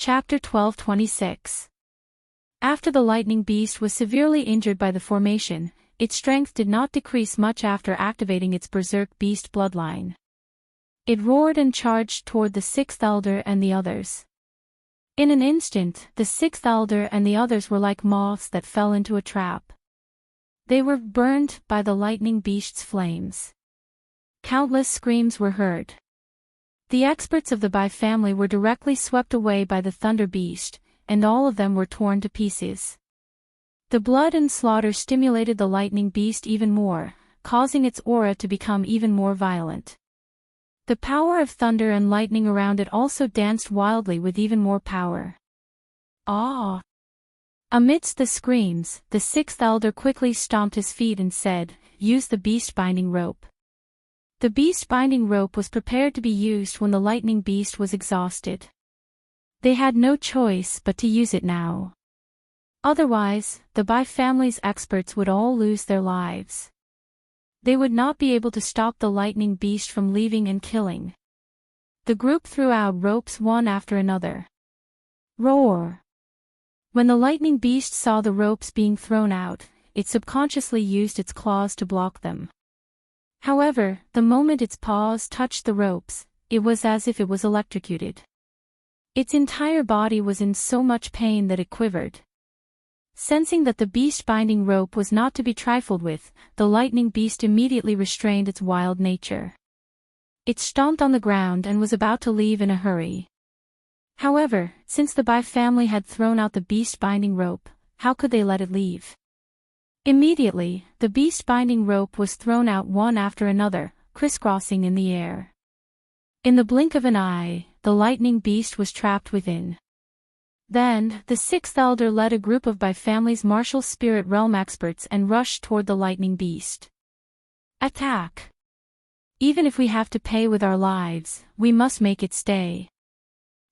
Chapter 1226. After the lightning beast was severely injured by the formation, its strength did not decrease much after activating its berserk beast bloodline. It roared and charged toward the sixth elder and the others. In an instant, the sixth elder and the others were like moths that fell into a trap. They were burned by the lightning beast's flames. Countless screams were heard. The experts of the Bai family were directly swept away by the thunder beast, and all of them were torn to pieces. The blood and slaughter stimulated the lightning beast even more, causing its aura to become even more violent. The power of thunder and lightning around it also danced wildly with even more power. Ah! Amidst the screams, the sixth elder quickly stomped his feet and said, "Use the beast-binding rope." The beast-binding rope was prepared to be used when the lightning beast was exhausted. They had no choice but to use it now. Otherwise, the Bai family's experts would all lose their lives. They would not be able to stop the lightning beast from leaving and killing. The group threw out ropes one after another. Roar! When the lightning beast saw the ropes being thrown out, it subconsciously used its claws to block them. However, the moment its paws touched the ropes, it was as if it was electrocuted. Its entire body was in so much pain that it quivered. Sensing that the beast-binding rope was not to be trifled with, the lightning beast immediately restrained its wild nature. It stomped on the ground and was about to leave in a hurry. However, since the Bai family had thrown out the beast-binding rope, how could they let it leave? Immediately, the beast-binding rope was thrown out one after another, crisscrossing in the air. In the blink of an eye, the lightning beast was trapped within. Then, the sixth elder led a group of Bai family's martial spirit realm experts and rushed toward the lightning beast. Attack! Even if we have to pay with our lives, we must make it stay.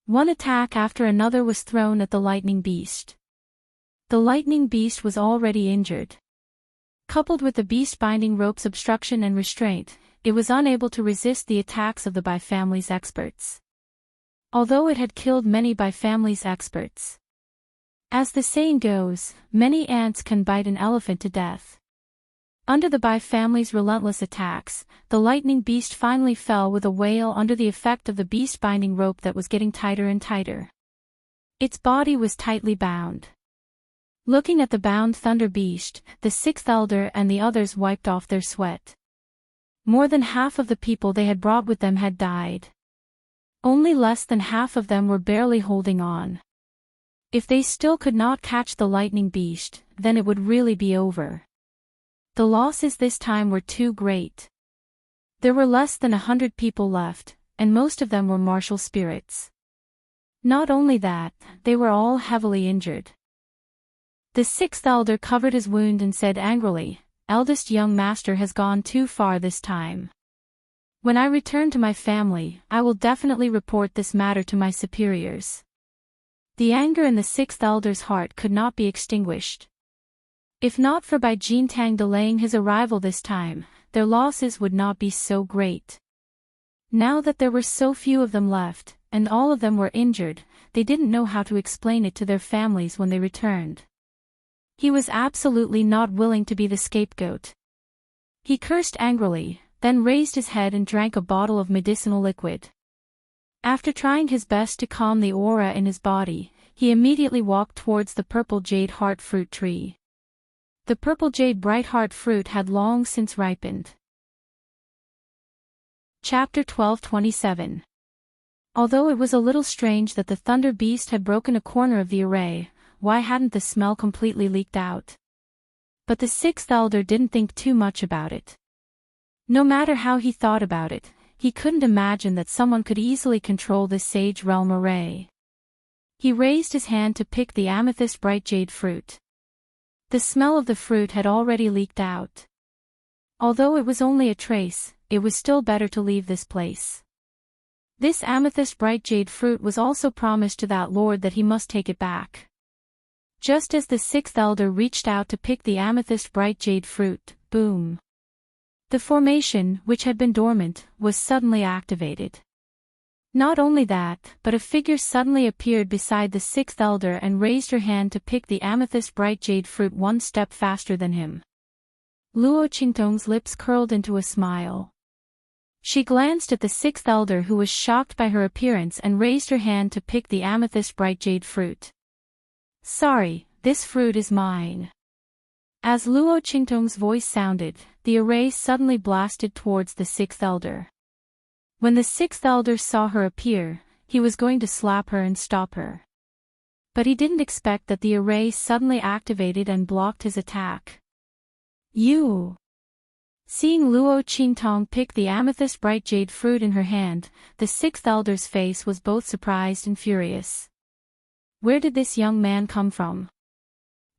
One attack after another was thrown at the lightning beast. The lightning beast was already injured. Coupled with the beast-binding rope's obstruction and restraint, it was unable to resist the attacks of the Bai family's experts. Although it had killed many Bai family's experts. As the saying goes, many ants can bite an elephant to death. Under the Bai family's relentless attacks, the lightning beast finally fell with a wail under the effect of the beast-binding rope that was getting tighter and tighter. Its body was tightly bound. Looking at the bound thunder beast, the sixth elder and the others wiped off their sweat. More than half of the people they had brought with them had died. Only less than half of them were barely holding on. If they still could not catch the lightning beast, then it would really be over. The losses this time were too great. There were less than 100 people left, and most of them were martial spirits. Not only that, they were all heavily injured. The sixth elder covered his wound and said angrily, "Eldest young master has gone too far this time. When I return to my family, I will definitely report this matter to my superiors." The anger in the sixth elder's heart could not be extinguished. If not for Bai Jintang delaying his arrival this time, their losses would not be so great. Now that there were so few of them left, and all of them were injured, they didn't know how to explain it to their families when they returned. He was absolutely not willing to be the scapegoat. He cursed angrily, then raised his head and drank a bottle of medicinal liquid. After trying his best to calm the aura in his body, he immediately walked towards the purple jade heart fruit tree. The purple jade bright heart fruit had long since ripened. Chapter 1227. Although it was a little strange that the thunder beast had broken a corner of the array, why hadn't the smell completely leaked out? But the sixth elder didn't think too much about it. No matter how he thought about it, he couldn't imagine that someone could easily control this sage realm array. He raised his hand to pick the amethyst bright jade fruit. The smell of the fruit had already leaked out. Although it was only a trace, it was still better to leave this place. This amethyst bright jade fruit was also promised to that lord that he must take it back. Just as the sixth elder reached out to pick the amethyst bright jade fruit, boom! The formation, which had been dormant, was suddenly activated. Not only that, but a figure suddenly appeared beside the sixth elder and raised her hand to pick the amethyst bright jade fruit one step faster than him. Luo Qingtong's lips curled into a smile. She glanced at the sixth elder, who was shocked by her appearance, and raised her hand to pick the amethyst bright jade fruit. Sorry, this fruit is mine. As Luo Qingtong's voice sounded, the array suddenly blasted towards the sixth elder. When the sixth elder saw her appear, he was going to slap her and stop her. But he didn't expect that the array suddenly activated and blocked his attack. You! Seeing Luo Qingtong pick the amethyst bright jade fruit in her hand, the sixth elder's face was both surprised and furious. Where did this young man come from?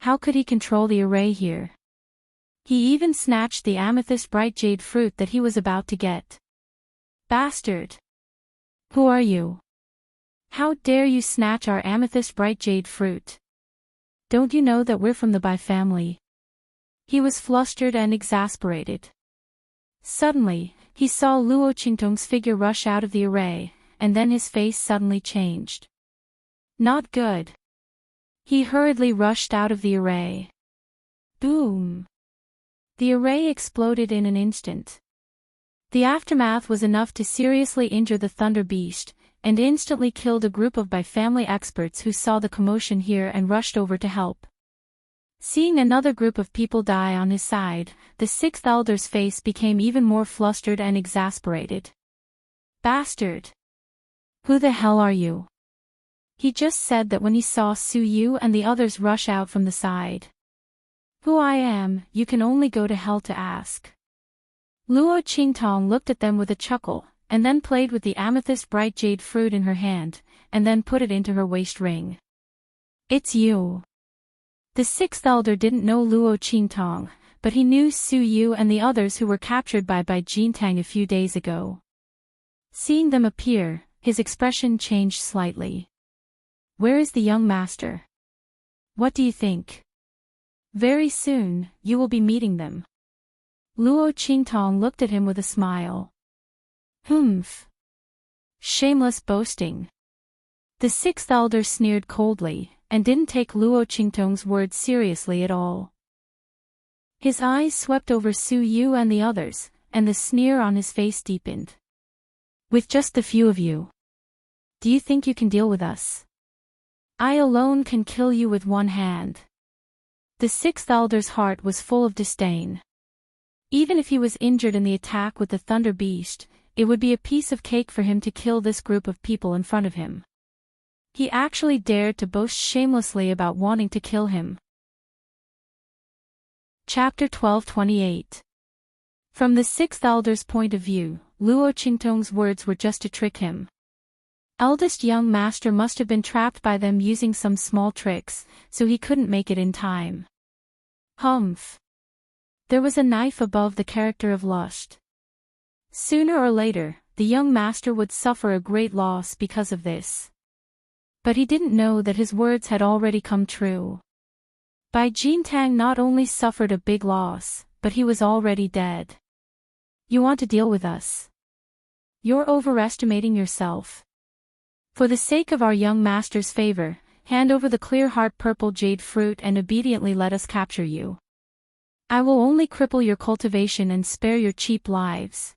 How could he control the array here? He even snatched the amethyst bright jade fruit that he was about to get. Bastard! Who are you? How dare you snatch our amethyst bright jade fruit? Don't you know that we're from the Bai family? He was flustered and exasperated. Suddenly, he saw Luo Qingtong's figure rush out of the array, and then his face suddenly changed. Not good. He hurriedly rushed out of the array. Boom! The array exploded in an instant. The aftermath was enough to seriously injure the Thunder Beast, and instantly killed a group of Bai family experts who saw the commotion here and rushed over to help. Seeing another group of people die on his side, the sixth elder's face became even more flustered and exasperated. Bastard! Who the hell are you? He just said that when he saw Su Yu and the others rush out from the side. Who I am, you can only go to hell to ask. Luo Qingtong looked at them with a chuckle, and then played with the amethyst bright jade fruit in her hand, and then put it into her waist ring. It's you. The sixth elder didn't know Luo Qingtong, but he knew Su Yu and the others who were captured by Jintang a few days ago. Seeing them appear, his expression changed slightly. Where is the young master? What do you think? Very soon, you will be meeting them. Luo Qingtong looked at him with a smile. Humph. Shameless boasting. The sixth elder sneered coldly, and didn't take Luo Qingtong's words seriously at all. His eyes swept over Su Yu and the others, and the sneer on his face deepened. With just the few of you. Do you think you can deal with us? I alone can kill you with one hand. The sixth elder's heart was full of disdain. Even if he was injured in the attack with the Thunder Beast, it would be a piece of cake for him to kill this group of people in front of him. He actually dared to boast shamelessly about wanting to kill him. Chapter 12:28. From the sixth elder's point of view, Luo Qingtong's words were just to trick him. Eldest young master must have been trapped by them using some small tricks, so he couldn't make it in time. Humph. There was a knife above the character of lust. Sooner or later, the young master would suffer a great loss because of this. But he didn't know that his words had already come true. Jintang not only suffered a big loss, but he was already dead. You want to deal with us? You're overestimating yourself. For the sake of our young master's favor, hand over the clear heart purple jade fruit and obediently let us capture you. I will only cripple your cultivation and spare your cheap lives.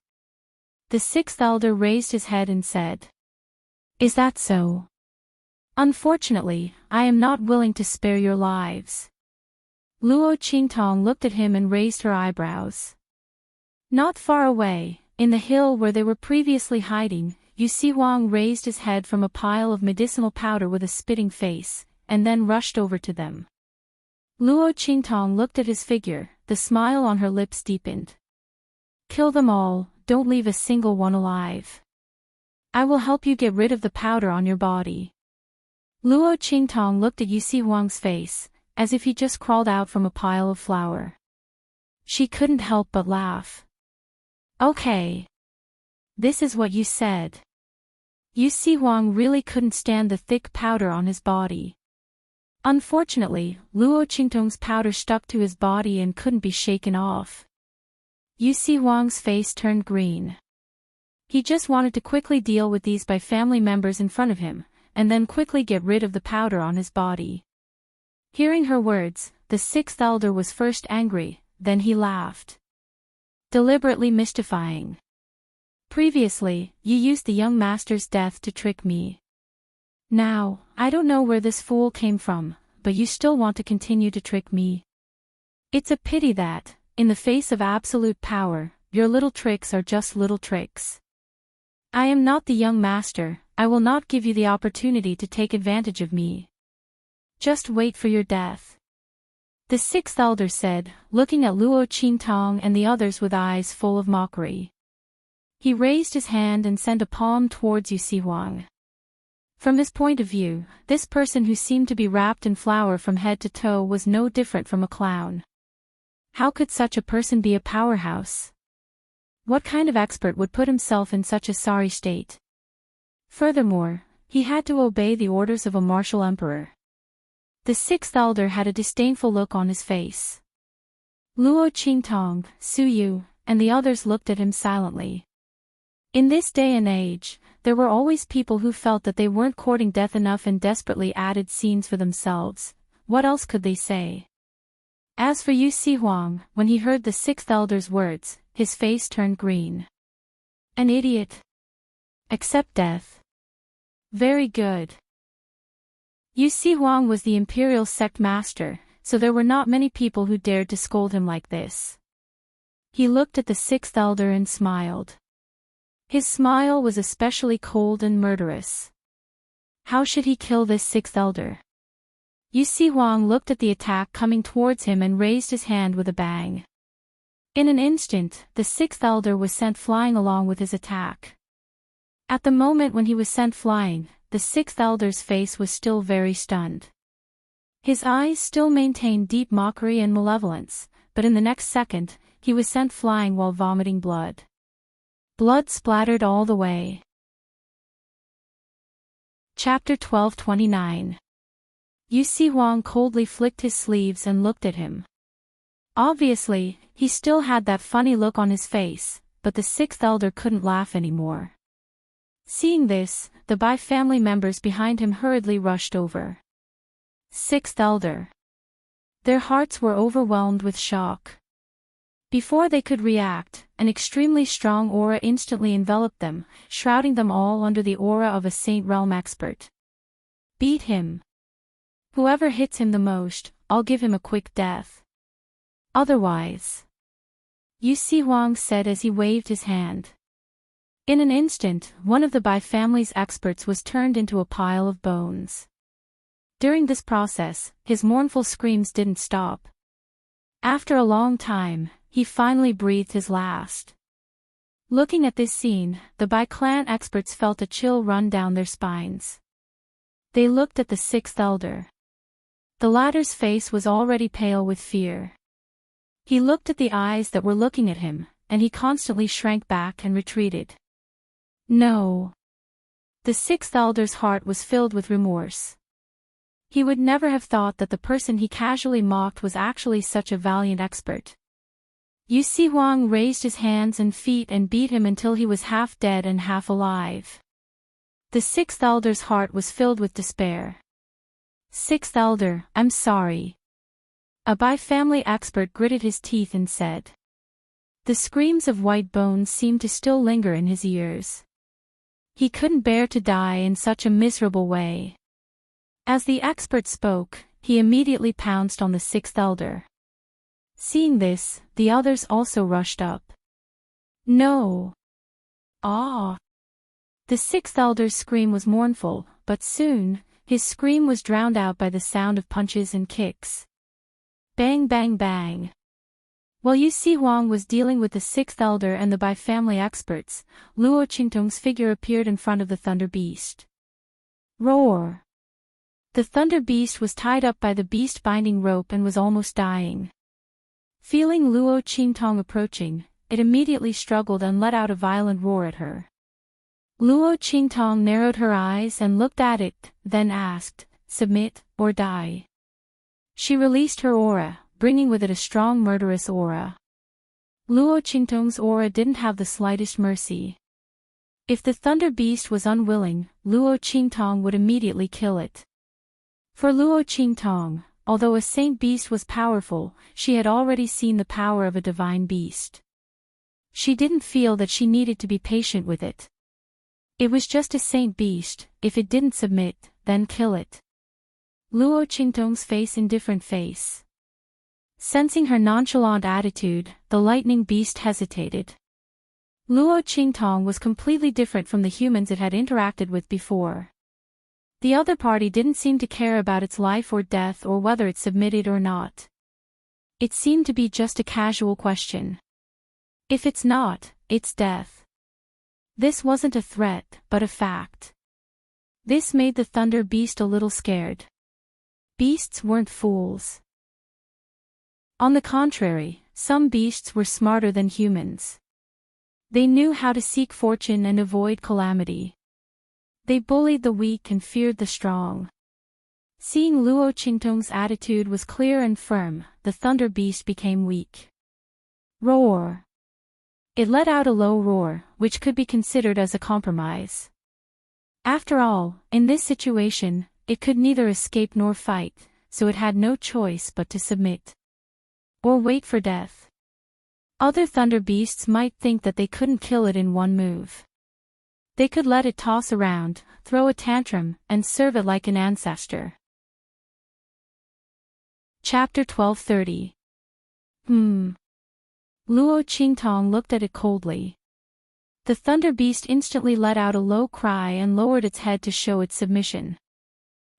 The sixth elder raised his head and said. Is that so? Unfortunately, I am not willing to spare your lives. Luo Qingtong looked at him and raised her eyebrows. Not far away, in the hill where they were previously hiding, Yu Wang raised his head from a pile of medicinal powder with a spitting face, and then rushed over to them. Luo Qingtong looked at his figure, the smile on her lips deepened. Kill them all, don't leave a single one alive. I will help you get rid of the powder on your body. Luo Qingtong looked at Yu Wang's face, as if he just crawled out from a pile of flour. She couldn't help but laugh. Okay. This is what you said. Yu Wang really couldn't stand the thick powder on his body. Unfortunately, Luo Qingtong's powder stuck to his body and couldn't be shaken off. Yu Wang's face turned green. He just wanted to quickly deal with these by family members in front of him, and then quickly get rid of the powder on his body. Hearing her words, the sixth elder was first angry, then he laughed. Deliberately mystifying. Previously, you used the young master's death to trick me. Now, I don't know where this fool came from, but you still want to continue to trick me. It's a pity that, in the face of absolute power, your little tricks are just little tricks. I am not the young master, I will not give you the opportunity to take advantage of me. Just wait for your death. The sixth elder said, looking at Luo Qingtong and the others with eyes full of mockery. He raised his hand and sent a palm towards Yu Huang. From his point of view, this person who seemed to be wrapped in flour from head to toe was no different from a clown. How could such a person be a powerhouse? What kind of expert would put himself in such a sorry state? Furthermore, he had to obey the orders of a martial emperor. The sixth elder had a disdainful look on his face. Luo Qingtong, Su Yu, and the others looked at him silently. In this day and age, there were always people who felt that they weren't courting death enough and desperately added scenes for themselves. What else could they say? As for Yu Huang, when he heard the sixth elder's words, his face turned green. An idiot. Accept death. Very good. Yu Huang was the imperial sect master, so there were not many people who dared to scold him like this. He looked at the sixth elder and smiled. His smile was especially cold and murderous. How should he kill this sixth elder? Yu Huang looked at the attack coming towards him and raised his hand with a bang. In an instant, the sixth elder was sent flying along with his attack. At the moment when he was sent flying, the sixth elder's face was still very stunned. His eyes still maintained deep mockery and malevolence, but in the next second, he was sent flying while vomiting blood. Blood splattered all the way. Chapter 1229. Yu Huang coldly flicked his sleeves and looked at him. Obviously, he still had that funny look on his face, but the sixth elder couldn't laugh anymore. Seeing this, the Bai family members behind him hurriedly rushed over. Sixth elder. Their hearts were overwhelmed with shock. Before they could react, an extremely strong aura instantly enveloped them, shrouding them all under the aura of a Saint Realm expert. Beat him. Whoever hits him the most, I'll give him a quick death. Otherwise. Yu Huang said as he waved his hand. In an instant, one of the Bai family's experts was turned into a pile of bones. During this process, his mournful screams didn't stop. After a long time, he finally breathed his last. Looking at this scene, the Bai clan experts felt a chill run down their spines. They looked at the sixth elder. The latter's face was already pale with fear. He looked at the eyes that were looking at him, and he constantly shrank back and retreated. No. The sixth elder's heart was filled with remorse. He would never have thought that the person he casually mocked was actually such a valiant expert. Yu Huang raised his hands and feet and beat him until he was half dead and half alive. The sixth elder's heart was filled with despair. Sixth elder, I'm sorry. A Bai family expert gritted his teeth and said. The screams of white bones seemed to still linger in his ears. He couldn't bear to die in such a miserable way. As the expert spoke, he immediately pounced on the sixth elder. Seeing this, the others also rushed up. No. Ah. The sixth elder's scream was mournful, but soon, his scream was drowned out by the sound of punches and kicks. Bang bang bang. While Yu Huang was dealing with the sixth elder and the Bai family experts, Luo Qingtong's figure appeared in front of the thunder beast. Roar! The thunder beast was tied up by the beast binding rope and was almost dying. Feeling Luo Qingtong approaching, it immediately struggled and let out a violent roar at her. Luo Qingtong narrowed her eyes and looked at it, then asked, "Submit, or die." She released her aura, bringing with it a strong murderous aura. Luo Qingtong's aura didn't have the slightest mercy. If the Thunder Beast was unwilling, Luo Qingtong would immediately kill it. For Luo Qingtong, although a saint beast was powerful, she had already seen the power of a divine beast. She didn't feel that she needed to be patient with it. It was just a saint beast. If it didn't submit, then kill it. Luo Qingtong's indifferent face. Sensing her nonchalant attitude, the lightning beast hesitated. Luo Qingtong was completely different from the humans it had interacted with before. The other party didn't seem to care about its life or death or whether it submitted or not. It seemed to be just a casual question. If it's not, it's death. This wasn't a threat, but a fact. This made the Thunder Beast a little scared. Beasts weren't fools. On the contrary, some beasts were smarter than humans. They knew how to seek fortune and avoid calamity. They bullied the weak and feared the strong. Seeing Luo Qingtong's attitude was clear and firm, the Thunder Beast became weak. Roar! It let out a low roar, which could be considered as a compromise. After all, in this situation, it could neither escape nor fight, so it had no choice but to submit. Or wait for death. Other Thunder Beasts might think that they couldn't kill it in one move. They could let it toss around, throw a tantrum, and serve it like an ancestor. Chapter 1230. Luo Qingtong looked at it coldly. The Thunder Beast instantly let out a low cry and lowered its head to show its submission.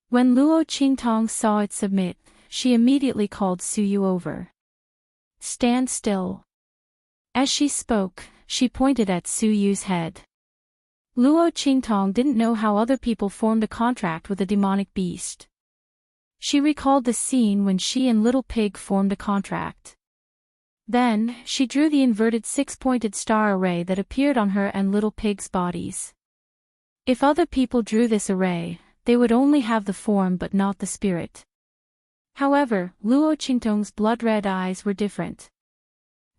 When Luo Qingtong saw it submit, she immediately called Suyu over. Stand still. As she spoke, she pointed at Suyu's head. Luo Qingtong didn't know how other people formed a contract with a demonic beast. She recalled the scene when she and Little Pig formed a contract. Then, she drew the inverted six-pointed star array that appeared on her and Little Pig's bodies. If other people drew this array, they would only have the form but not the spirit. However, Luo Qingtong's blood-red eyes were different.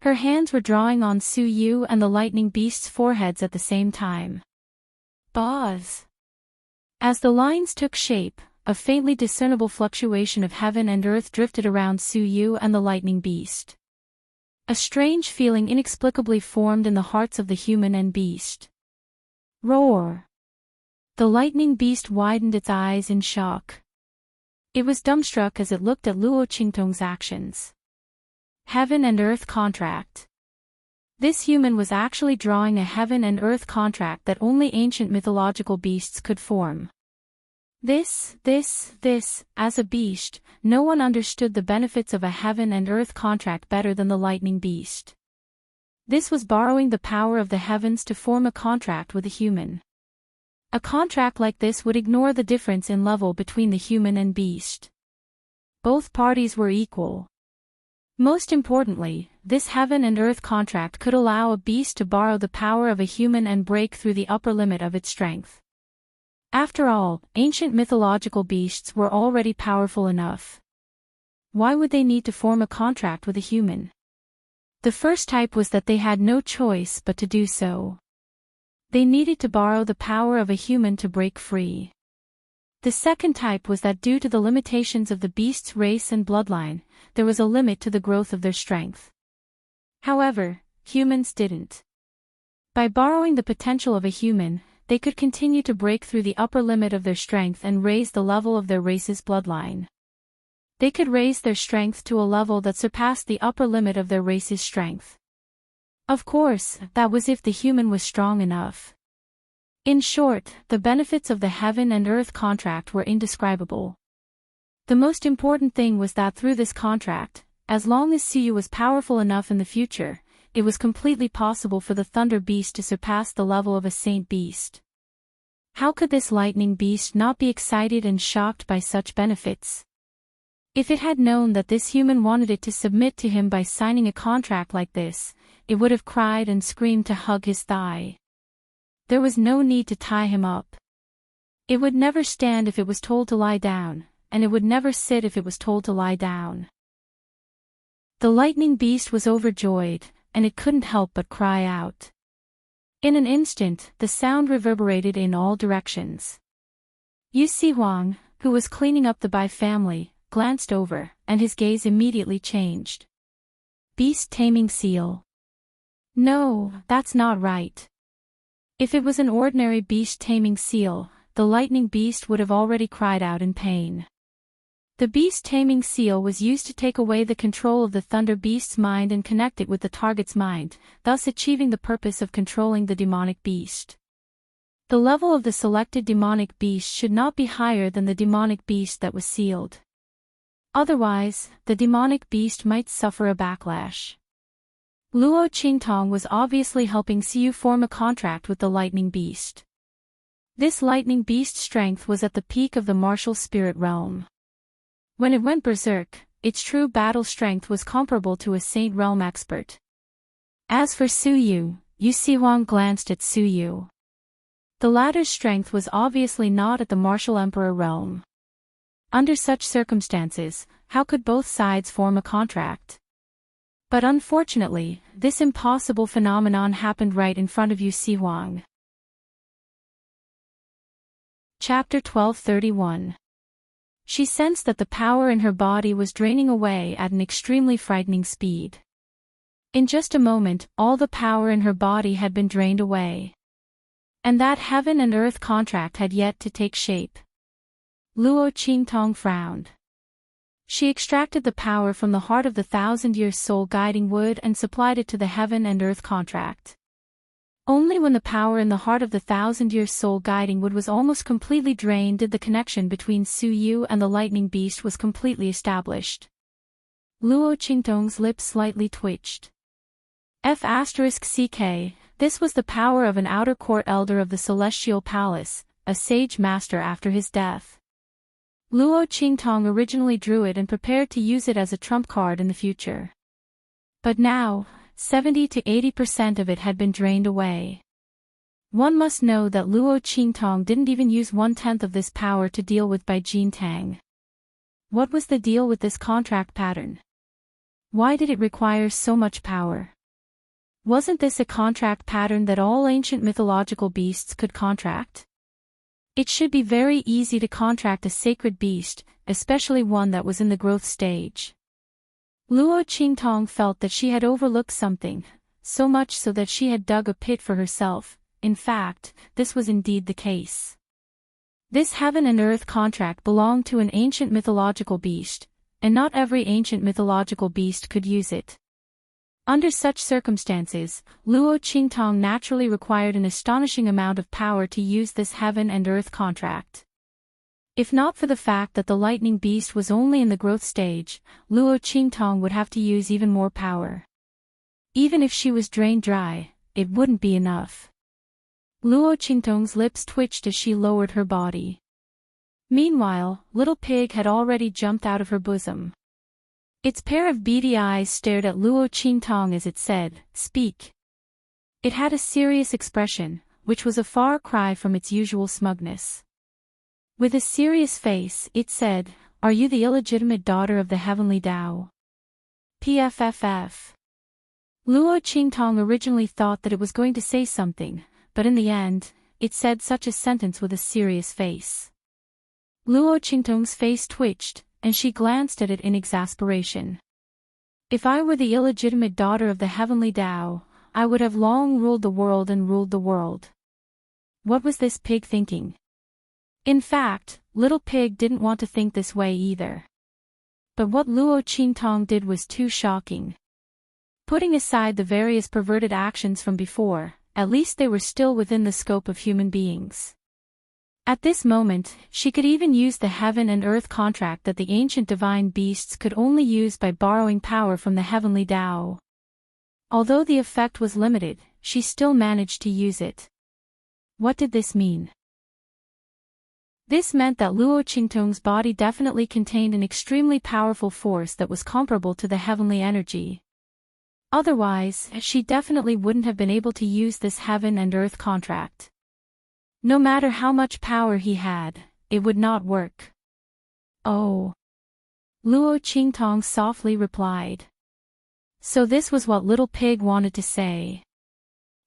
Her hands were drawing on Suyu and the lightning beast's foreheads at the same time. Buzz! As the lines took shape, a faintly discernible fluctuation of heaven and earth drifted around Suyu and the lightning beast. A strange feeling inexplicably formed in the hearts of the human and beast. Roar! The lightning beast widened its eyes in shock. It was dumbstruck as it looked at Luo Qingtong's actions. Heaven and earth contract. This human was actually drawing a heaven and earth contract that only ancient mythological beasts could form. As a beast, no one understood the benefits of a heaven and earth contract better than the lightning beast. This was borrowing the power of the heavens to form a contract with a human. A contract like this would ignore the difference in level between the human and beast. Both parties were equal. Most importantly, this heaven and earth contract could allow a beast to borrow the power of a human and break through the upper limit of its strength. After all, ancient mythological beasts were already powerful enough. Why would they need to form a contract with a human? The first type was that they had no choice but to do so. They needed to borrow the power of a human to break free. The second type was that due to the limitations of the beast's race and bloodline, there was a limit to the growth of their strength. However, humans didn't. By borrowing the potential of a human, they could continue to break through the upper limit of their strength and raise the level of their race's bloodline. They could raise their strength to a level that surpassed the upper limit of their race's strength. Of course, that was if the human was strong enough. In short, the benefits of the heaven and earth contract were indescribable. The most important thing was that through this contract, as long as Suyu was powerful enough in the future, it was completely possible for the Thunder Beast to surpass the level of a Saint Beast. How could this lightning beast not be excited and shocked by such benefits? If it had known that this human wanted it to submit to him by signing a contract like this, it would have cried and screamed to hug his thigh. There was no need to tie him up. It would never stand if it was told to lie down, and it would never sit if it was told to lie down. The lightning beast was overjoyed, and it couldn't help but cry out. In an instant, the sound reverberated in all directions. Yu Si-Huang, who was cleaning up the Bai family, glanced over, and his gaze immediately changed. Beast-taming seal. No, that's not right. If it was an ordinary beast-taming seal, the lightning beast would have already cried out in pain. The beast-taming seal was used to take away the control of the thunder beast's mind and connect it with the target's mind, thus achieving the purpose of controlling the demonic beast. The level of the selected demonic beast should not be higher than the demonic beast that was sealed. Otherwise, the demonic beast might suffer a backlash. Luo Qingtong was obviously helping Xiu form a contract with the lightning beast. This lightning beast's strength was at the peak of the martial spirit realm. When it went berserk, its true battle strength was comparable to a Saint Realm expert. As for Su Yu, Yu Si-Huang glanced at Su Yu. The latter's strength was obviously not at the martial emperor realm. Under such circumstances, how could both sides form a contract? But unfortunately, this impossible phenomenon happened right in front of Yu Si-Huang. Chapter 1231. She sensed that the power in her body was draining away at an extremely frightening speed. In just a moment, all the power in her body had been drained away. And that heaven and earth contract had yet to take shape. Luo Qingtong frowned. She extracted the power from the heart of the thousand-year soul guiding wood and supplied it to the heaven and earth contract. Only when the power in the heart of the thousand-year soul guiding wood was almost completely drained did the connection between Su Yu and the lightning beast was completely established. Luo Qingtong's lips slightly twitched. F***ck, this was the power of an outer court elder of the Celestial Palace, a sage master after his death. Luo Qingtong originally drew it and prepared to use it as a trump card in the future. But now, 70 to 80% of it had been drained away. One must know that Luo Qingtong didn't even use 1/10 of this power to deal with Bai Jintang. What was the deal with this contract pattern? Why did it require so much power? Wasn't this a contract pattern that all ancient mythological beasts could contract? It should be very easy to contract a sacred beast, especially one that was in the growth stage. Luo Qingtong felt that she had overlooked something, so much so that she had dug a pit for herself. In fact, this was indeed the case. This heaven and earth contract belonged to an ancient mythological beast, and not every ancient mythological beast could use it. Under such circumstances, Luo Qingtong naturally required an astonishing amount of power to use this heaven and earth contract. If not for the fact that the lightning beast was only in the growth stage, Luo Qingtong would have to use even more power. Even if she was drained dry, it wouldn't be enough. Luo Qingtong's lips twitched as she lowered her body. Meanwhile, Little Pig had already jumped out of her bosom. Its pair of beady eyes stared at Luo Qingtong as it said, "Speak." It had a serious expression, which was a far cry from its usual smugness. With a serious face, it said, "Are you the illegitimate daughter of the heavenly Tao?" PFFF. Luo Qingtong originally thought that it was going to say something, but in the end, it said such a sentence with a serious face. Luo Qingtong's face twitched, and she glanced at it in exasperation. If I were the illegitimate daughter of the heavenly Tao, I would have long ruled the world and ruled the world. What was this pig thinking? In fact, Little Pig didn't want to think this way either. But what Luo Qingtong did was too shocking. Putting aside the various perverted actions from before, at least they were still within the scope of human beings. At this moment, she could even use the heaven and earth contract that the ancient divine beasts could only use by borrowing power from the heavenly Tao. Although the effect was limited, she still managed to use it. What did this mean? This meant that Luo Qingtong's body definitely contained an extremely powerful force that was comparable to the heavenly energy. Otherwise, she definitely wouldn't have been able to use this heaven and earth contract. No matter how much power he had, it would not work. Oh. Luo Qingtong softly replied. So this was what Little Pig wanted to say.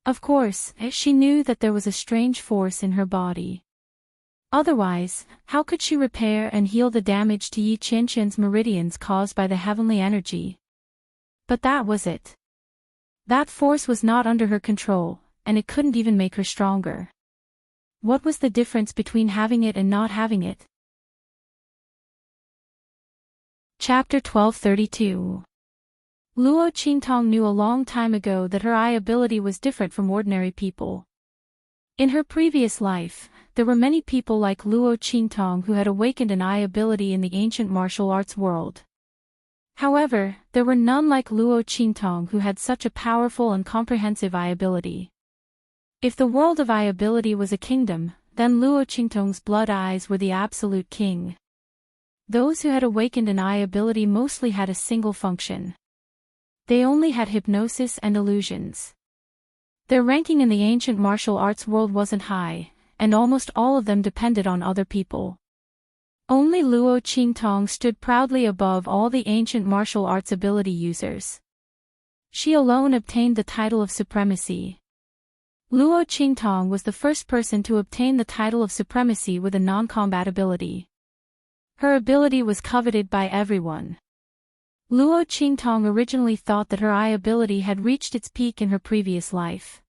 Of course, she knew that there was a strange force in her body. Otherwise, how could she repair and heal the damage to Yi Qianqian's meridians caused by the heavenly energy? But that was it. That force was not under her control, and it couldn't even make her stronger. What was the difference between having it and not having it? Chapter 1232. Luo Qingtong knew a long time ago that her eye ability was different from ordinary people. In her previous life, there were many people like Luo Qingtong who had awakened an eye ability in the ancient martial arts world. However, there were none like Luo Qingtong who had such a powerful and comprehensive eye ability. If the world of eye ability was a kingdom, then Luo Qingtong's blood eyes were the absolute king. Those who had awakened an eye ability mostly had a single function. They only had hypnosis and illusions. Their ranking in the ancient martial arts world wasn't high, and almost all of them depended on other people. Only Luo Qingtong stood proudly above all the ancient martial arts ability users. She alone obtained the title of supremacy. Luo Qingtong was the first person to obtain the title of supremacy with a non-combat ability. Her ability was coveted by everyone. Luo Qingtong originally thought that her eye ability had reached its peak in her previous life.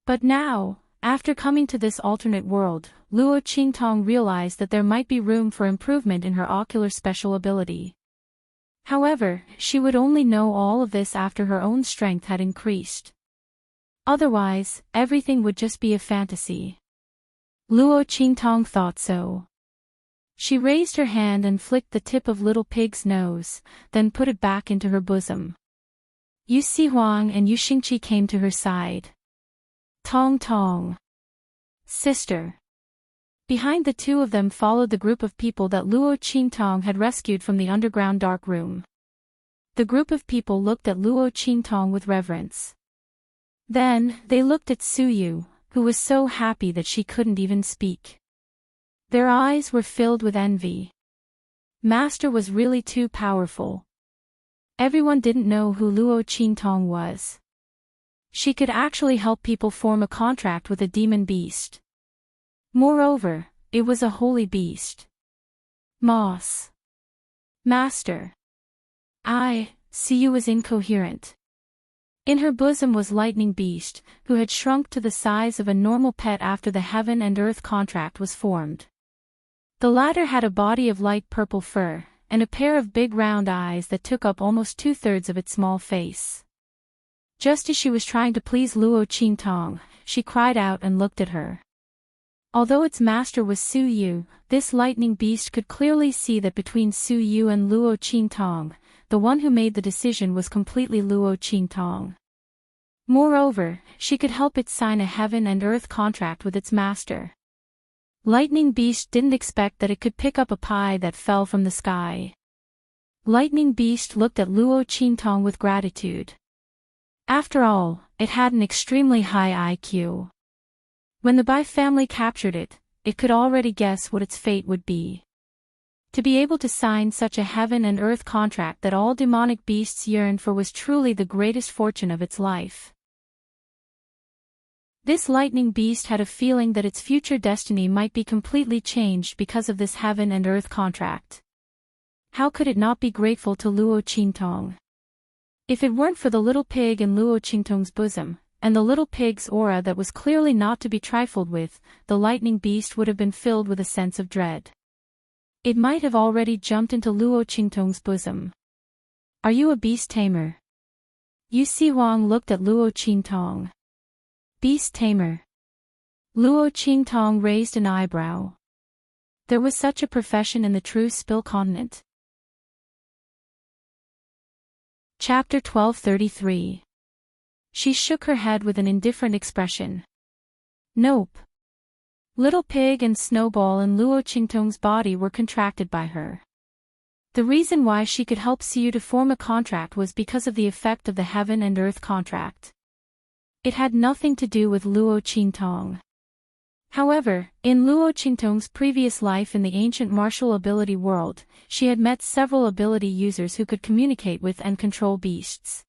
But now, after coming to this alternate world, Luo Qingtong realized that there might be room for improvement in her ocular special ability. However, she would only know all of this after her own strength had increased. Otherwise, everything would just be a fantasy. Luo Qingtong thought so. She raised her hand and flicked the tip of Little Pig's nose, then put it back into her bosom. Yu Xihuang and Yu Xingqi came to her side. Tong Tong. Sister. Behind the two of them followed the group of people that Luo Qingtong had rescued from the underground dark room. The group of people looked at Luo Qingtong with reverence. Then, they looked at Su Yu, who was so happy that she couldn't even speak. Their eyes were filled with envy. Master was really too powerful. Everyone didn't know who Luo Qingtong was. She could actually help people form a contract with a demon beast. Moreover, it was a holy beast. Moss. Master. Siyu was incoherent. In her bosom was Lightning Beast, who had shrunk to the size of a normal pet after the heaven and earth contract was formed. The latter had a body of light purple fur, and a pair of big round eyes that took up almost 2/3 of its small face. Just as she was trying to please Luo Qingtong, she cried out and looked at her. Although its master was Su Yu, this lightning beast could clearly see that between Su Yu and Luo Qingtong, the one who made the decision was completely Luo Qingtong. Moreover, she could help it sign a heaven and earth contract with its master. Lightning Beast didn't expect that it could pick up a pie that fell from the sky. Lightning Beast looked at Luo Qingtong with gratitude. After all, it had an extremely high IQ. When the Bai family captured it, it could already guess what its fate would be. To be able to sign such a heaven and earth contract that all demonic beasts yearned for was truly the greatest fortune of its life. This lightning beast had a feeling that its future destiny might be completely changed because of this heaven and earth contract. How could it not be grateful to Luo Qingtong? If it weren't for the little pig in Luo Qingtong's bosom, and the little pig's aura that was clearly not to be trifled with, the lightning beast would have been filled with a sense of dread. It might have already jumped into Luo Qingtong's bosom. Are you a beast tamer? Yu Xihuang looked at Luo Qingtong. Beast tamer. Luo Qingtong raised an eyebrow. There was such a profession in the true Spill continent. Chapter 1233. She shook her head with an indifferent expression. Nope. Little Pig and Snowball in Luo Qingtong's body were contracted by her. The reason why she could help Siyu to form a contract was because of the effect of the heaven and earth contract. It had nothing to do with Luo Qingtong. However, in Luo Qingtong's previous life in the ancient martial ability world, she had met several ability users who could communicate with and control beasts.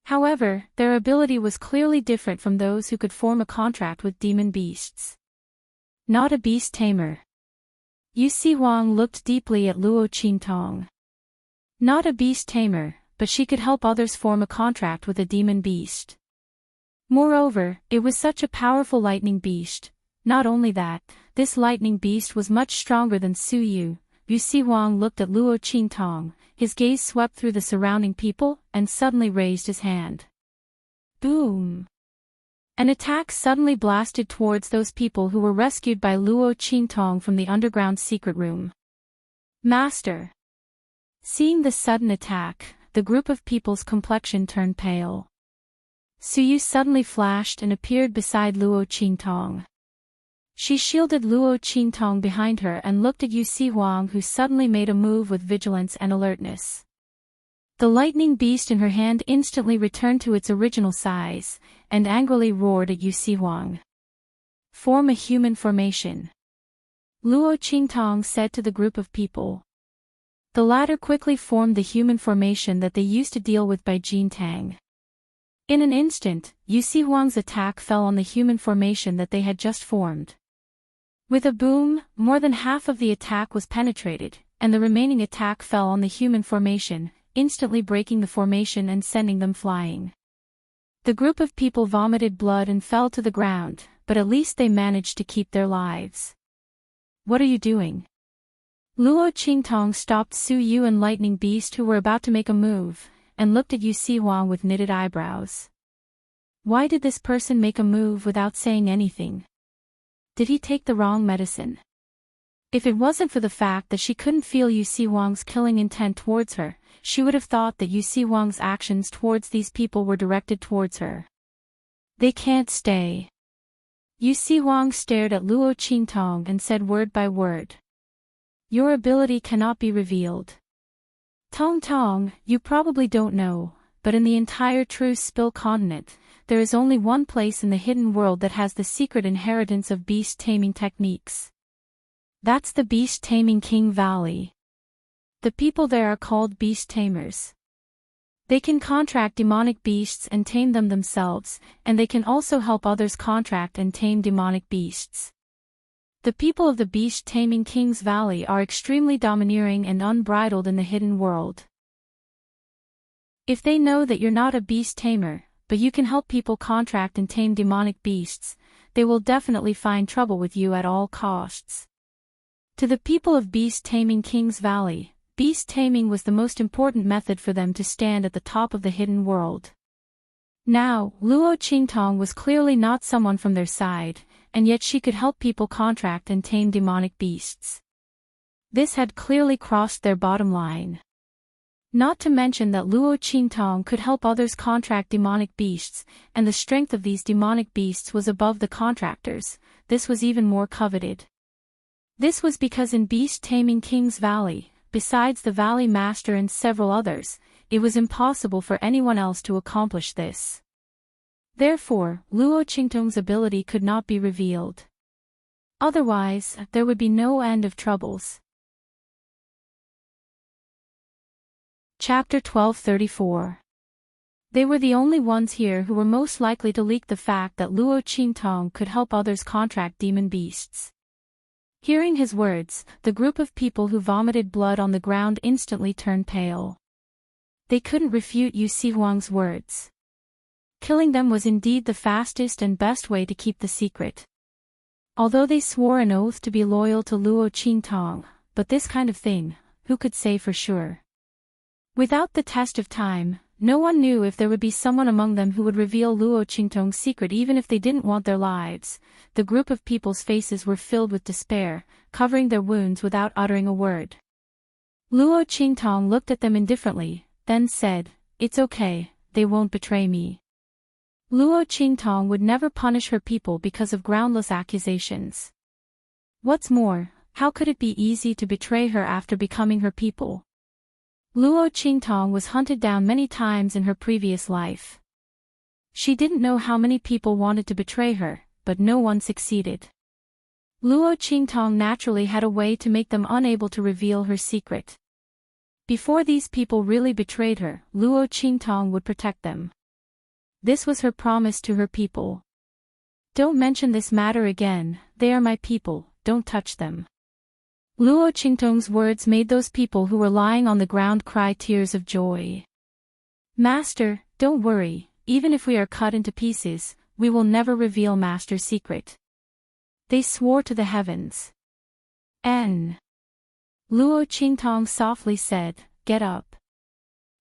However, their ability was clearly different from those who could form a contract with demon beasts. Not a beast tamer. Yu Si Huang looked deeply at Luo Qingtong. Not a beast tamer, but she could help others form a contract with a demon beast. Moreover, it was such a powerful lightning beast. Not only that, this lightning beast was much stronger than Su Yu. Yu Si Huang looked at Luo Qingtong, his gaze swept through the surrounding people, and suddenly raised his hand. Boom! An attack suddenly blasted towards those people who were rescued by Luo Qingtong from the underground secret room. Master! Seeing this sudden attack, the group of people's complexion turned pale. Su Yu suddenly flashed and appeared beside Luo Qingtong. She shielded Luo Qingtong behind her and looked at Yu Si Huang, who suddenly made a move with vigilance and alertness. The lightning beast in her hand instantly returned to its original size, and angrily roared at Yu Si Huang. Form a human formation. Luo Qingtong said to the group of people. The latter quickly formed the human formation that they used to deal with by Jin Tang. In an instant, Yu Si Huang's attack fell on the human formation that they had just formed. With a boom, more than half of the attack was penetrated, and the remaining attack fell on the human formation, instantly breaking the formation and sending them flying. The group of people vomited blood and fell to the ground, but at least they managed to keep their lives. What are you doing? Luo Qingtong stopped Su Yu and Lightning Beast, who were about to make a move, and looked at Yu Si Huang with knitted eyebrows. Why did this person make a move without saying anything? Did he take the wrong medicine? If it wasn't for the fact that she couldn't feel Yu Si Huang's killing intent towards her, she would have thought that Yu Si Huang's actions towards these people were directed towards her. They can't stay. Yu Si Huang stared at Luo Qingtong and said word by word. Your ability cannot be revealed. Tong Tong, you probably don't know, but in the entire True Spill continent, there is only one place in the hidden world that has the secret inheritance of beast taming techniques. That's the Beast Taming King Valley. The people there are called beast tamers. They can contract demonic beasts and tame them themselves, and they can also help others contract and tame demonic beasts. The people of the Beast Taming King's Valley are extremely domineering and unbridled in the hidden world. If they know that you're not a beast tamer, but you can help people contract and tame demonic beasts, they will definitely find trouble with you at all costs. To the people of Beast Taming King's Valley, beast taming was the most important method for them to stand at the top of the hidden world. Now, Luo Qingtong was clearly not someone from their side, and yet she could help people contract and tame demonic beasts. This had clearly crossed their bottom line. Not to mention that Luo Qingtong could help others contract demonic beasts, and the strength of these demonic beasts was above the contractors. This was even more coveted. This was because in Beast Taming King's Valley, besides the Valley Master and several others, it was impossible for anyone else to accomplish this. Therefore, Luo Qingtong's ability could not be revealed. Otherwise, there would be no end of troubles. Chapter 1234. They were the only ones here who were most likely to leak the fact that Luo Qingtong could help others contract demon beasts. Hearing his words, the group of people who vomited blood on the ground instantly turned pale. They couldn't refute Yu Si Huang's words. Killing them was indeed the fastest and best way to keep the secret. Although they swore an oath to be loyal to Luo Qingtong, but this kind of thing, who could say for sure? Without the test of time, no one knew if there would be someone among them who would reveal Luo Qingtong's secret even if they didn't want their lives. The group of people's faces were filled with despair, covering their wounds without uttering a word. Luo Qingtong looked at them indifferently, then said, "It's okay, they won't betray me." Luo Qingtong would never punish her people because of groundless accusations. What's more, how could it be easy to betray her after becoming her people? Luo Qingtong was hunted down many times in her previous life. She didn't know how many people wanted to betray her, but no one succeeded. Luo Qingtong naturally had a way to make them unable to reveal her secret. Before these people really betrayed her, Luo Qingtong would protect them. This was her promise to her people. Don't mention this matter again, they are my people, don't touch them. Luo Qingtong's words made those people who were lying on the ground cry tears of joy. Master, don't worry, even if we are cut into pieces, we will never reveal Master's secret. They swore to the heavens. Luo Qingtong softly said, get up.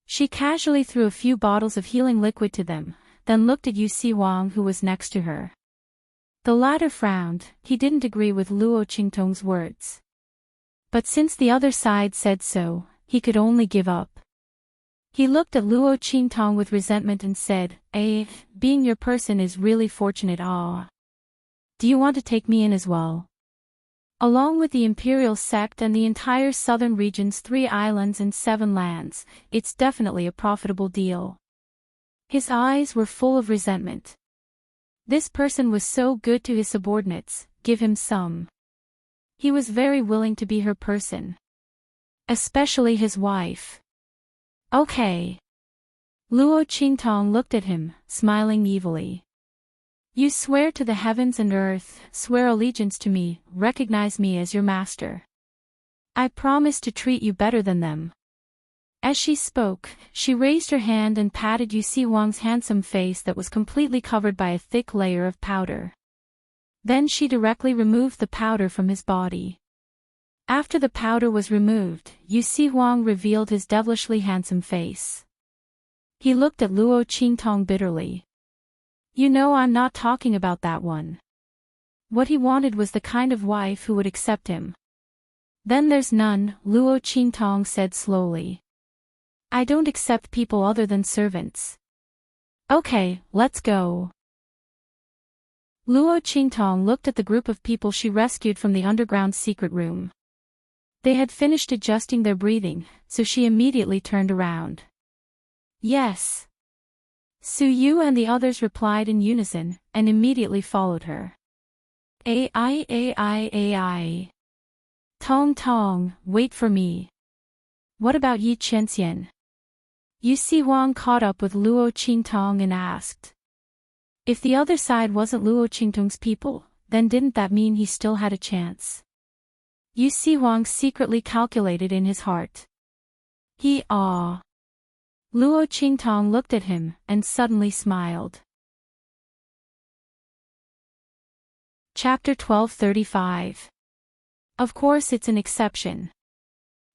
She casually threw a few bottles of healing liquid to them, then looked at Yu Siwang who was next to her. The latter frowned, he didn't agree with Luo Qingtong's words. But since the other side said so, he could only give up. He looked at Luo Qingtong with resentment and said, being your person is really fortunate. Do you want to take me in as well? Along with the imperial sect and the entire southern region's 3 islands and 7 lands, it's definitely a profitable deal. His eyes were full of resentment. This person was so good to his subordinates, give him some. He was very willing to be her person. Especially his wife. Okay. Luo Qingtong looked at him, smiling evilly. You swear to the heavens and earth, swear allegiance to me, recognize me as your master. I promise to treat you better than them. As she spoke, she raised her hand and patted Yu Siwang's handsome face that was completely covered by a thick layer of powder. Then she directly removed the powder from his body. After the powder was removed, Yu Siwang revealed his devilishly handsome face. He looked at Luo Qingtong bitterly. You know I'm not talking about that one. What he wanted was the kind of wife who would accept him. Then there's none, Luo Qingtong said slowly. I don't accept people other than servants. Okay, let's go. Luo Qingtong looked at the group of people she rescued from the underground secret room. They had finished adjusting their breathing, so she immediately turned around. Yes. Su Yu and the others replied in unison, and immediately followed her. Ai. Tong Tong, wait for me. What about Yi Qianxian? Yu Siwang caught up with Luo Qingtong and asked. If the other side wasn't Luo Qingtong's people, then didn't that mean he still had a chance? Yu Siwang secretly calculated in his heart. Luo Qingtong looked at him, and suddenly smiled. Chapter 1235. Of course it's an exception.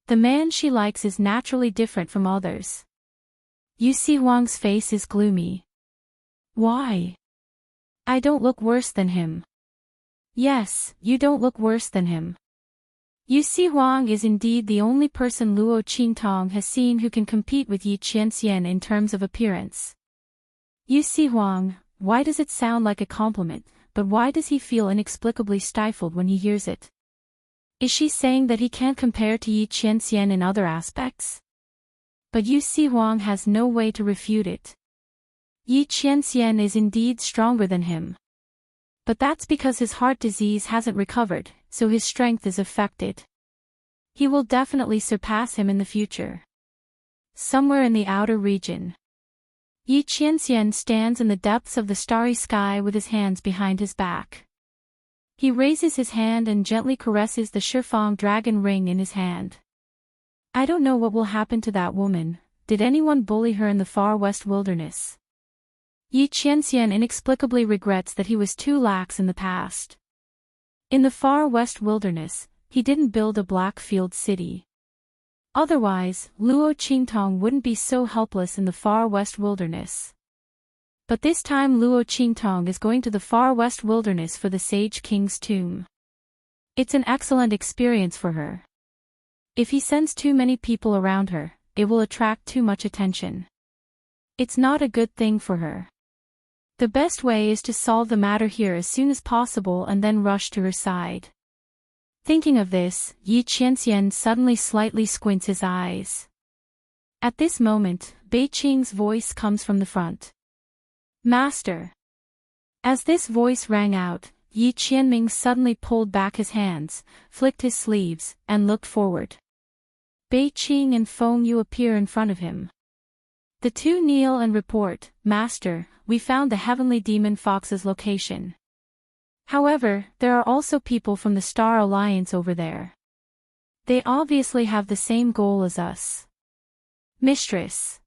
The man she likes is naturally different from others. Yu Siwang's face is gloomy. Why? I don't look worse than him. Yes, you don't look worse than him. Yu Siwang is indeed the only person Luo Qingtong has seen who can compete with Yi Qianxian in terms of appearance. Yu Siwang, why does it sound like a compliment, but why does he feel inexplicably stifled when he hears it? Is she saying that he can't compare to Yi Qianxian in other aspects? But Yu Siwang has no way to refute it. Yi Qianxian is indeed stronger than him. But that's because his heart disease hasn't recovered, so his strength is affected. He will definitely surpass him in the future. Somewhere in the outer region. Yi Qianxian stands in the depths of the starry sky with his hands behind his back. He raises his hand and gently caresses the Shifang dragon ring in his hand. I don't know what will happen to that woman. Did anyone bully her in the far west wilderness? Yi Qianxian inexplicably regrets that he was too lax in the past. In the far west wilderness, he didn't build a black field city. Otherwise, Luo Qingtong wouldn't be so helpless in the far west wilderness. But this time Luo Qingtong is going to the far west wilderness for the Sage King's tomb. It's an excellent experience for her. If he sends too many people around her, it will attract too much attention. It's not a good thing for her. The best way is to solve the matter here as soon as possible and then rush to her side. Thinking of this, Yi Qianxian suddenly slightly squints his eyes. At this moment, Bei Qing's voice comes from the front. Master. As this voice rang out, Yi Qianming suddenly pulled back his hands, flicked his sleeves, and looked forward. Bei Qing and Feng Yu appear in front of him. The two kneel and report, "Master, we found the heavenly demon fox's location. However, there are also people from the Star Alliance over there. They obviously have the same goal as us." "Mistress."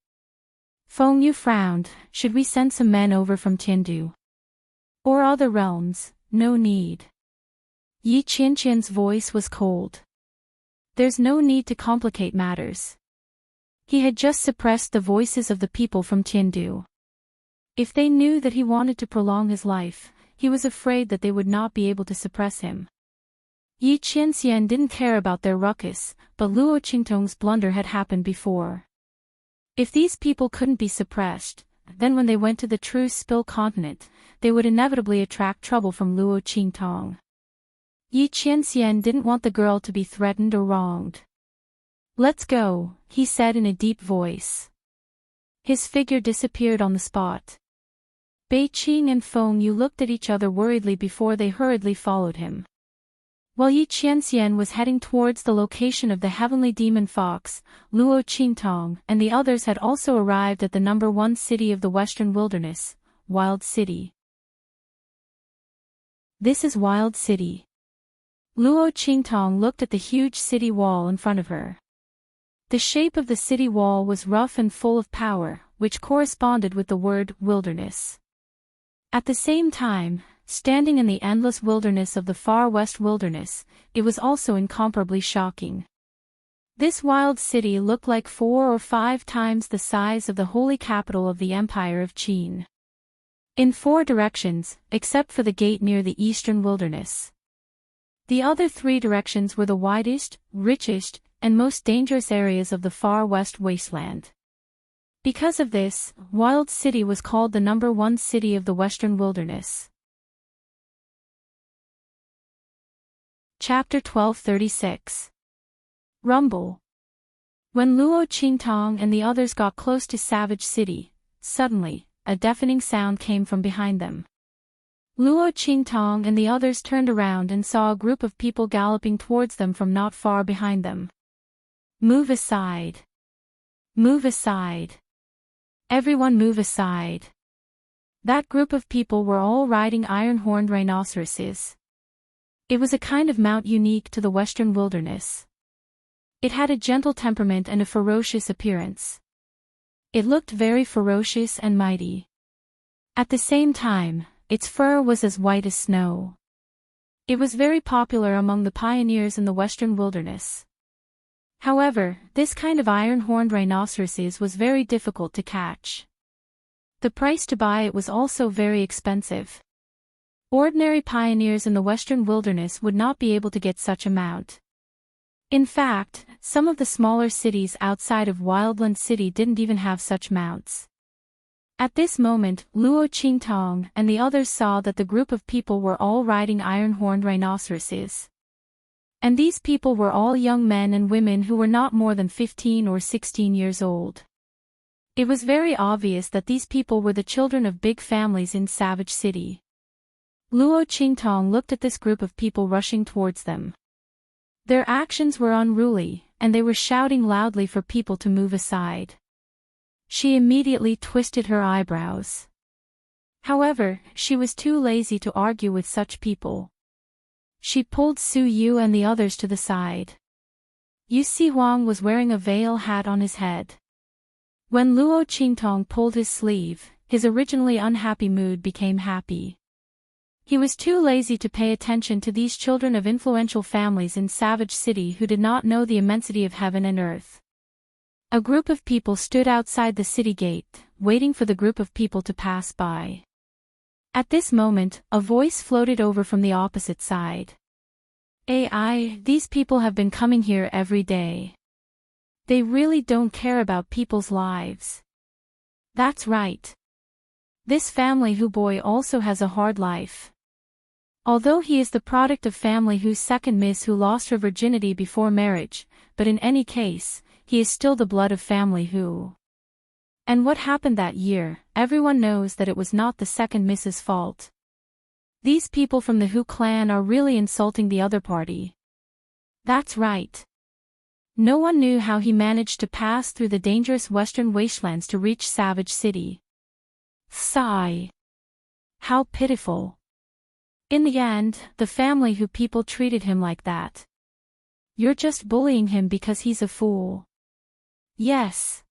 Feng Yu frowned, "Should we send some men over from Tiandu? Or other realms?" "No need." Yi Qianqian's voice was cold. "There's no need to complicate matters." He had just suppressed the voices of the people from Tiandu. If they knew that he wanted to prolong his life, he was afraid that they would not be able to suppress him. Yi Qianxian didn't care about their ruckus, but Luo Qingtong's blunder had happened before. If these people couldn't be suppressed, then when they went to the true Spill continent, they would inevitably attract trouble from Luo Qingtong. Yi Qianxian didn't want the girl to be threatened or wronged. "Let's go," he said in a deep voice. His figure disappeared on the spot. Bei Qing and Feng Yu looked at each other worriedly before they hurriedly followed him. While Yi Qianxian was heading towards the location of the heavenly demon fox, Luo Qingtong and the others had also arrived at the number 1 city of the Western Wilderness, Wild City. "This is Wild City." Luo Qingtong looked at the huge city wall in front of her. The shape of the city wall was rough and full of power, which corresponded with the word wilderness. At the same time, standing in the endless wilderness of the far west wilderness, it was also incomparably shocking. This wild city looked like 4 or 5 times the size of the holy capital of the Empire of Qin. In 4 directions, except for the gate near the eastern wilderness. The other 3 directions were the widest, richest, and most dangerous areas of the far west wasteland. Because of this, Wild City was called the number 1 city of the Western Wilderness. Chapter 1236. Rumble. When Luo Qingtong and the others got close to Savage City, suddenly, a deafening sound came from behind them. Luo Qingtong and the others turned around and saw a group of people galloping towards them from not far behind them. "Move aside! Move aside! Everyone move aside!" That group of people were all riding iron-horned rhinoceroses. It was a kind of mount unique to the Western Wilderness. It had a gentle temperament and a ferocious appearance. It looked very ferocious and mighty. At the same time, its fur was as white as snow. It was very popular among the pioneers in the Western Wilderness. However, this kind of iron-horned rhinoceroses was very difficult to catch. The price to buy it was also very expensive. Ordinary pioneers in the Western Wilderness would not be able to get such a mount. In fact, some of the smaller cities outside of Wildland City didn't even have such mounts. At this moment, Luo Qingtong and the others saw that the group of people were all riding iron-horned rhinoceroses. And these people were all young men and women who were not more than 15 or 16 years old. It was very obvious that these people were the children of big families in Savage City. Luo Qingtong looked at this group of people rushing towards them. Their actions were unruly, and they were shouting loudly for people to move aside. She immediately twisted her eyebrows. However, she was too lazy to argue with such people. She pulled Su Yu and the others to the side. Yu Huang was wearing a veil hat on his head. When Luo Qingtong pulled his sleeve, his originally unhappy mood became happy. He was too lazy to pay attention to these children of influential families in Savage City who did not know the immensity of heaven and earth. A group of people stood outside the city gate, waiting for the group of people to pass by. At this moment, a voice floated over from the opposite side. These people have been coming here every day. They really don't care about people's lives. That's right. This family Hu boy also has a hard life. Although he is the product of family whose second miss who lost her virginity before marriage, but in any case, he is still the blood of family Hu. And what happened that year, everyone knows that it was not the second miss's fault. These people from the Hu clan are really insulting the other party. That's right. No one knew how he managed to pass through the dangerous western wastelands to reach Savage City. Sigh. How pitiful. In the end, the family who people treated him like that. You're just bullying him because he's a fool. Yes.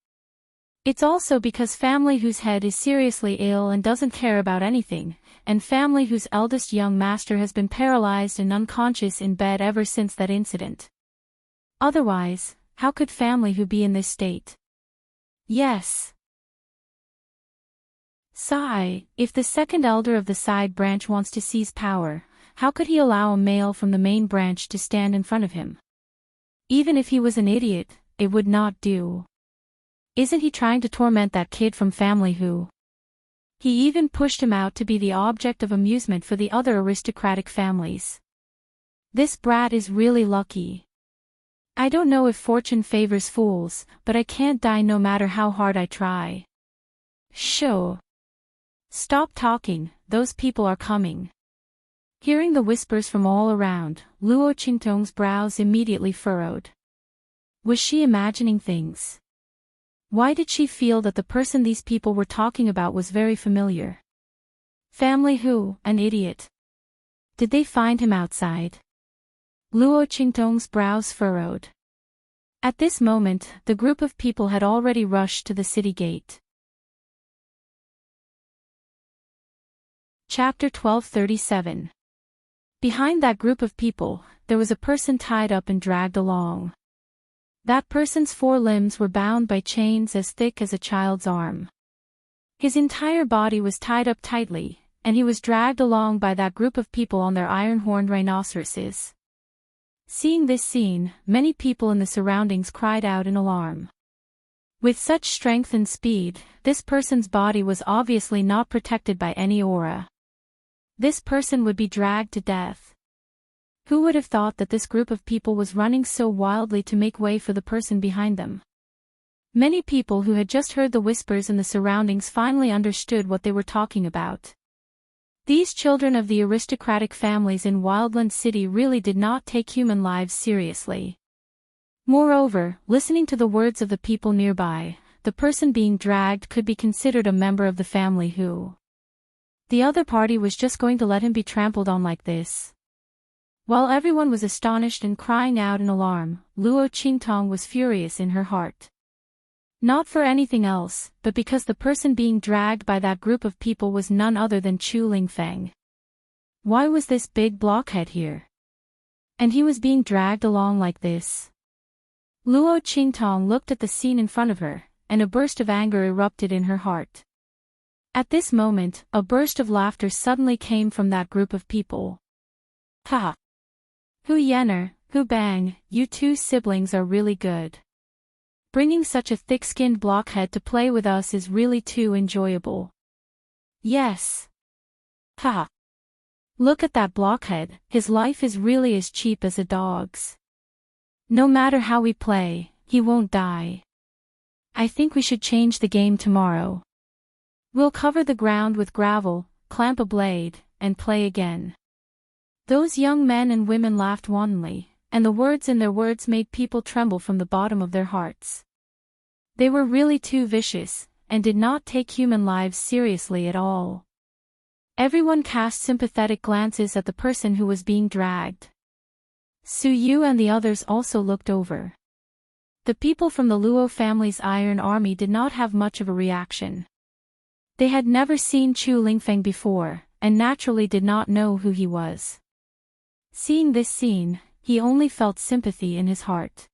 It's also because family whose head is seriously ill and doesn't care about anything, and family whose eldest young master has been paralyzed and unconscious in bed ever since that incident. Otherwise, how could family who be in this state? Yes. Sigh, if the second elder of the side branch wants to seize power, how could he allow a male from the main branch to stand in front of him? Even if he was an idiot, it would not do. Isn't he trying to torment that kid from family who? He even pushed him out to be the object of amusement for the other aristocratic families. This brat is really lucky. I don't know if fortune favors fools, but I can't die no matter how hard I try. Sure. Stop talking, those people are coming. Hearing the whispers from all around, Luo Qingtong's brows immediately furrowed. Was she imagining things? Why did she feel that the person these people were talking about was very familiar? Family who, an idiot. Did they find him outside? Luo Qingtong's brows furrowed. At this moment, the group of people had already rushed to the city gate. Chapter 1237. Behind that group of people, there was a person tied up and dragged along. That person's 4 limbs were bound by chains as thick as a child's arm. His entire body was tied up tightly, and he was dragged along by that group of people on their iron-horned rhinoceroses. Seeing this scene, many people in the surroundings cried out in alarm. With such strength and speed, this person's body was obviously not protected by any aura. This person would be dragged to death. Who would have thought that this group of people was running so wildly to make way for the person behind them? Many people who had just heard the whispers in the surroundings finally understood what they were talking about. These children of the aristocratic families in Wildland City really did not take human lives seriously. Moreover, listening to the words of the people nearby, the person being dragged could be considered a member of the family who. The other party was just going to let him be trampled on like this. While everyone was astonished and crying out in alarm, Luo Qingtong was furious in her heart. Not for anything else, but because the person being dragged by that group of people was none other than Chu Lingfeng. Why was this big blockhead here? And he was being dragged along like this. Luo Qingtong looked at the scene in front of her, and a burst of anger erupted in her heart. At this moment, a burst of laughter suddenly came from that group of people. Ha! Hu Yenner, Hu Bang, you 2 siblings are really good. Bringing such a thick-skinned blockhead to play with us is really too enjoyable. Yes. Ha! Look at that blockhead, his life is really as cheap as a dog's. No matter how we play, he won't die. I think we should change the game tomorrow. We'll cover the ground with gravel, clamp a blade, and play again. Those young men and women laughed wantonly, and the words in their words made people tremble from the bottom of their hearts. They were really too vicious, and did not take human lives seriously at all. Everyone cast sympathetic glances at the person who was being dragged. Su Yu and the others also looked over. The people from the Luo family's Iron Army did not have much of a reaction. They had never seen Chu Lingfeng before, and naturally did not know who he was. Seeing this scene, he only felt sympathy in his heart.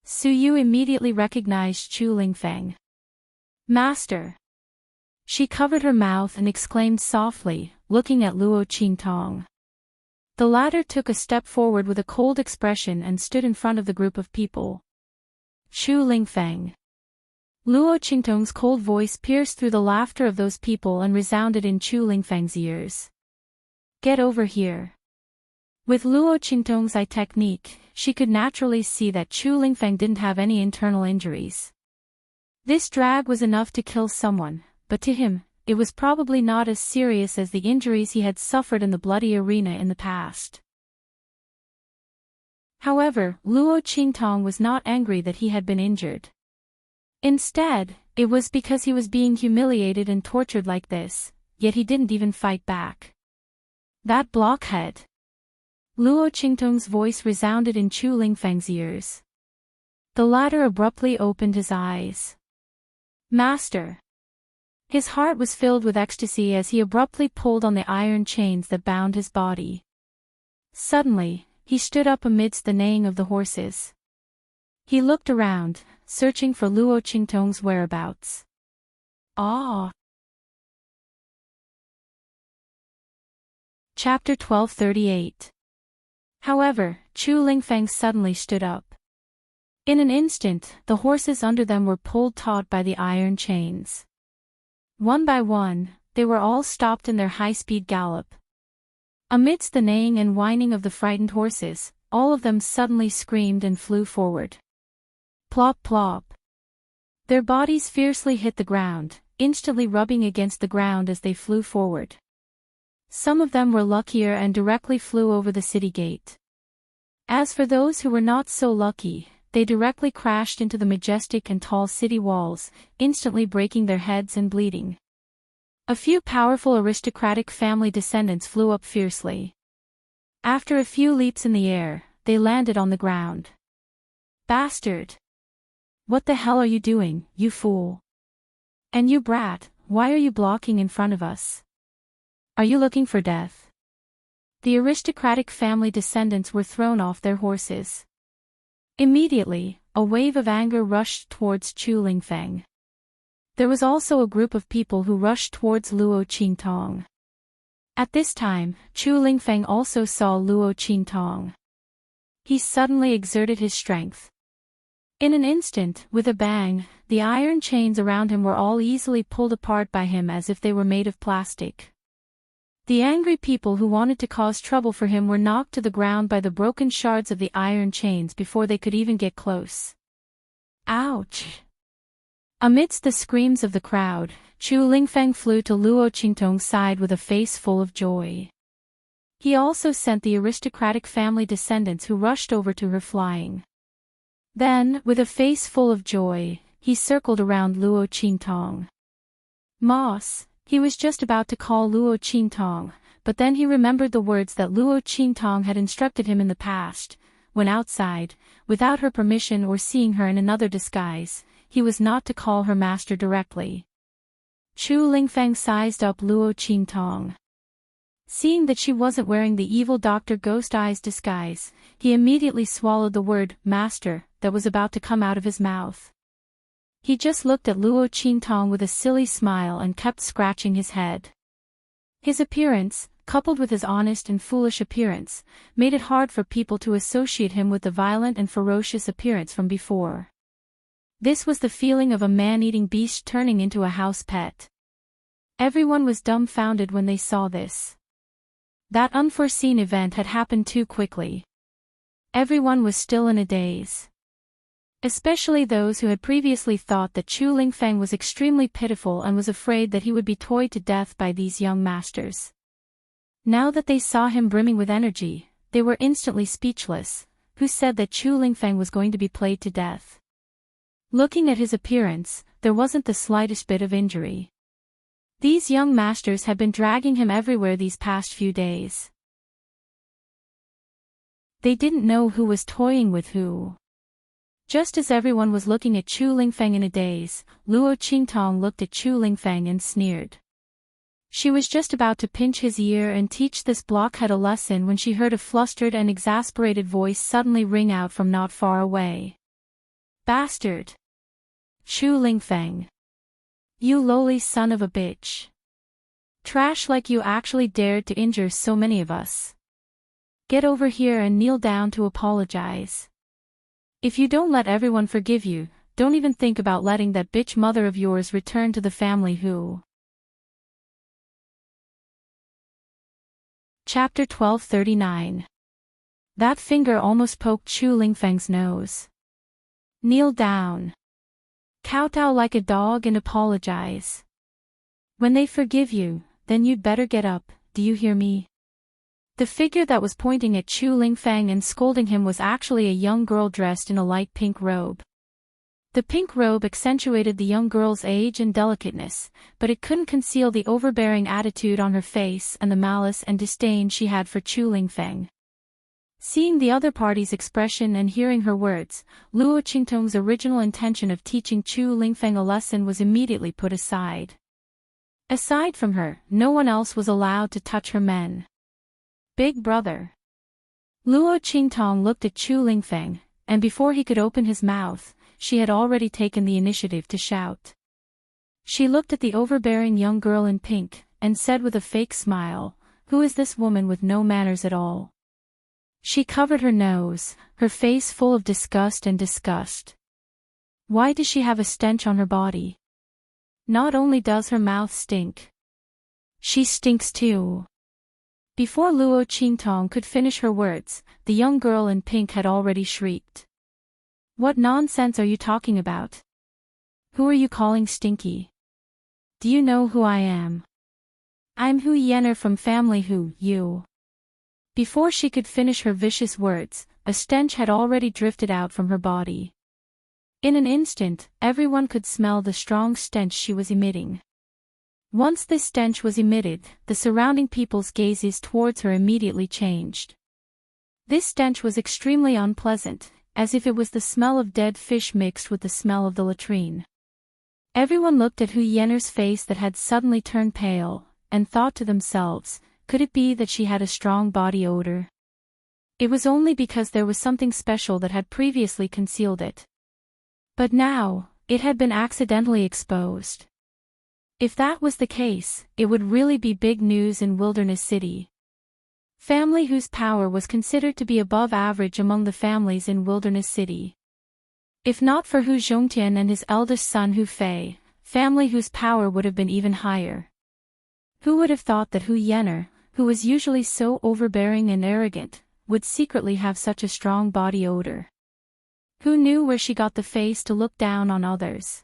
Su Yu immediately recognized Chu Lingfeng. Master! She covered her mouth and exclaimed softly, looking at Luo Qingtong. The latter took a step forward with a cold expression and stood in front of the group of people. Chu Lingfeng. Luo Qingtong's cold voice pierced through the laughter of those people and resounded in Chu Lingfeng's ears. Get over here. With Luo Qingtong's eye technique, she could naturally see that Chu Lingfeng didn't have any internal injuries. This drag was enough to kill someone, but to him, it was probably not as serious as the injuries he had suffered in the bloody arena in the past. However, Luo Qingtong was not angry that he had been injured. Instead, it was because he was being humiliated and tortured like this, yet he didn't even fight back. That blockhead! Luo Qingtong's voice resounded in Chu Lingfeng's ears. The latter abruptly opened his eyes. Master! His heart was filled with ecstasy as he abruptly pulled on the iron chains that bound his body. Suddenly, he stood up amidst the neighing of the horses. He looked around, searching for Luo Qingtong's whereabouts. Ah! Chapter 1238. However, Chu Lingfeng suddenly stood up. In an instant, the horses under them were pulled taut by the iron chains. One by one, they were all stopped in their high-speed gallop. Amidst the neighing and whining of the frightened horses, all of them suddenly screamed and flew forward. Plop plop. Their bodies fiercely hit the ground, instantly rubbing against the ground as they flew forward. Some of them were luckier and directly flew over the city gate. As for those who were not so lucky, they directly crashed into the majestic and tall city walls, instantly breaking their heads and bleeding. A few powerful aristocratic family descendants flew up fiercely. After a few leaps in the air, they landed on the ground. Bastard! What the hell are you doing, you fool? And you brat, why are you blocking in front of us? Are you looking for death? The aristocratic family descendants were thrown off their horses. Immediately, a wave of anger rushed towards Chu Lingfeng. There was also a group of people who rushed towards Luo Qingtong. At this time, Chu Lingfeng also saw Luo Qingtong. He suddenly exerted his strength. In an instant, with a bang, the iron chains around him were all easily pulled apart by him as if they were made of plastic. The angry people who wanted to cause trouble for him were knocked to the ground by the broken shards of the iron chains before they could even get close. Ouch! Amidst the screams of the crowd, Chu Lingfeng flew to Luo Qingtong's side with a face full of joy. He also sent the aristocratic family descendants who rushed over to her flying. Then, with a face full of joy, he circled around Luo Qingtong. Moss! He was just about to call Luo Qingtong, but then he remembered the words that Luo Qingtong had instructed him in the past, when outside, without her permission or seeing her in another disguise, he was not to call her master directly. Chu Lingfeng sized up Luo Qingtong. Seeing that she wasn't wearing the evil Dr. Ghost Eye's disguise, he immediately swallowed the word, master, that was about to come out of his mouth. He just looked at Luo Qingtong with a silly smile and kept scratching his head. His appearance, coupled with his honest and foolish appearance, made it hard for people to associate him with the violent and ferocious appearance from before. This was the feeling of a man-eating beast turning into a house pet. Everyone was dumbfounded when they saw this. That unforeseen event had happened too quickly. Everyone was still in a daze. Especially those who had previously thought that Chu Lingfeng was extremely pitiful and was afraid that he would be toyed to death by these young masters. Now that they saw him brimming with energy, they were instantly speechless. Who said that Chu Lingfeng was going to be played to death? Looking at his appearance, there wasn't the slightest bit of injury. These young masters had been dragging him everywhere these past few days. They didn't know who was toying with who. Just as everyone was looking at Chu Lingfeng in a daze, Luo Qingtong looked at Chu Lingfeng and sneered. She was just about to pinch his ear and teach this blockhead a lesson when she heard a flustered and exasperated voice suddenly ring out from not far away. Bastard! Chu Lingfeng! You lowly son of a bitch! Trash, like you actually dared to injure so many of us. Get over here and kneel down to apologize. If you don't let everyone forgive you, don't even think about letting that bitch mother of yours return to the family who. Chapter 1239. That finger almost poked Chu Lingfeng's nose. Kneel down. Kowtow like a dog and apologize. When they forgive you, then you'd better get up, do you hear me? The figure that was pointing at Chu Lingfeng and scolding him was actually a young girl dressed in a light pink robe. The pink robe accentuated the young girl's age and delicateness, but it couldn't conceal the overbearing attitude on her face and the malice and disdain she had for Chu Lingfeng. Seeing the other party's expression and hearing her words, Luo Qingtong's original intention of teaching Chu Lingfeng a lesson was immediately put aside. Aside from her, no one else was allowed to touch her men. Big brother. Luo Qingtong looked at Chu Lingfeng, and before he could open his mouth, she had already taken the initiative to shout. She looked at the overbearing young girl in pink, and said with a fake smile, "Who is this woman with no manners at all?" She covered her nose, her face full of disgust and disgust. Why does she have a stench on her body? Not only does her mouth stink, she stinks too. Before Luo Qingtong could finish her words, the young girl in pink had already shrieked. What nonsense are you talking about? Who are you calling stinky? Do you know who I am? I'm Hu Yenner from family Hu, you. Before she could finish her vicious words, a stench had already drifted out from her body. In an instant, everyone could smell the strong stench she was emitting. Once this stench was emitted, the surrounding people's gazes towards her immediately changed. This stench was extremely unpleasant, as if it was the smell of dead fish mixed with the smell of the latrine. Everyone looked at Hu Yenner's face that had suddenly turned pale, and thought to themselves, could it be that she had a strong body odor? It was only because there was something special that had previously concealed it. But now, it had been accidentally exposed. If that was the case, it would really be big news in Wilderness City. Family whose power was considered to be above average among the families in Wilderness City. If not for Hu Zhongtian and his eldest son Hu Fei, family whose power would have been even higher. Who would have thought that Hu Yenner, who was usually so overbearing and arrogant, would secretly have such a strong body odor? Who knew where she got the face to look down on others?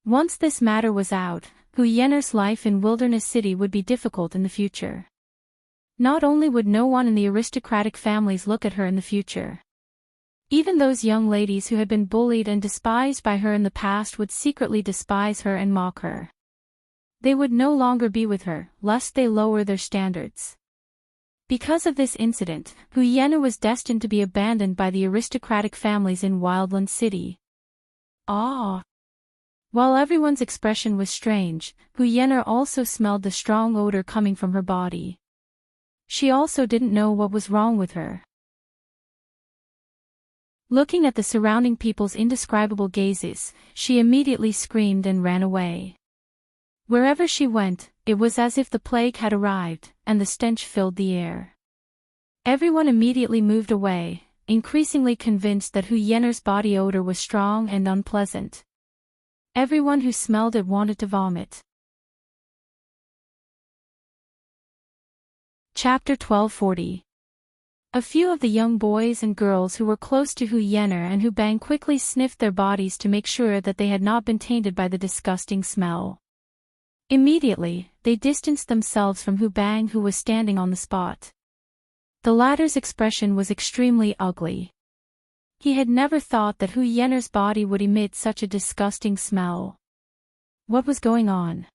Once this matter was out, Hu Yenner's life in Wilderness City would be difficult in the future. Not only would no one in the aristocratic families look at her in the future. Even those young ladies who had been bullied and despised by her in the past would secretly despise her and mock her. They would no longer be with her, lest they lower their standards. Because of this incident, Hu Yenner was destined to be abandoned by the aristocratic families in Wildland City. Ah! While everyone's expression was strange, Hu Yenner also smelled the strong odor coming from her body. She also didn't know what was wrong with her. Looking at the surrounding people's indescribable gazes, she immediately screamed and ran away. Wherever she went, it was as if the plague had arrived, and the stench filled the air. Everyone immediately moved away, increasingly convinced that Hu Yenner's body odor was strong and unpleasant. Everyone who smelled it wanted to vomit. Chapter 1240. A few of the young boys and girls who were close to Hu Yenner and Hu Bang quickly sniffed their bodies to make sure that they had not been tainted by the disgusting smell. Immediately, they distanced themselves from Hu Bang, who was standing on the spot. The latter's expression was extremely ugly. He had never thought that Hu Yenner's body would emit such a disgusting smell. What was going on?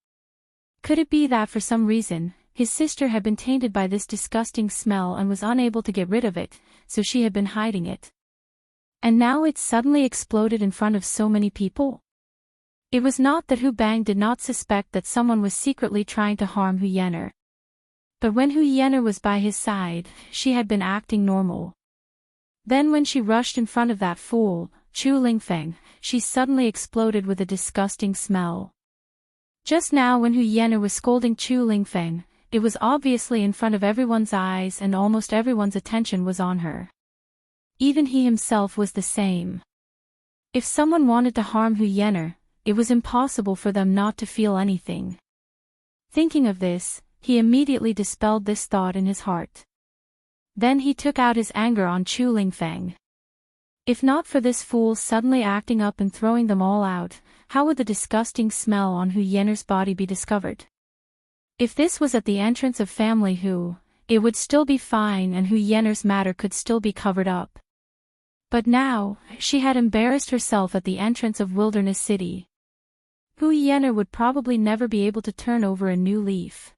Could it be that for some reason, his sister had been tainted by this disgusting smell and was unable to get rid of it, so she had been hiding it? And now it suddenly exploded in front of so many people? It was not that Hu Bang did not suspect that someone was secretly trying to harm Hu Yenner. But when Hu Yenner was by his side, she had been acting normal. Then when she rushed in front of that fool, Chu Lingfeng, she suddenly exploded with a disgusting smell. Just now when Hu Yenner was scolding Chu Lingfeng, it was obviously in front of everyone's eyes and almost everyone's attention was on her. Even he himself was the same. If someone wanted to harm Hu Yenner, it was impossible for them not to feel anything. Thinking of this, he immediately dispelled this thought in his heart. Then he took out his anger on Chu Lingfeng. If not for this fool suddenly acting up and throwing them all out, how would the disgusting smell on Hu Yenner's body be discovered? If this was at the entrance of family Hu, it would still be fine and Hu Yenner's matter could still be covered up. But now, she had embarrassed herself at the entrance of Wilderness City. Hu Yenner would probably never be able to turn over a new leaf.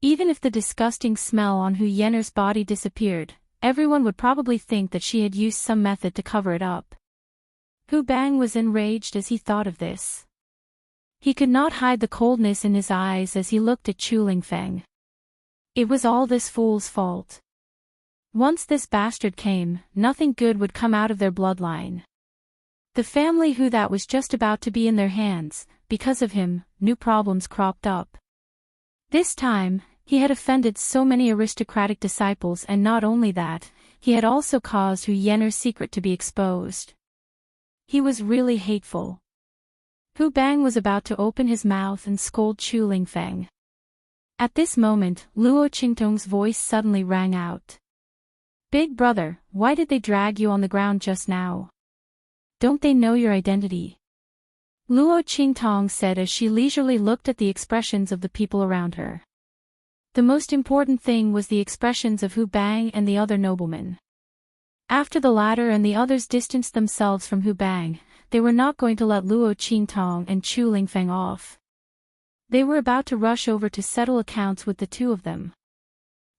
Even if the disgusting smell on Hu Yenner's body disappeared, everyone would probably think that she had used some method to cover it up. Hu Bang was enraged as he thought of this. He could not hide the coldness in his eyes as he looked at Chu Lingfeng. It was all this fool's fault. Once this bastard came, nothing good would come out of their bloodline. The family who that was just about to be in their hands, because of him, new problems cropped up. This time, he had offended so many aristocratic disciples, and not only that, he had also caused Hu Yenner's secret to be exposed. He was really hateful. Hu Bang was about to open his mouth and scold Chu Lingfeng. At this moment, Luo Qingtong's voice suddenly rang out. "Big brother, why did they drag you on the ground just now? Don't they know your identity?" Luo Qingtong said as she leisurely looked at the expressions of the people around her. The most important thing was the expressions of Hu Bang and the other noblemen. After the latter and the others distanced themselves from Hu Bang, they were not going to let Luo Qingtong and Chu Lingfeng off. They were about to rush over to settle accounts with the two of them.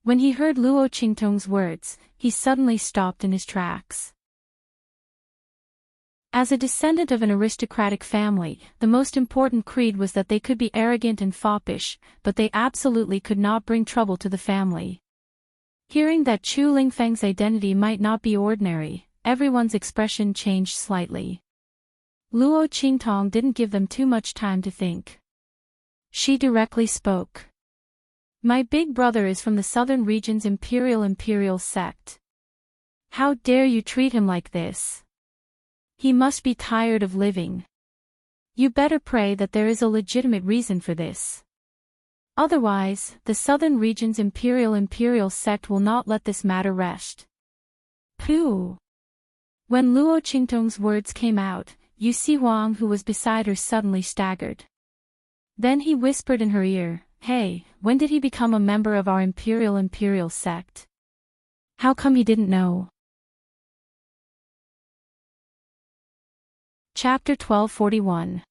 When he heard Luo Qingtong's words, he suddenly stopped in his tracks. As a descendant of an aristocratic family, the most important creed was that they could be arrogant and foppish, but they absolutely could not bring trouble to the family. Hearing that Chu Lingfeng's identity might not be ordinary, everyone's expression changed slightly. Luo Qingtong didn't give them too much time to think. She directly spoke. "My big brother is from the southern region's imperial sect. How dare you treat him like this? He must be tired of living. You better pray that there is a legitimate reason for this. Otherwise, the southern region's imperial sect will not let this matter rest." Pooh! When Luo Qingtong's words came out, Yu Si Huang, who was beside her, suddenly staggered. Then he whispered in her ear, "Hey, when did he become a member of our imperial sect? How come he didn't know?" Chapter 1241.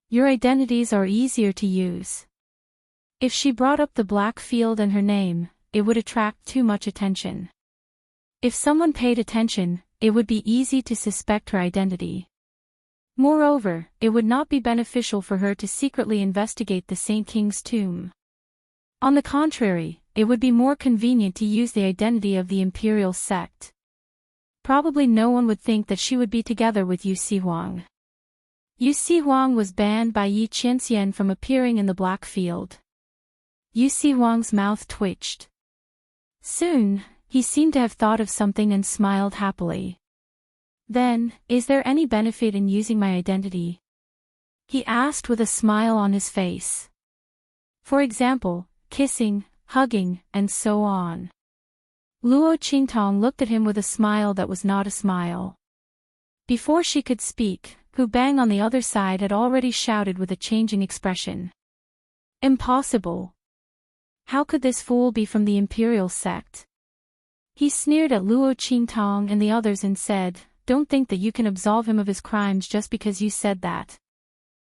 Your identities are easier to use. If she brought up the black field and her name, it would attract too much attention. If someone paid attention, it would be easy to suspect her identity. Moreover, it would not be beneficial for her to secretly investigate the Saint King's tomb. On the contrary, it would be more convenient to use the identity of the imperial sect. Probably no one would think that she would be together with Yu Si Huang. Yu Si Huang was banned by Yi Qianxian from appearing in the black field. Yu Si Huang's mouth twitched. Soon, he seemed to have thought of something and smiled happily. "Then, is there any benefit in using my identity?" he asked with a smile on his face. "For example, kissing, hugging, and so on." Luo Qingtong looked at him with a smile that was not a smile. Before she could speak, Hu Bang on the other side had already shouted with a changing expression. "Impossible! How could this fool be from the imperial sect?" He sneered at Luo Qingtong and the others and said, "Don't think that you can absolve him of his crimes just because you said that.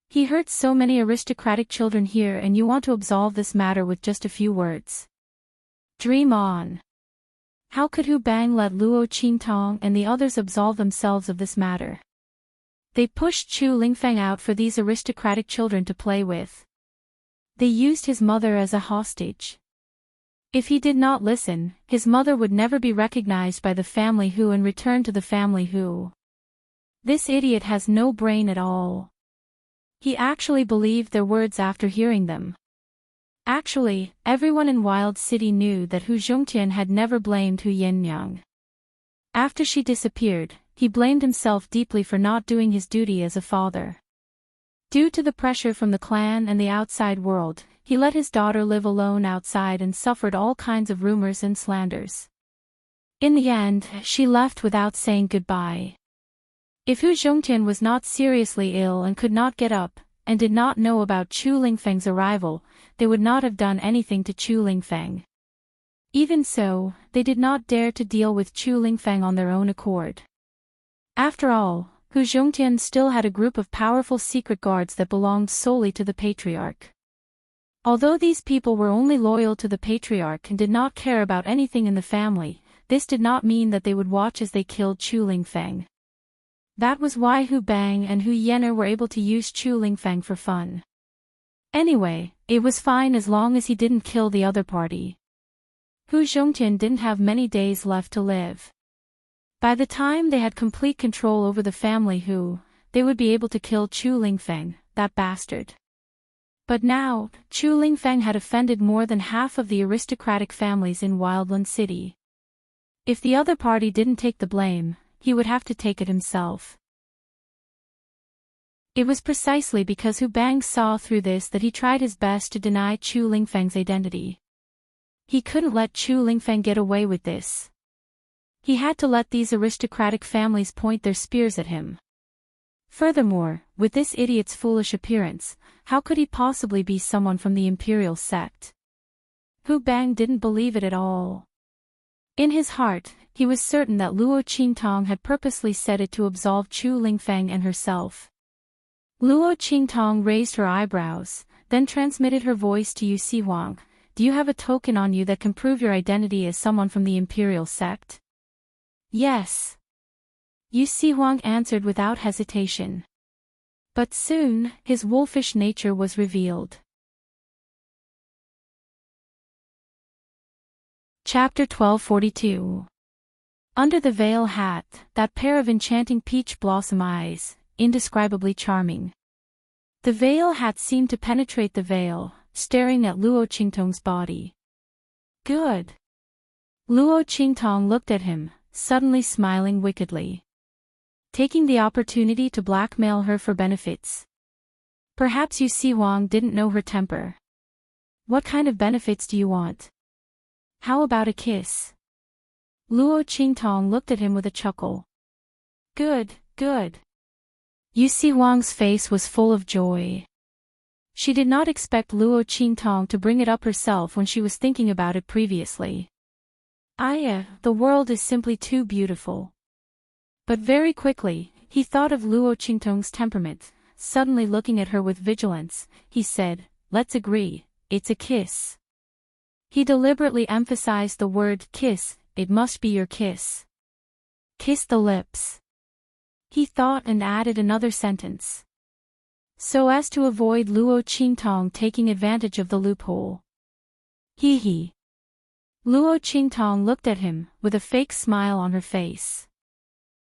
He hurt so many aristocratic children here and you want to absolve this matter with just a few words. Dream on." How could Hu Bang let Luo Qingtong and the others absolve themselves of this matter? They pushed Chu Lingfeng out for these aristocratic children to play with. They used his mother as a hostage. If he did not listen, his mother would never be recognized by the family Hu and return to the family Hu. This idiot has no brain at all. He actually believed their words after hearing them. Actually, everyone in Wild City knew that Hu Zhongtian had never blamed Hu Yennyang. After she disappeared, he blamed himself deeply for not doing his duty as a father. Due to the pressure from the clan and the outside world, he let his daughter live alone outside and suffered all kinds of rumors and slanders. In the end, she left without saying goodbye. If Hu Zhongtian was not seriously ill and could not get up, and did not know about Chu Lingfeng's arrival, they would not have done anything to Chu Lingfeng. Even so, they did not dare to deal with Chu Lingfeng on their own accord. After all, Hu Zhongtian still had a group of powerful secret guards that belonged solely to the patriarch. Although these people were only loyal to the patriarch and did not care about anything in the family, this did not mean that they would watch as they killed Chu Lingfeng. That was why Hu Bang and Hu Yener were able to use Chu Lingfeng for fun. Anyway, it was fine as long as he didn't kill the other party. Hu Zhongtian didn't have many days left to live. By the time they had complete control over the family they would be able to kill Chu Lingfeng, that bastard. But now, Chu Lingfeng had offended more than half of the aristocratic families in Wildland City. If the other party didn't take the blame, he would have to take it himself. It was precisely because Hu Bang saw through this that he tried his best to deny Chu Lingfeng's identity. He couldn't let Chu Lingfeng get away with this. He had to let these aristocratic families point their spears at him. Furthermore, with this idiot's foolish appearance, how could he possibly be someone from the imperial sect? Hu Bang didn't believe it at all. In his heart, he was certain that Luo Qingtong had purposely said it to absolve Chu Lingfeng and herself. Luo Qingtong raised her eyebrows, then transmitted her voice to Yu Sihuang. Do you have a token on you that can prove your identity as someone from the imperial sect? Yes. Yu Sihuang answered without hesitation. But soon, his wolfish nature was revealed. Chapter 1242. Under the veil hat, that pair of enchanting peach blossom eyes, indescribably charming. The veil hat seemed to penetrate the veil, staring at Luo Qingtong's body. Good. Luo Qingtong looked at him, suddenly smiling wickedly. Taking the opportunity to blackmail her for benefits. Perhaps Yu Sihuang didn't know her temper. What kind of benefits do you want? How about a kiss? Luo Qingtong looked at him with a chuckle. Good, good. Yu Sihuang's face was full of joy. She did not expect Luo Qingtong to bring it up herself when she was thinking about it previously. The world is simply too beautiful. But very quickly, he thought of Luo Qingtong's temperament. Suddenly looking at her with vigilance, he said, let's agree, it's a kiss. He deliberately emphasized the word kiss, it must be your kiss. Kiss the lips. He thought and added another sentence. So as to avoid Luo Qingtong taking advantage of the loophole. Hee hee. Luo Qingtong looked at him, with a fake smile on her face.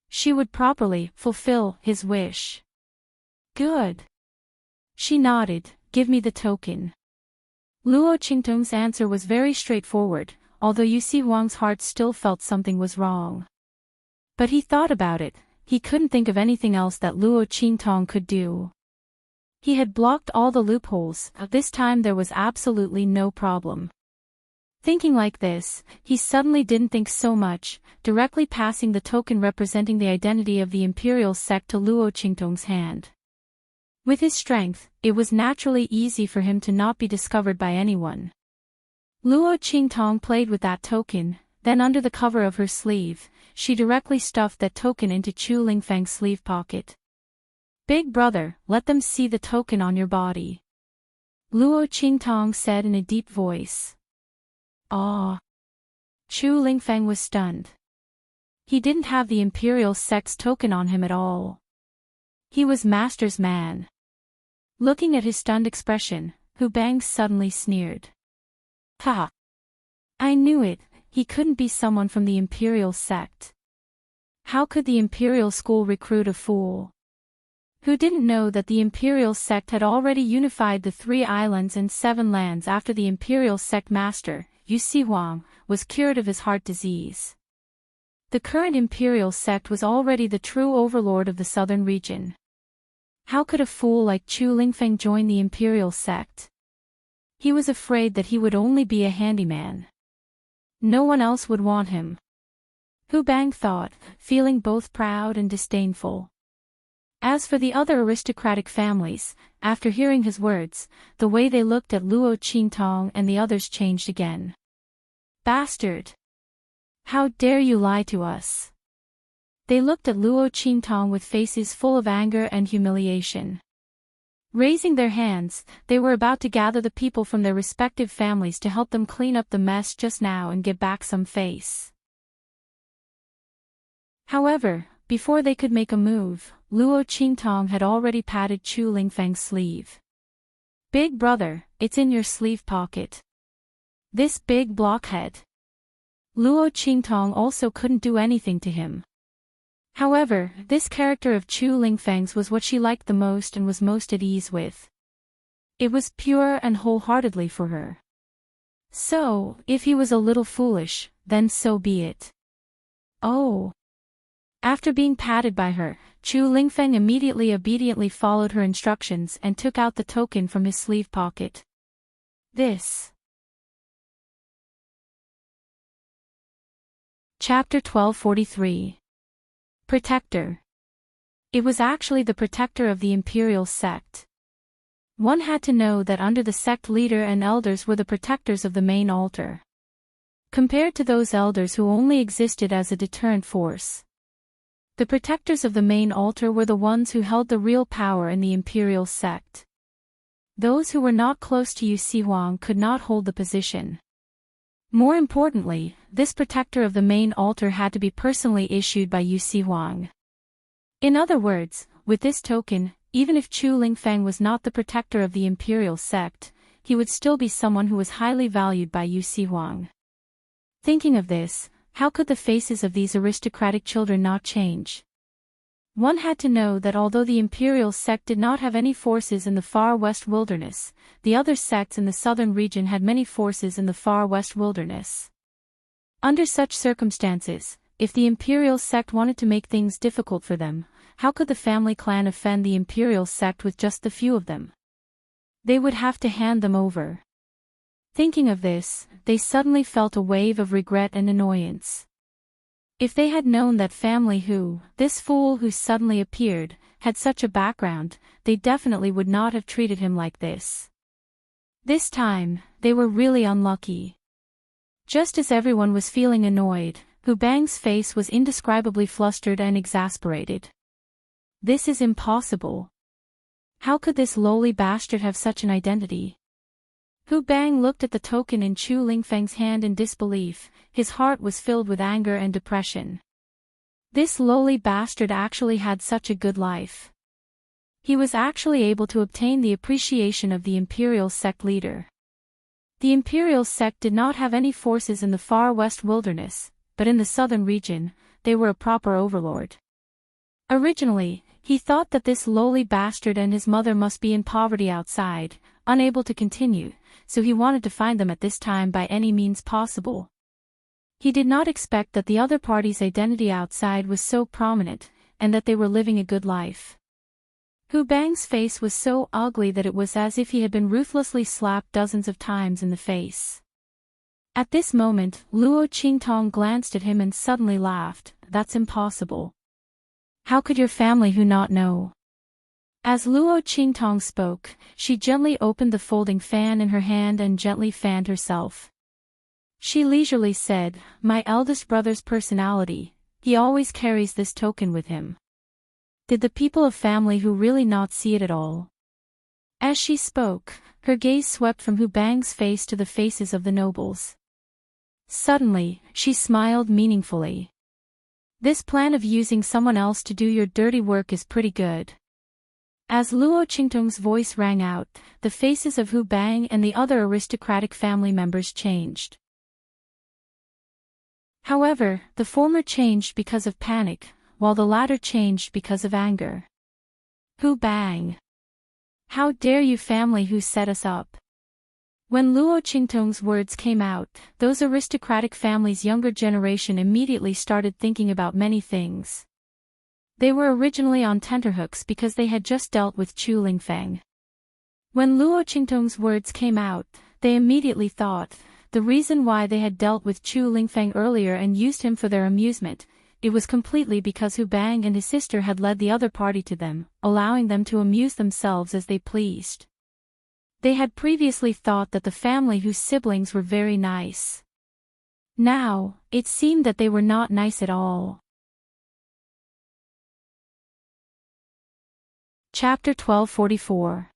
She would properly fulfill his wish. Good. She nodded, give me the token. Luo Qingtong's answer was very straightforward, although Yu Sihuang's heart still felt something was wrong. But he thought about it, he couldn't think of anything else that Luo Qingtong could do. He had blocked all the loopholes, this time there was absolutely no problem. Thinking like this, he suddenly didn't think so much, directly passing the token representing the identity of the imperial sect to Luo Qingtong's hand. With his strength, it was naturally easy for him to not be discovered by anyone. Luo Qingtong played with that token, then under the cover of her sleeve, she directly stuffed that token into Chu Lingfeng's sleeve pocket. Big brother, let them see the token on your body. Luo Qingtong said in a deep voice. Ah. Chu Lingfeng was stunned. He didn't have the imperial sect's token on him at all. He was master's man. Looking at his stunned expression, Hu Bang suddenly sneered. Ha! I knew it, he couldn't be someone from the imperial sect. How could the imperial school recruit a fool? Who didn't know that the imperial sect had already unified the 3 islands and 7 lands after the imperial sect master, Yu Sihuang, was cured of his heart disease. The current imperial sect was already the true overlord of the southern region. How could a fool like Chu Lingfeng join the imperial sect? He was afraid that he would only be a handyman. No one else would want him. Hu Bang thought, feeling both proud and disdainful. As for the other aristocratic families, after hearing his words, the way they looked at Luo Qingtong and the others changed again. Bastard! How dare you lie to us? They looked at Luo Qingtong with faces full of anger and humiliation. Raising their hands, they were about to gather the people from their respective families to help them clean up the mess just now and get back some face. However, before they could make a move, Luo Qingtong had already patted Chu Lingfeng's sleeve. Big brother, it's in your sleeve pocket. This big blockhead. Luo Qingtong also couldn't do anything to him. However, this character of Chu Lingfeng's was what she liked the most and was most at ease with. It was pure and wholeheartedly for her. So, if he was a little foolish, then so be it. Oh. After being patted by her, Chu Lingfeng immediately obediently followed her instructions and took out the token from his sleeve pocket. This. Chapter 1243. Protector. It was actually the protector of the imperial sect. One had to know that under the sect leader and elders were the protectors of the main altar. Compared to those elders who only existed as a deterrent force. The protectors of the main altar were the ones who held the real power in the imperial sect. Those who were not close to Yu Sihuang could not hold the position. More importantly, this protector of the main altar had to be personally issued by Yu Sihuang. In other words, with this token, even if Chu Lingfeng was not the protector of the imperial sect, he would still be someone who was highly valued by Yu Sihuang. Thinking of this, how could the faces of these aristocratic children not change? One had to know that although the imperial sect did not have any forces in the far west wilderness, the other sects in the southern region had many forces in the far west wilderness. Under such circumstances, if the imperial sect wanted to make things difficult for them, how could the family clan offend the imperial sect with just the few of them? They would have to hand them over. Thinking of this, they suddenly felt a wave of regret and annoyance. If they had known that family who, this fool who suddenly appeared, had such a background, they definitely would not have treated him like this. This time, they were really unlucky. Just as everyone was feeling annoyed, Hu Bang's face was indescribably flustered and exasperated. This is impossible. How could this lowly bastard have such an identity? Hu Bang looked at the token in Chu Lingfeng's hand in disbelief, his heart was filled with anger and depression. This lowly bastard actually had such a good life. He was actually able to obtain the appreciation of the imperial sect leader. The imperial sect did not have any forces in the far west wilderness, but in the southern region, they were a proper overlord. Originally, he thought that this lowly bastard and his mother must be in poverty outside, unable to continue, so he wanted to find them at this time by any means possible. He did not expect that the other party's identity outside was so prominent, and that they were living a good life. Hu Bang's face was so ugly that it was as if he had been ruthlessly slapped dozens of times in the face. At this moment, Luo Qingtong glanced at him and suddenly laughed. That's impossible. How could your family who not know? As Luo Qingtong spoke, she gently opened the folding fan in her hand and gently fanned herself. She leisurely said, "My eldest brother's personality, he always carries this token with him." Did the people of family who really not see it at all? As she spoke, her gaze swept from Hu Bang's face to the faces of the nobles. Suddenly, she smiled meaningfully. This plan of using someone else to do your dirty work is pretty good. As Luo Qingtong's voice rang out, the faces of Hu Bang and the other aristocratic family members changed. However, the former changed because of panic, while the latter changed because of anger. Hu Bang! How dare you family who set us up? When Luo Qingtong's words came out, those aristocratic families' younger generation immediately started thinking about many things. They were originally on tenterhooks because they had just dealt with Chu Lingfeng. When Luo Qingtong's words came out, they immediately thought, the reason why they had dealt with Chu Lingfeng earlier and used him for their amusement, it was completely because Hu Bang and his sister had led the other party to them, allowing them to amuse themselves as they pleased. They had previously thought that the family whose siblings were very nice. Now, it seemed that they were not nice at all. Chapter 1244.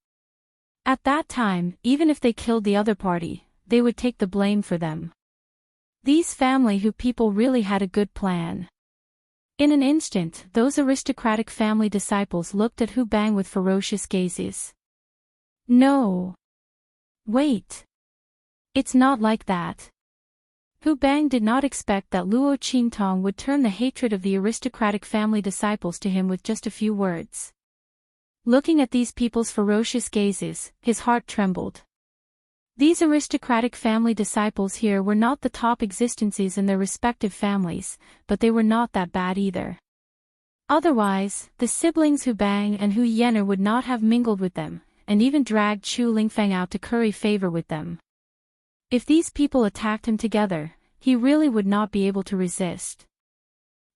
At that time, even if they killed the other party, they would take the blame for them. These family who people really had a good plan. In an instant, those aristocratic family disciples looked at Hu Bang with ferocious gazes. No. Wait. It's not like that. Hu Bang did not expect that Luo Qingtong would turn the hatred of the aristocratic family disciples to him with just a few words. Looking at these people's ferocious gazes, his heart trembled. These aristocratic family disciples here were not the top existences in their respective families, but they were not that bad either. Otherwise, the siblings Hu Bang and Hu Yener would not have mingled with them, and even dragged Chu Lingfeng out to curry favor with them. If these people attacked him together, he really would not be able to resist.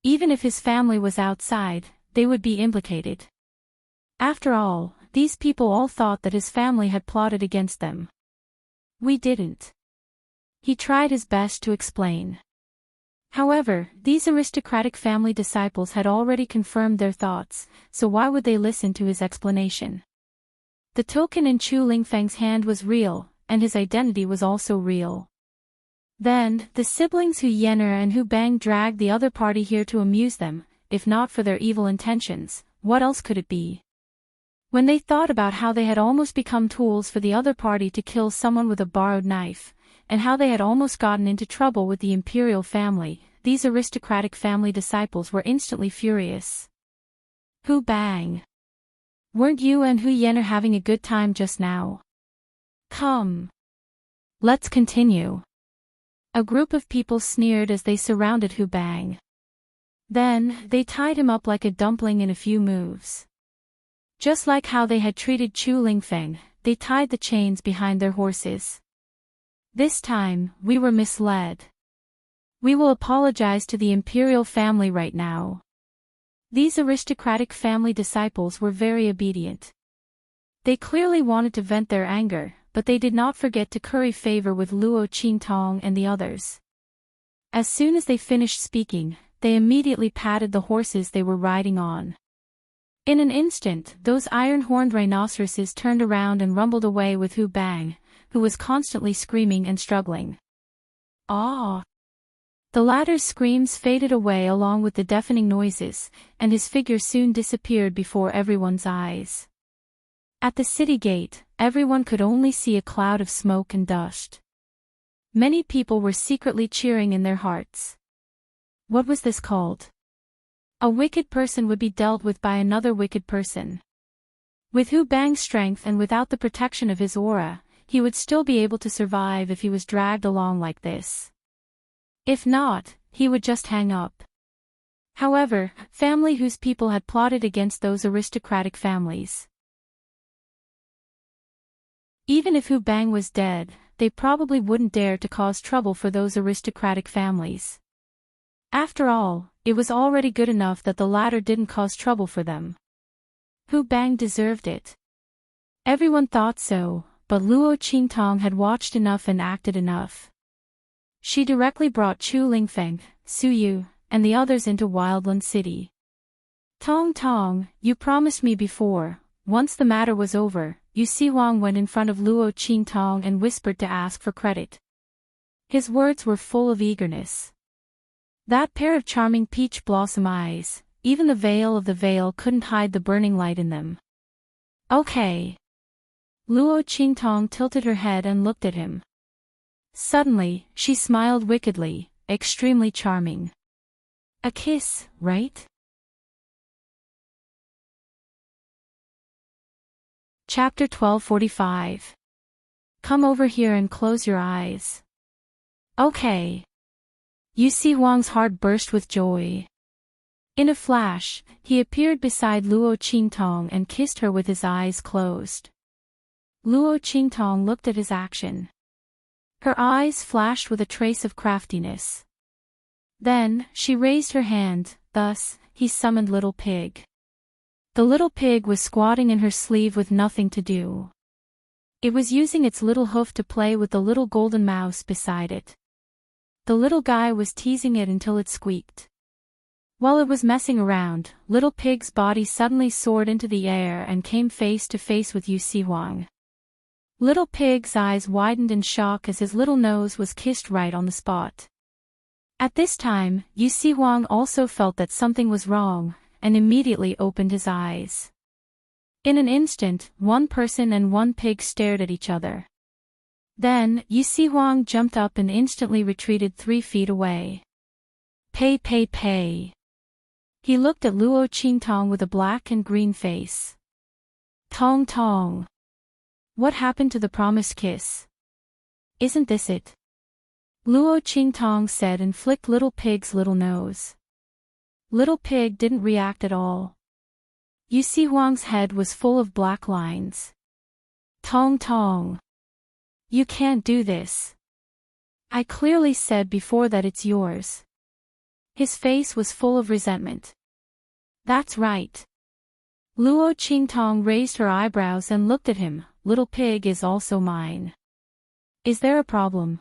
Even if his family was outside, they would be implicated. After all, these people all thought that his family had plotted against them. We didn't. He tried his best to explain. However, these aristocratic family disciples had already confirmed their thoughts, so why would they listen to his explanation? The token in Chu Lingfeng's hand was real, and his identity was also real. Then, the siblings Hu Yener and Hu Bang dragged the other party here to amuse them, if not for their evil intentions, what else could it be? When they thought about how they had almost become tools for the other party to kill someone with a borrowed knife, and how they had almost gotten into trouble with the imperial family, these aristocratic family disciples were instantly furious. Hu Bang. Weren't you and Hu Yener having a good time just now? Come. Let's continue. A group of people sneered as they surrounded Hu Bang. Then, they tied him up like a dumpling in a few moves. Just like how they had treated Chu Lingfeng, they tied the chains behind their horses. This time, we were misled. We will apologize to the imperial family right now. These aristocratic family disciples were very obedient. They clearly wanted to vent their anger, but they did not forget to curry favor with Luo Qingtong and the others. As soon as they finished speaking, they immediately patted the horses they were riding on. In an instant, those iron-horned rhinoceroses turned around and rumbled away with Hu Bang, who was constantly screaming and struggling. Ah! The latter's screams faded away along with the deafening noises, and his figure soon disappeared before everyone's eyes. At the city gate, everyone could only see a cloud of smoke and dust. Many people were secretly cheering in their hearts. What was this called? A wicked person would be dealt with by another wicked person. With Hu Bang's strength and without the protection of his aura, he would still be able to survive if he was dragged along like this. If not, he would just hang up. However, family whose people had plotted against those aristocratic families. Even if Hu Bang was dead, they probably wouldn't dare to cause trouble for those aristocratic families. After all, it was already good enough that the latter didn't cause trouble for them. Hu Bang deserved it. Everyone thought so, but Luo Qingtong had watched enough and acted enough. She directly brought Chu Lingfeng, Su Yu, and the others into Wildland City. Tong Tong, you promised me before. Once the matter was over, Yu Sihuang went in front of Luo Qingtong and whispered to ask for credit. His words were full of eagerness. That pair of charming peach blossom eyes, even the veil of the veil couldn't hide the burning light in them. Okay. Luo Qingtong tilted her head and looked at him. Suddenly, she smiled wickedly, extremely charming. A kiss, right? Chapter 1245. Come over here and close your eyes. Okay. Yu Sihuang's heart burst with joy. In a flash, he appeared beside Luo Qingtong and kissed her with his eyes closed. Luo Qingtong looked at his action. Her eyes flashed with a trace of craftiness. Then, she raised her hand, thus, he summoned Little Pig. The little pig was squatting in her sleeve with nothing to do. It was using its little hoof to play with the little golden mouse beside it. The little guy was teasing it until it squeaked. While it was messing around, Little Pig's body suddenly soared into the air and came face to face with Yu Si-Huang. Little Pig's eyes widened in shock as his little nose was kissed right on the spot. At this time, Yu Si-Huang also felt that something was wrong, and immediately opened his eyes. In an instant, one person and one pig stared at each other. Then, Yu Si-Huang jumped up and instantly retreated 3 feet away. Pay pay pay. He looked at Luo Qingtong with a black and green face. Tong tong. What happened to the promised kiss? Isn't this it? Luo Qingtong said and flicked Little Pig's little nose. Little Pig didn't react at all. Yu Si-Huang's head was full of black lines. Tong tong. You can't do this. I clearly said before that it's yours. His face was full of resentment. That's right. Luo Qingtong raised her eyebrows and looked at him. Little Pig is also mine. Is there a problem?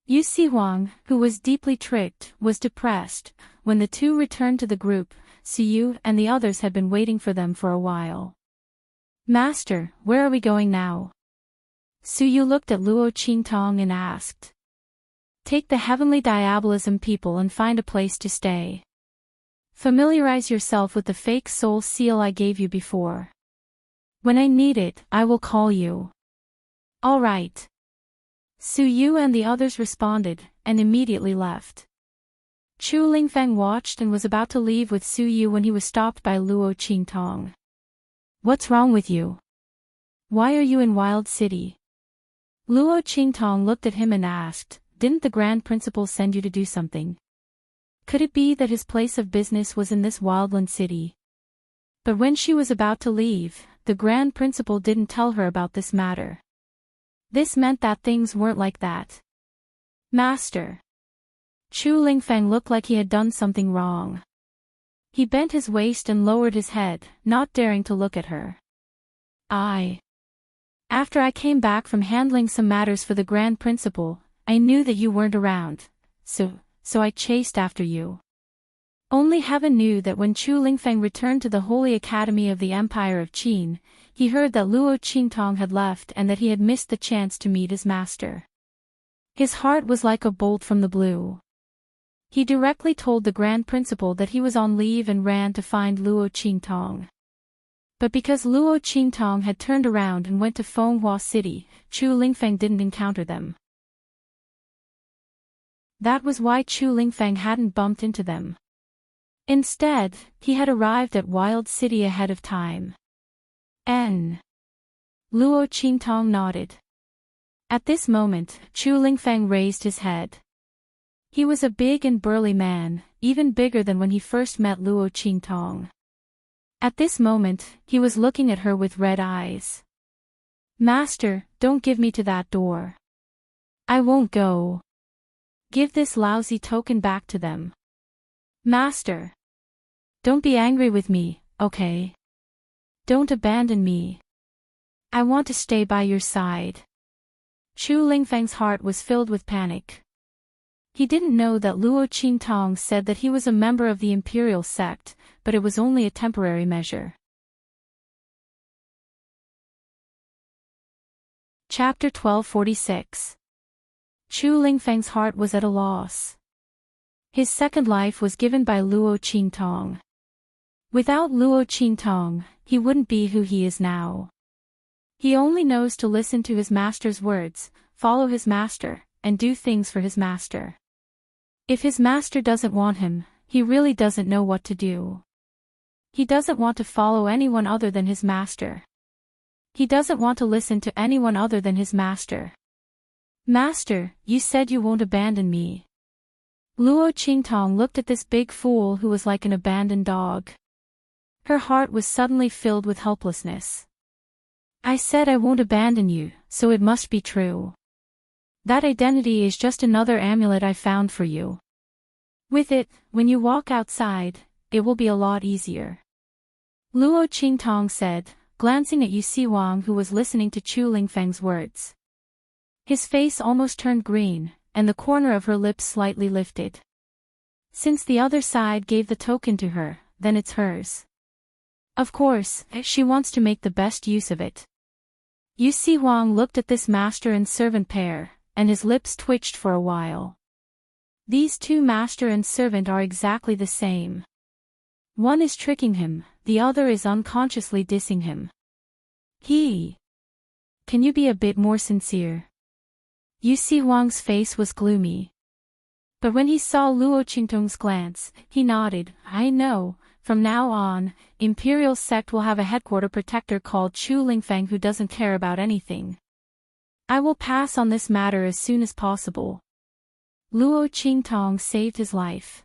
Yu Si-Huang, who was deeply tricked, was depressed. When the two returned to the group, Suyu and the others had been waiting for them for a while. Master, where are we going now? Suyu looked at Luo Qingtong and asked. Take the Heavenly Diabolism people and find a place to stay. Familiarize yourself with the fake soul seal I gave you before. When I need it, I will call you. All right. Suyu and the others responded, and immediately left. Chu Lingfeng watched and was about to leave with Suyu when he was stopped by Luo Qingtong. What's wrong with you? Why are you in Wild City? Luo Qingtong looked at him and asked, didn't the Grand Principal send you to do something? Could it be that his place of business was in this wildland city? But when she was about to leave, the Grand Principal didn't tell her about this matter. This meant that things weren't like that. Master. Chu Lingfeng looked like he had done something wrong. He bent his waist and lowered his head, not daring to look at her. After I came back from handling some matters for the Grand Principal, I knew that you weren't around, so I chased after you. Only heaven knew that when Chu Lingfeng returned to the Holy Academy of the Empire of Qin, he heard that Luo Qingtong had left and that he had missed the chance to meet his master. His heart was like a bolt from the blue. He directly told the Grand Principal that he was on leave and ran to find Luo Qingtong. But because Luo Qingtong had turned around and went to Fenghua City, Chu Lingfeng didn't encounter them. That was why Chu Lingfeng hadn't bumped into them. Instead, he had arrived at Wild City ahead of time. Luo Qingtong nodded. At this moment, Chu Lingfeng raised his head. He was a big and burly man, even bigger than when he first met Luo Qingtong. At this moment, he was looking at her with red eyes. Master, don't give me to that door. I won't go. Give this lousy token back to them. Master. Don't be angry with me, okay? Don't abandon me. I want to stay by your side. Chu Lingfeng's heart was filled with panic. He didn't know that Luo Qingtong said that he was a member of the imperial sect, but it was only a temporary measure. Chapter 1246. Chu Lingfeng's heart was at a loss. His second life was given by Luo Qingtong. Without Luo Qingtong, he wouldn't be who he is now. He only knows to listen to his master's words, follow his master, and do things for his master. If his master doesn't want him, he really doesn't know what to do. He doesn't want to follow anyone other than his master. He doesn't want to listen to anyone other than his master. Master, you said you won't abandon me. Luo Qingtong looked at this big fool who was like an abandoned dog. Her heart was suddenly filled with helplessness. I said I won't abandon you, so it must be true. That identity is just another amulet I found for you. With it, when you walk outside, it will be a lot easier. Luo Qingtong said, glancing at Yu Si-Huang who was listening to Chu Lingfeng's words. His face almost turned green, and the corner of her lips slightly lifted. Since the other side gave the token to her, then it's hers. Of course, she wants to make the best use of it. Yu Si Huang looked at this master and servant pair, and his lips twitched for a while. These two master and servant are exactly the same. One is tricking him, the other is unconsciously dissing him. Can you be a bit more sincere? Yu Si Huang's face was gloomy. But when he saw Luo Qingtong's glance, he nodded. I know, from now on, Imperial Sect will have a headquarter protector called Chu Lingfeng who doesn't care about anything. I will pass on this matter as soon as possible. Luo Qingtong saved his life.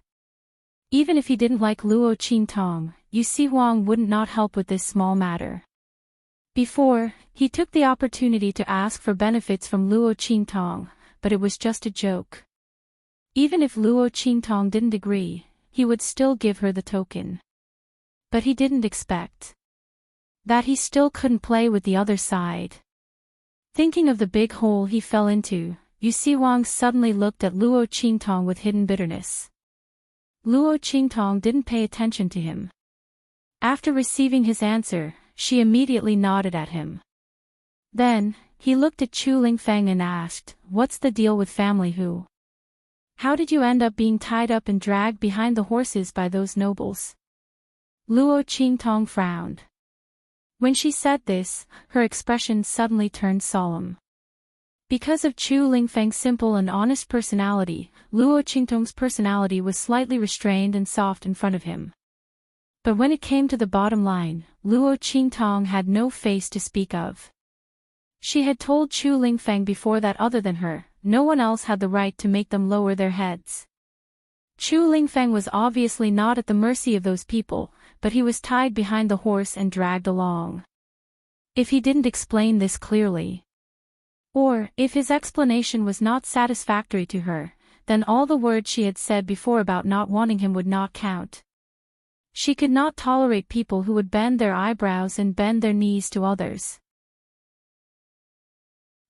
Even if he didn't like Luo Qingtong, Yu Si Huang wouldn't not help with this small matter. Before, he took the opportunity to ask for benefits from Luo Qingtong, but it was just a joke. Even if Luo Qingtong didn't agree, he would still give her the token. But he didn't expect that he still couldn't play with the other side. Thinking of the big hole he fell into, Yu Si Huang suddenly looked at Luo Qingtong with hidden bitterness. Luo Qingtong didn't pay attention to him. After receiving his answer, she immediately nodded at him. Then, he looked at Chu Lingfeng and asked, "What's the deal with family Hu? How did you end up being tied up and dragged behind the horses by those nobles?" Luo Qingtong frowned. When she said this, her expression suddenly turned solemn. Because of Chu Lingfeng's simple and honest personality, Luo Qingtong's personality was slightly restrained and soft in front of him. But when it came to the bottom line, Luo Qingtong had no face to speak of. She had told Chu Lingfeng before that other than her, no one else had the right to make them lower their heads. Chu Lingfeng was obviously not at the mercy of those people, but he was tied behind the horse and dragged along. If he didn't explain this clearly, or if his explanation was not satisfactory to her, then all the words she had said before about not wanting him would not count. She could not tolerate people who would bend their eyebrows and bend their knees to others.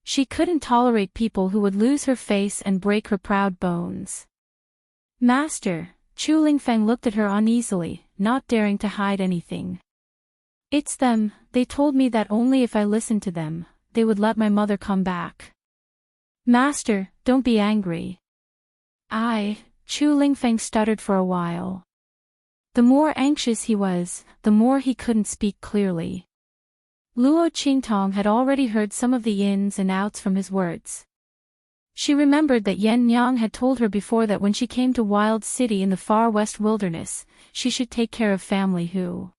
She couldn't tolerate people who would lose her face and break her proud bones. "Master," Chu Lingfeng looked at her uneasily, not daring to hide anything. "It's them, they told me that only if I listened to them, they would let my mother come back." "Master, don't be angry." Chu Lingfeng stuttered for a while. The more anxious he was, the more he couldn't speak clearly. Luo Qingtong had already heard some of the ins and outs from his words. She remembered that Yan Yang had told her before that when she came to Wild City in the far west wilderness, she should take care of family Hu.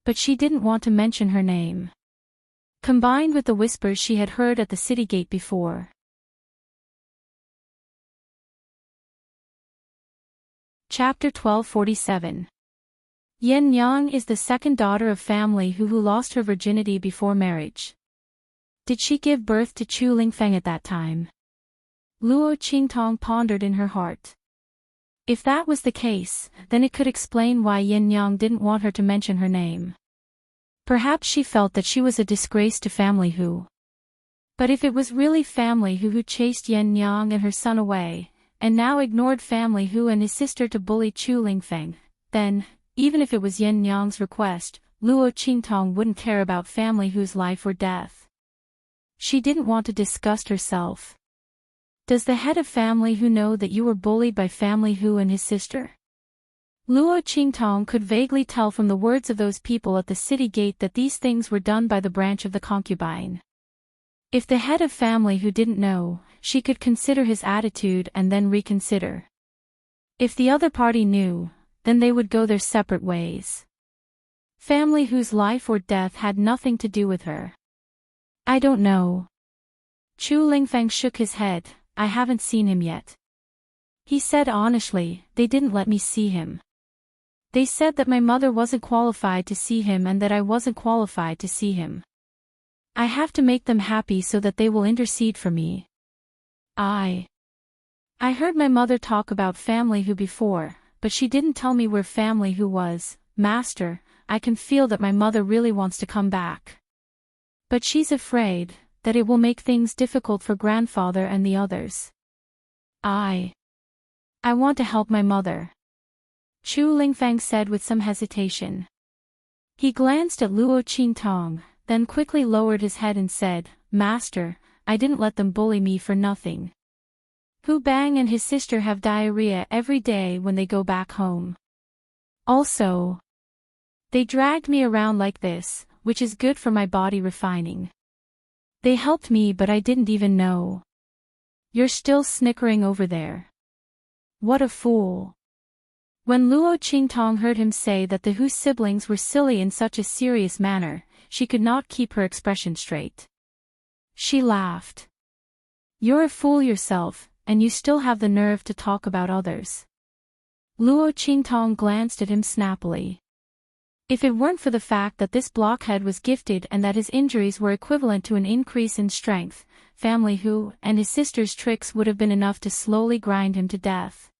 But she didn't want to mention her name. Combined with the whispers she had heard at the city gate before. Chapter 1247. Yan Yang is the second daughter of family who lost her virginity before marriage. Did she give birth to Chu Lingfeng at that time? Luo Qingtong pondered in her heart. If that was the case, then it could explain why Yan Yang didn't want her to mention her name. Perhaps she felt that she was a disgrace to family Hu. But if it was really family who chased Yan Yang and her son away, and now ignored family Hu and his sister to bully Chu Lingfeng, then, even if it was Yan Yang's request, Luo Qingtong wouldn't care about family Hu's life or death. She didn't want to disgust herself. Does the head of family Hu know that you were bullied by family Hu and his sister? Luo Qingtong could vaguely tell from the words of those people at the city gate that these things were done by the branch of the concubine. If the head of family Hu didn't know, she could consider his attitude and then reconsider. If the other party knew, then they would go their separate ways. Family Hu's life or death had nothing to do with her. I don't know. Chu Lingfeng shook his head. I haven't seen him yet. He said honestly, they didn't let me see him. They said that my mother wasn't qualified to see him and that I wasn't qualified to see him. I have to make them happy so that they will intercede for me. I heard my mother talk about family Hu before, but she didn't tell me where family Hu was. Master, I can feel that my mother really wants to come back. But she's afraid that it will make things difficult for grandfather and the others. I want to help my mother, Chu Lingfang said with some hesitation. He glanced at Luo Qingtong, then quickly lowered his head and said, Master, I didn't let them bully me for nothing. Hu Bang and his sister have diarrhea every day when they go back home. Also, they dragged me around like this, which is good for my body refining. They helped me but I didn't even know. You're still snickering over there. What a fool. When Luo Qingtong heard him say that the Hu siblings were silly in such a serious manner, she could not keep her expression straight. She laughed. You're a fool yourself, and you still have the nerve to talk about others. Luo Qingtong glanced at him snappily. If it weren't for the fact that this blockhead was gifted and that his injuries were equivalent to an increase in strength, Family Hu and his sister's tricks would have been enough to slowly grind him to death.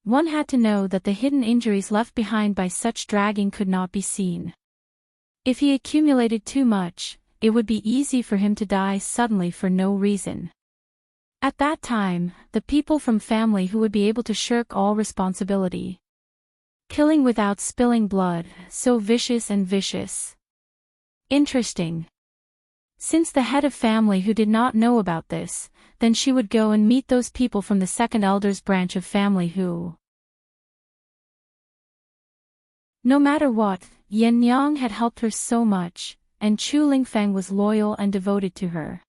One had to know that the hidden injuries left behind by such dragging could not be seen. If he accumulated too much, it would be easy for him to die suddenly for no reason. At that time, the people from Family Hu would be able to shirk all responsibility. Killing without spilling blood, so vicious and vicious. Interesting. Since the head of Family Hu did not know about this, then she would go and meet those people from the second elder's branch of Family Hu. No matter what, Yan Yang had helped her so much, and Chu Lingfeng was loyal and devoted to her.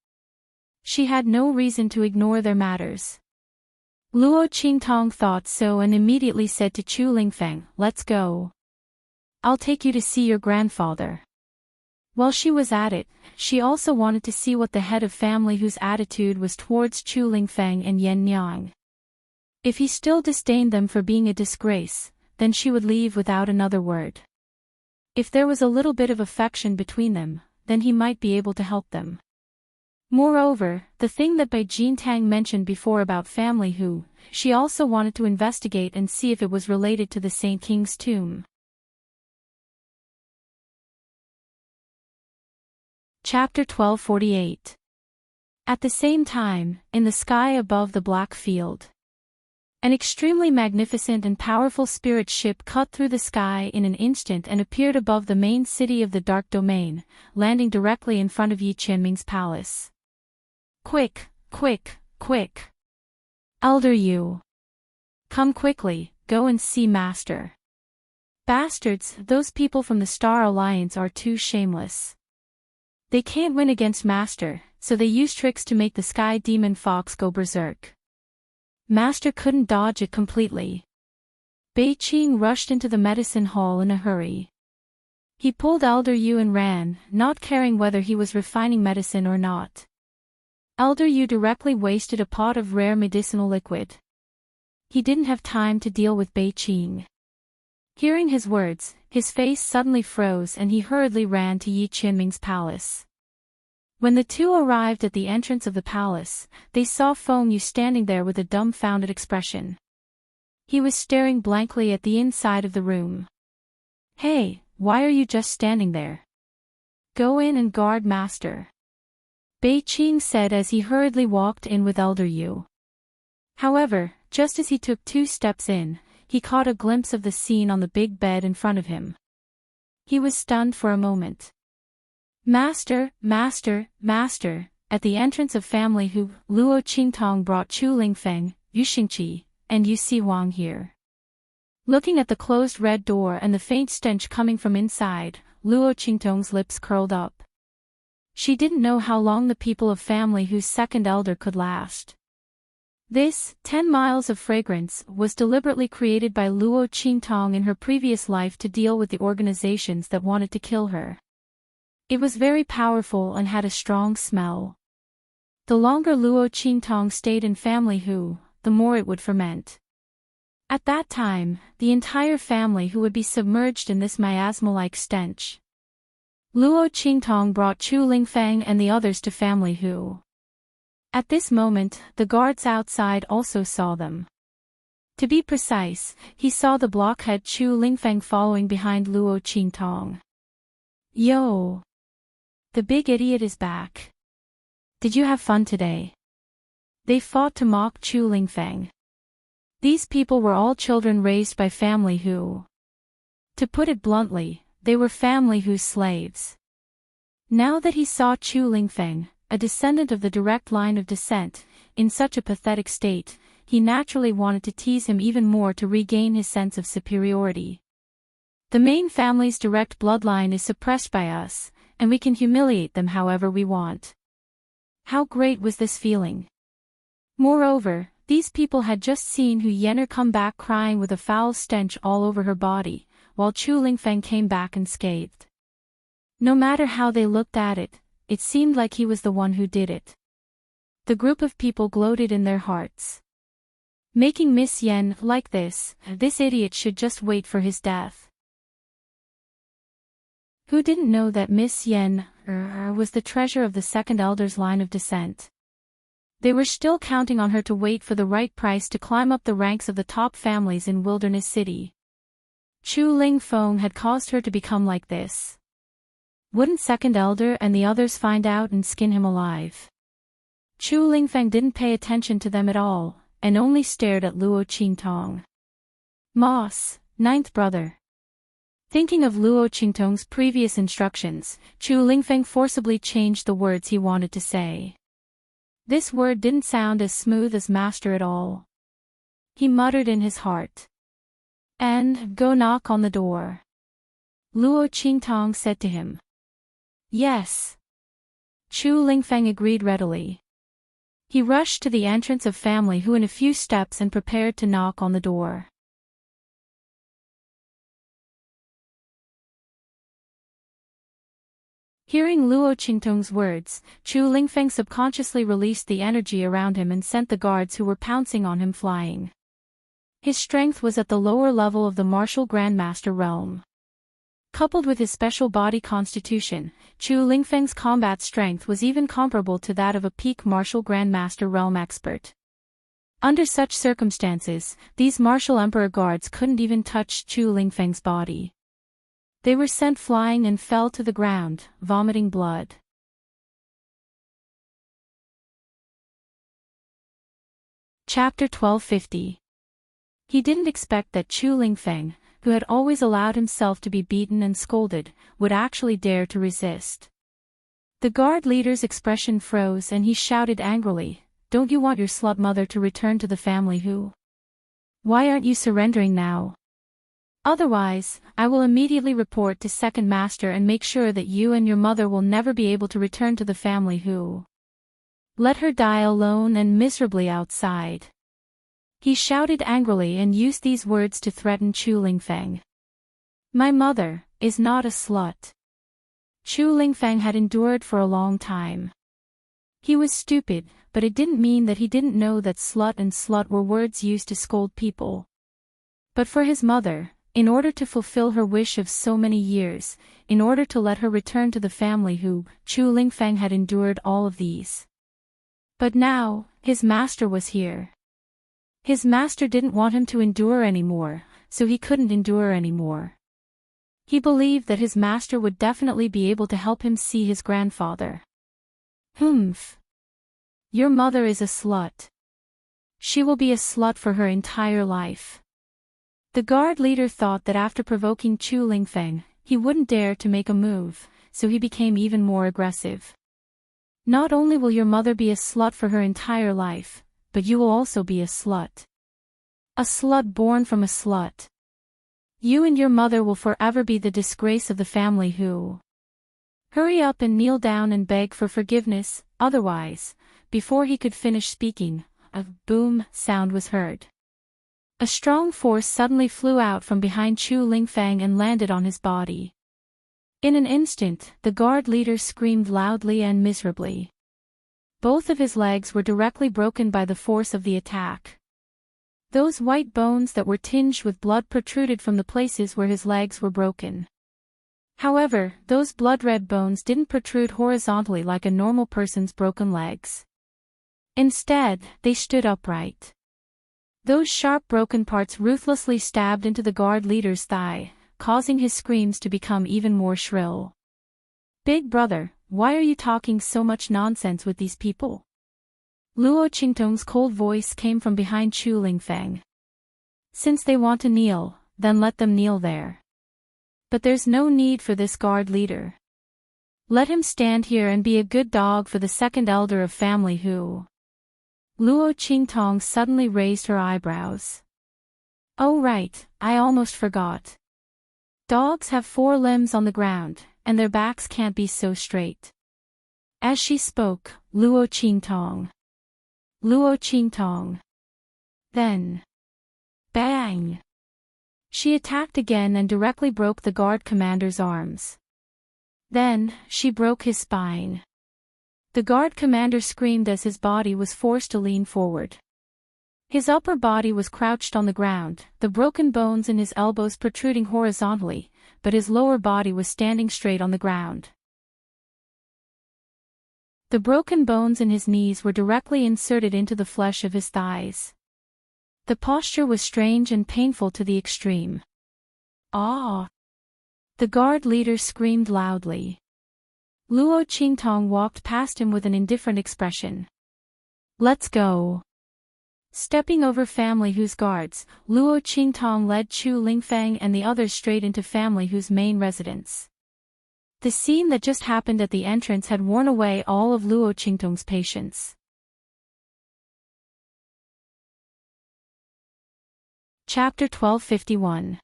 She had no reason to ignore their matters. Luo Qingtong thought so and immediately said to Chu Lingfeng, Let's go. I'll take you to see your grandfather. While she was at it, she also wanted to see what the head of Family Hu's attitude was towards Chu Lingfeng and Yan Yang. If he still disdained them for being a disgrace, then she would leave without another word. If there was a little bit of affection between them, then he might be able to help them. Moreover, the thing that Bai Jintang mentioned before about Family Hu, she also wanted to investigate and see if it was related to the Saint King's tomb. Chapter 1248. At the same time, in the sky above the black field, an extremely magnificent and powerful spirit ship cut through the sky in an instant and appeared above the main city of the Dark Domain, landing directly in front of Yi Qianming's palace. Quick, quick, quick. Elder Yu. Come quickly, go and see Master. Bastards, those people from the Star Alliance are too shameless. They can't win against Master, so they use tricks to make the Sky Demon Fox go berserk. Master couldn't dodge it completely. Bei Qing rushed into the medicine hall in a hurry. He pulled Elder Yu and ran, not caring whether he was refining medicine or not. Elder Yu directly wasted a pot of rare medicinal liquid. He didn't have time to deal with Bei Qing. Hearing his words, his face suddenly froze and he hurriedly ran to Yi Qianming's palace. When the two arrived at the entrance of the palace, they saw Feng Yu standing there with a dumbfounded expression. He was staring blankly at the inside of the room. Hey, why are you just standing there? Go in and guard Master. Bei Qing said as he hurriedly walked in with Elder Yu. However, just as he took 2 steps in, he caught a glimpse of the scene on the big bed in front of him. He was stunned for a moment. Master, Master, Master, at the entrance of Family Hu, Luo Qingtong brought Chu Lingfeng, Yu Xingqi, and Yu Sihuang here. Looking at the closed red door and the faint stench coming from inside, Luo Qingtong's lips curled up. She didn't know how long the people of Family Hu's second elder could last. This, 10 miles of fragrance, was deliberately created by Luo Qingtong in her previous life to deal with the organizations that wanted to kill her. It was very powerful and had a strong smell. The longer Luo Qingtong stayed in Family Hu, the more it would ferment. At that time, the entire Family Hu would be submerged in this miasma-like stench. Luo Qingtong brought Chu Lingfeng and the others to Family Hu. At this moment, the guards outside also saw them. To be precise, he saw the blockhead Chu Lingfeng following behind Luo Qingtong. Yo! The big idiot is back. Did you have fun today? They fought to mock Chu Lingfeng. These people were all children raised by family who, to put it bluntly, they were family whose slaves. Now that he saw Chu Lingfeng, a descendant of the direct line of descent, in such a pathetic state, he naturally wanted to tease him even more to regain his sense of superiority. The main family's direct bloodline is suppressed by us, and we can humiliate them however we want. How great was this feeling? Moreover, these people had just seen Hu Yen'er come back crying with a foul stench all over her body, while Chu Lingfeng came back unscathed. No matter how they looked at it, it seemed like he was the one who did it. The group of people gloated in their hearts. Making Miss Yen like this idiot should just wait for his death. Who didn't know that Miss Yen was the treasure of the second elder's line of descent? They were still counting on her to wait for the right price to climb up the ranks of the top families in Wilderness City. Chu Lingfeng had caused her to become like this. Wouldn't second elder and the others find out and skin him alive? Chu Lingfeng didn't pay attention to them at all, and only stared at Luo Qingtong. Moss, ninth brother. Thinking of Luo Qingtong's previous instructions, Chu Lingfeng forcibly changed the words he wanted to say. This word didn't sound as smooth as master at all. He muttered in his heart. And go knock on the door. Luo Qingtong said to him. Yes. Chu Lingfeng agreed readily. He rushed to the entrance of family Hu in a few steps and prepared to knock on the door. Hearing Luo Qingtong's words, Chu Lingfeng subconsciously released the energy around him and sent the guards who were pouncing on him flying. His strength was at the lower level of the martial grandmaster realm. Coupled with his special body constitution, Chu Lingfeng's combat strength was even comparable to that of a peak martial grandmaster realm expert. Under such circumstances, these martial emperor guards couldn't even touch Chu Lingfeng's body. They were sent flying and fell to the ground, vomiting blood. Chapter 1250. He didn't expect that Chu Lingfeng, who had always allowed himself to be beaten and scolded, would actually dare to resist. The guard leader's expression froze and he shouted angrily, "Don't you want your slut mother to return to the family Hu? Why aren't you surrendering now? Otherwise, I will immediately report to second master and make sure that you and your mother will never be able to return to the family Hu. Let her die alone and miserably outside." He shouted angrily and used these words to threaten Chu Lingfeng. My mother is not a slut. Chu Lingfeng had endured for a long time. He was stupid, but it didn't mean that he didn't know that slut and slut were words used to scold people. But for his mother, in order to fulfill her wish of so many years, in order to let her return to the family Hu, Chu Lingfeng had endured all of these. But now, his master was here. His master didn't want him to endure anymore, so he couldn't endure anymore. He believed that his master would definitely be able to help him see his grandfather. Humph. Your mother is a slut. She will be a slut for her entire life. The guard leader thought that after provoking Chu Lingfeng, he wouldn't dare to make a move, so he became even more aggressive. Not only will your mother be a slut for her entire life, but you will also be a slut. A slut born from a slut. You and your mother will forever be the disgrace of the family Hu. Hurry up and kneel down and beg for forgiveness, otherwise, before he could finish speaking, a boom sound was heard. A strong force suddenly flew out from behind Chu Lingfeng and landed on his body. In an instant, the guard leader screamed loudly and miserably. Both of his legs were directly broken by the force of the attack. Those white bones that were tinged with blood protruded from the places where his legs were broken. However, those blood-red bones didn't protrude horizontally like a normal person's broken legs. Instead, they stood upright. Those sharp broken parts ruthlessly stabbed into the guard leader's thigh, causing his screams to become even more shrill. Big brother, why are you talking so much nonsense with these people? Luo Qingtong's cold voice came from behind Chu Lingfeng. Since they want to kneel, then let them kneel there. But there's no need for this guard leader. Let him stand here and be a good dog for the second elder of family Hu. Luo Qingtong suddenly raised her eyebrows. Oh right, I almost forgot. Dogs have 4 limbs on the ground, and their backs can't be so straight. As she spoke, Luo Qingtong. Luo Qingtong. Then. Bang! She attacked again and directly broke the guard commander's arms. Then, she broke his spine. The guard commander screamed as his body was forced to lean forward. His upper body was crouched on the ground, the broken bones in his elbows protruding horizontally, but his lower body was standing straight on the ground. The broken bones in his knees were directly inserted into the flesh of his thighs. The posture was strange and painful to the extreme. Ah! The guard leader screamed loudly. Luo Qingtong walked past him with an indifferent expression. Let's go. Stepping over Family Hu's guards, Luo Qingtong led Chu Lingfeng and the others straight into Family Hu's main residence. The scene that just happened at the entrance had worn away all of Luo Qingtong's patience. Chapter 1251.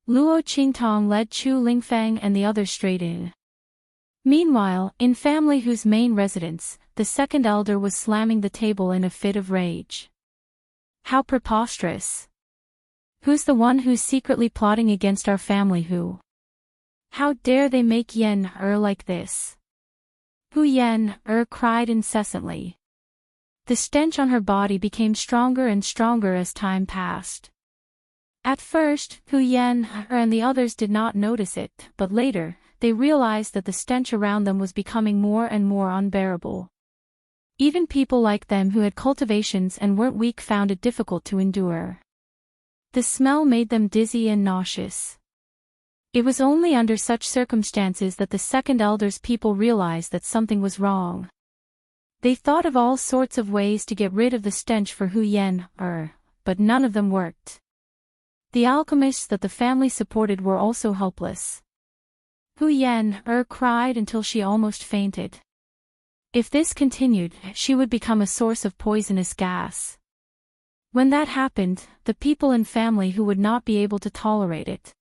Luo Qingtong led Chu Lingfeng and the others straight in. Meanwhile, in Family Hu's main residence, the second elder was slamming the table in a fit of rage. How preposterous! Who's the one who's secretly plotting against our family Hu? How dare they make Yen like this? Hu Yen cried incessantly. The stench on her body became stronger and stronger as time passed. At first, Hu Yen and the others did not notice it, but later, they realized that the stench around them was becoming more and more unbearable. Even people like them who had cultivations and weren't weak found it difficult to endure. The smell made them dizzy and nauseous. It was only under such circumstances that the second elder's people realized that something was wrong. They thought of all sorts of ways to get rid of the stench for Hu Yen, but none of them worked. The alchemists that the family supported were also helpless. Hu Yen cried until she almost fainted. If this continued, she would become a source of poisonous gas. When that happened, the people in Family Hu would not be able to tolerate it.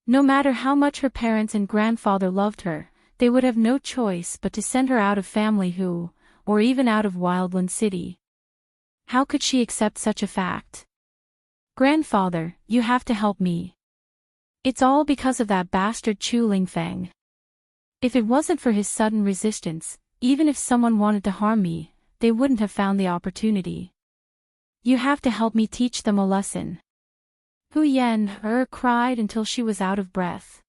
No matter how much her parents and grandfather loved her, they would have no choice but to send her out of Family Hu, or even out of Wildland City. How could she accept such a fact? Grandfather, you have to help me. It's all because of that bastard Chu Lingfeng. If it wasn't for his sudden resistance, even if someone wanted to harm me, they wouldn't have found the opportunity. You have to help me teach them a lesson. Hu Yen cried until she was out of breath.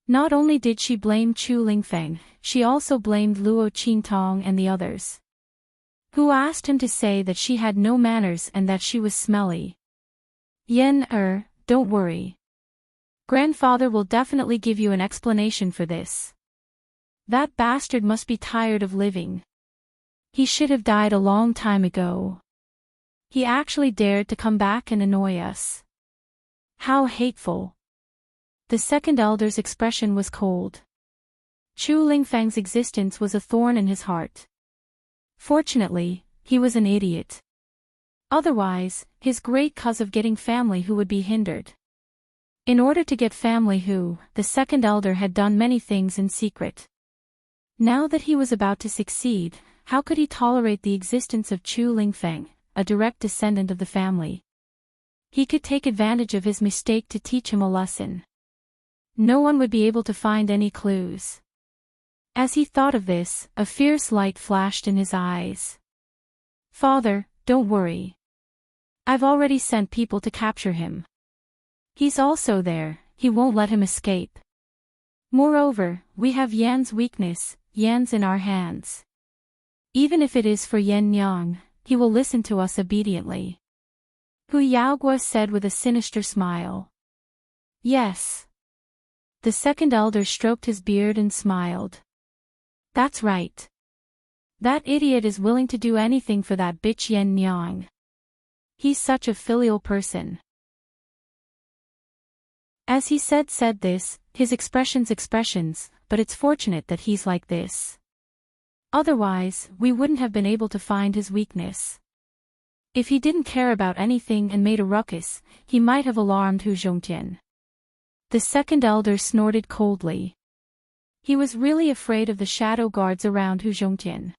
Not only did she blame Chu Lingfeng, she also blamed Luo Qingtong and the others. Who asked him to say that she had no manners and that she was smelly. Yen don't worry. Grandfather will definitely give you an explanation for this. That bastard must be tired of living. He should have died a long time ago. He actually dared to come back and annoy us. How hateful. The second elder's expression was cold. Chu Lingfeng's existence was a thorn in his heart. Fortunately, he was an idiot. Otherwise, his great cause of getting Family Hu would be hindered. In order to get Family Hu, the second elder had done many things in secret. Now that he was about to succeed, how could he tolerate the existence of Chu Lingfeng, a direct descendant of the family? He could take advantage of his mistake to teach him a lesson. No one would be able to find any clues. As he thought of this, a fierce light flashed in his eyes. Father, don't worry. I've already sent people to capture him. He's also there, he won't let him escape. Moreover, we have Yan's weakness, Yan's in our hands. Even if it is for Yan Yang, he will listen to us obediently. Hu Yaogua said with a sinister smile. Yes. The second elder stroked his beard and smiled. That's right. That idiot is willing to do anything for that bitch Yen Nyang. He's such a filial person. As he said this, his expressions, but it's fortunate that he's like this. Otherwise, we wouldn't have been able to find his weakness. If he didn't care about anything and made a ruckus, he might have alarmed Hu Zhongtian. The second elder snorted coldly. He was really afraid of the shadow guards around Hu Zhongtian.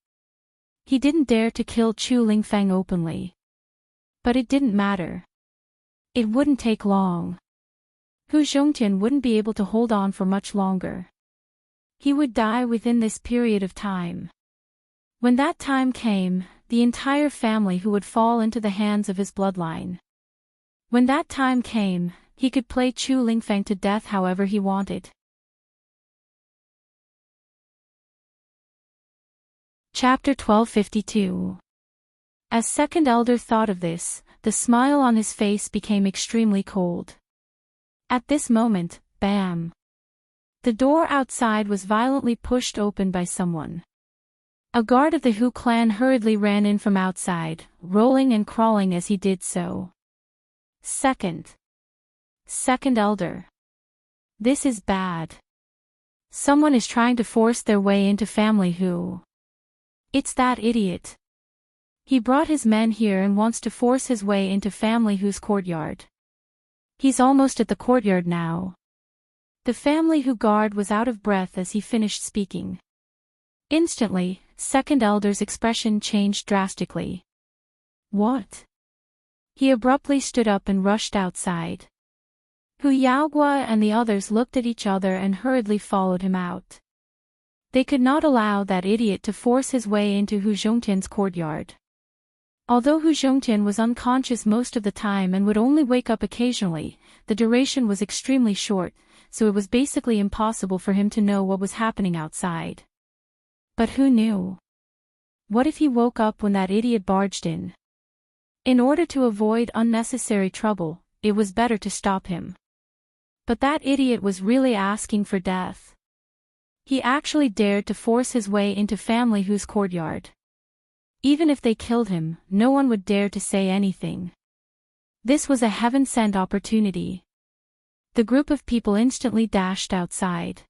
He didn't dare to kill Chu Lingfeng openly. But it didn't matter. It wouldn't take long. Hu Zhongtian wouldn't be able to hold on for much longer. He would die within this period of time. When that time came, the entire family who would fall into the hands of his bloodline. When that time came, he could play Chu Lingfeng to death however he wanted. Chapter 1252. As second elder thought of this, the smile on his face became extremely cold. At this moment, bam! The door outside was violently pushed open by someone. A guard of the Hu clan hurriedly ran in from outside, rolling and crawling as he did so. Second elder. This is bad. Someone is trying to force their way into family Hu. It's that idiot. He brought his men here and wants to force his way into family Hu's courtyard. He's almost at the courtyard now. The family Hu guard was out of breath as he finished speaking. Instantly, second elder's expression changed drastically. What? He abruptly stood up and rushed outside. Hu Yaogua and the others looked at each other and hurriedly followed him out. They could not allow that idiot to force his way into Hu Zhongtian's courtyard. Although Hu Zhongtian was unconscious most of the time and would only wake up occasionally, the duration was extremely short, so it was basically impossible for him to know what was happening outside. But who knew? What if he woke up when that idiot barged in? In order to avoid unnecessary trouble, it was better to stop him. But that idiot was really asking for death. He actually dared to force his way into family Hu's courtyard. Even if they killed him, no one would dare to say anything. This was a heaven-sent opportunity. The group of people instantly dashed outside.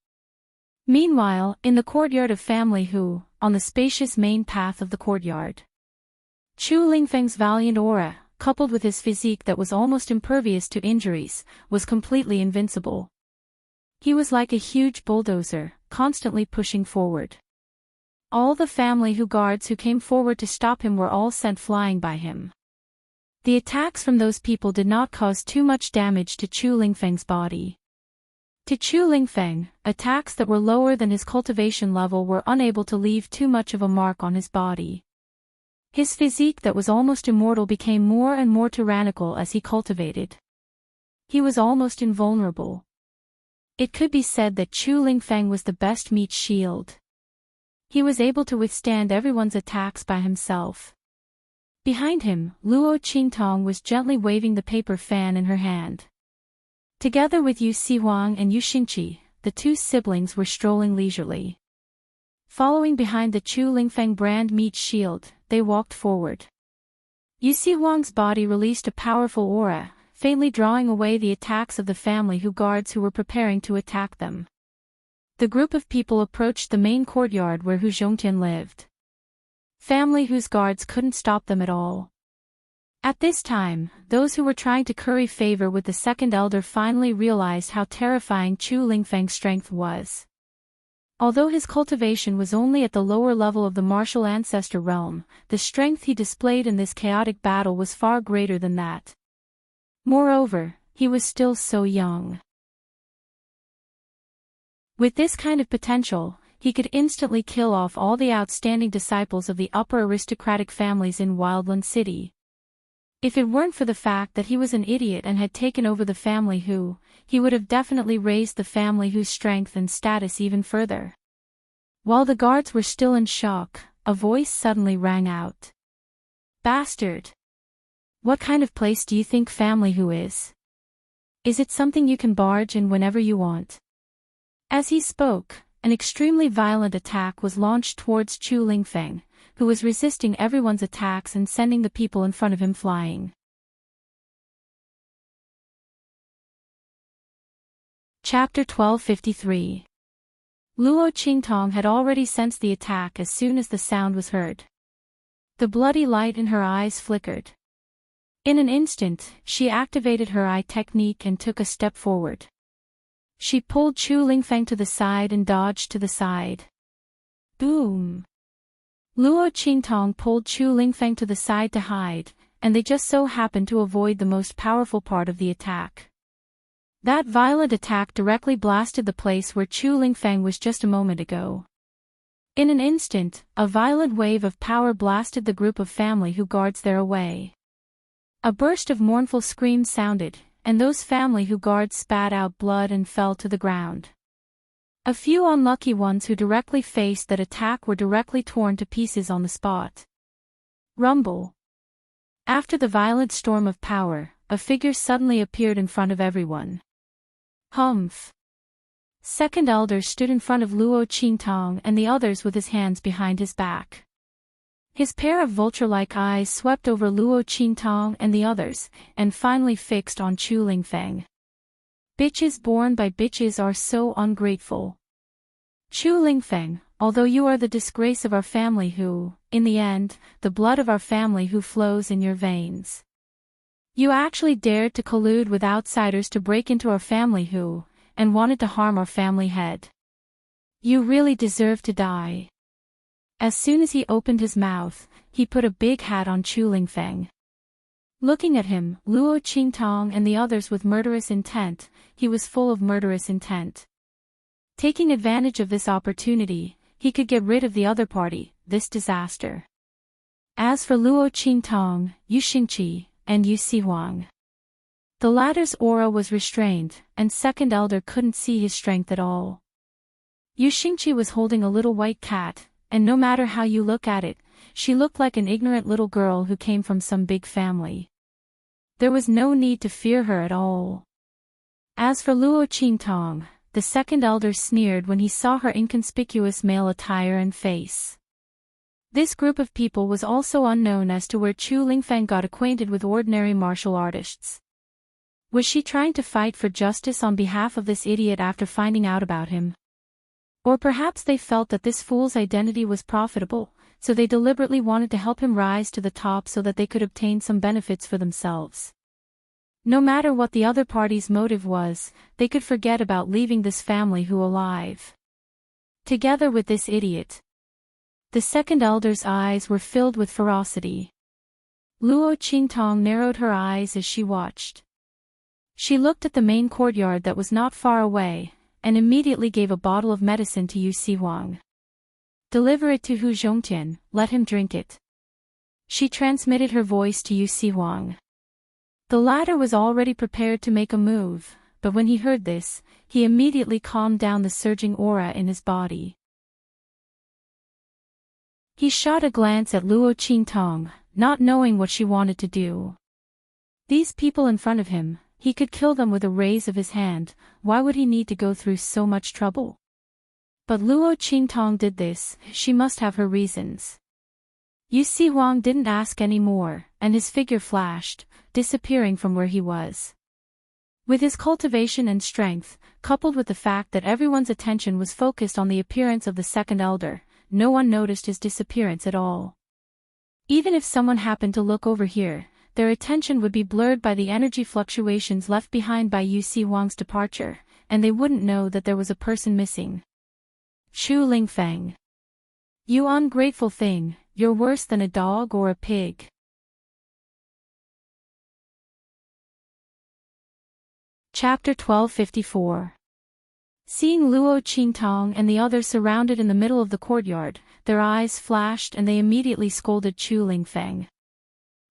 Meanwhile, in the courtyard of family Hu, on the spacious main path of the courtyard, Chu Lingfeng's valiant aura, coupled with his physique that was almost impervious to injuries, was completely invincible. He was like a huge bulldozer, constantly pushing forward. All the family Hu guards who came forward to stop him were all sent flying by him. The attacks from those people did not cause too much damage to Chu Lingfeng's body. To Chu Lingfeng, attacks that were lower than his cultivation level were unable to leave too much of a mark on his body. His physique that was almost immortal became more and more tyrannical as he cultivated. He was almost invulnerable. It could be said that Chu Lingfeng was the best meat shield. He was able to withstand everyone's attacks by himself. Behind him, Luo Qingtong was gently waving the paper fan in her hand. Together with Yu Sihuang and Yu Xingqi, the two siblings were strolling leisurely. Following behind the Chu Lingfeng brand meat shield, they walked forward. Yu Sihuang's body released a powerful aura, faintly drawing away the attacks of the family Hu guards who were preparing to attack them. The group of people approached the main courtyard where Hu Zhongtian lived. Family Hu's guards couldn't stop them at all. At this time, those who were trying to curry favor with the second elder finally realized how terrifying Chu Lingfeng's strength was. Although his cultivation was only at the lower level of the martial ancestor realm, the strength he displayed in this chaotic battle was far greater than that. Moreover, he was still so young. With this kind of potential, he could instantly kill off all the outstanding disciples of the upper aristocratic families in Wildland City. If it weren't for the fact that he was an idiot and had taken over the family Hu, he would have definitely raised the family Hu's strength and status even further. While the guards were still in shock, a voice suddenly rang out. Bastard! What kind of place do you think family Hu is? Is it something you can barge in whenever you want? As he spoke, an extremely violent attack was launched towards Chu Lingfeng, who was resisting everyone's attacks and sending the people in front of him flying. Chapter 1253. Luo Qingtong had already sensed the attack as soon as the sound was heard. The bloody light in her eyes flickered. In an instant, she activated her eye technique and took a step forward. She pulled Chu Lingfeng to the side and dodged to the side. Boom! Luo Qingtong pulled Chu Lingfeng to the side to hide, and they just so happened to avoid the most powerful part of the attack. That violent attack directly blasted the place where Chu Lingfeng was just a moment ago. In an instant, a violent wave of power blasted the group of family who guards there away. A burst of mournful screams sounded, and those family who guards spat out blood and fell to the ground. A few unlucky ones who directly faced that attack were directly torn to pieces on the spot. Rumble. After the violent storm of power, a figure suddenly appeared in front of everyone. Humph. Second elder stood in front of Luo Qingtong and the others with his hands behind his back. His pair of vulture-like eyes swept over Luo Qingtong and the others, and finally fixed on Chu Lingfeng. Bitches born by bitches are so ungrateful. Chu Lingfeng, although you are the disgrace of our family who, in the end, the blood of our family who flows in your veins. You actually dared to collude with outsiders to break into our family who, and wanted to harm our family head. You really deserve to die. As soon as he opened his mouth, he put a big hat on Chu Lingfeng. Looking at him, Luo Qingtong and the others with murderous intent, he was full of murderous intent. Taking advantage of this opportunity, he could get rid of the other party, this disaster. As for Luo Qingtong, Yu Xingqi, and Yu Sihuang, the latter's aura was restrained, and second elder couldn't see his strength at all. Yu Xingqi was holding a little white cat, and no matter how you look at it, she looked like an ignorant little girl who came from some big family. There was no need to fear her at all. As for Luo Qingtong, the second elder sneered when he saw her inconspicuous male attire and face. This group of people was also unknown as to where Chu Lingfeng got acquainted with ordinary martial artists. Was she trying to fight for justice on behalf of this idiot after finding out about him? Or perhaps they felt that this fool's identity was profitable, so they deliberately wanted to help him rise to the top so that they could obtain some benefits for themselves. No matter what the other party's motive was, they could forget about leaving this family who alive. Together with this idiot. The second elder's eyes were filled with ferocity. Luo Qingtong narrowed her eyes as she watched. She looked at the main courtyard that was not far away, and immediately gave a bottle of medicine to Yu Sihuang. Deliver it to Hu Zhongtian, let him drink it. She transmitted her voice to Yu Sihuang. The latter was already prepared to make a move, but when he heard this, he immediately calmed down the surging aura in his body. He shot a glance at Luo Qingtong, not knowing what she wanted to do. These people in front of him, he could kill them with a raise of his hand, why would he need to go through so much trouble? But Luo Qingtong did this, she must have her reasons. Yu Sihuang didn't ask any more, and his figure flashed, disappearing from where he was. With his cultivation and strength, coupled with the fact that everyone's attention was focused on the appearance of the second elder, no one noticed his disappearance at all. Even if someone happened to look over here, their attention would be blurred by the energy fluctuations left behind by Yu Sihuang's departure, and they wouldn't know that there was a person missing. Chu Lingfeng. You ungrateful thing, you're worse than a dog or a pig. Chapter 1254. Seeing Luo Qingtong and the others surrounded in the middle of the courtyard, their eyes flashed and they immediately scolded Chu Lingfeng.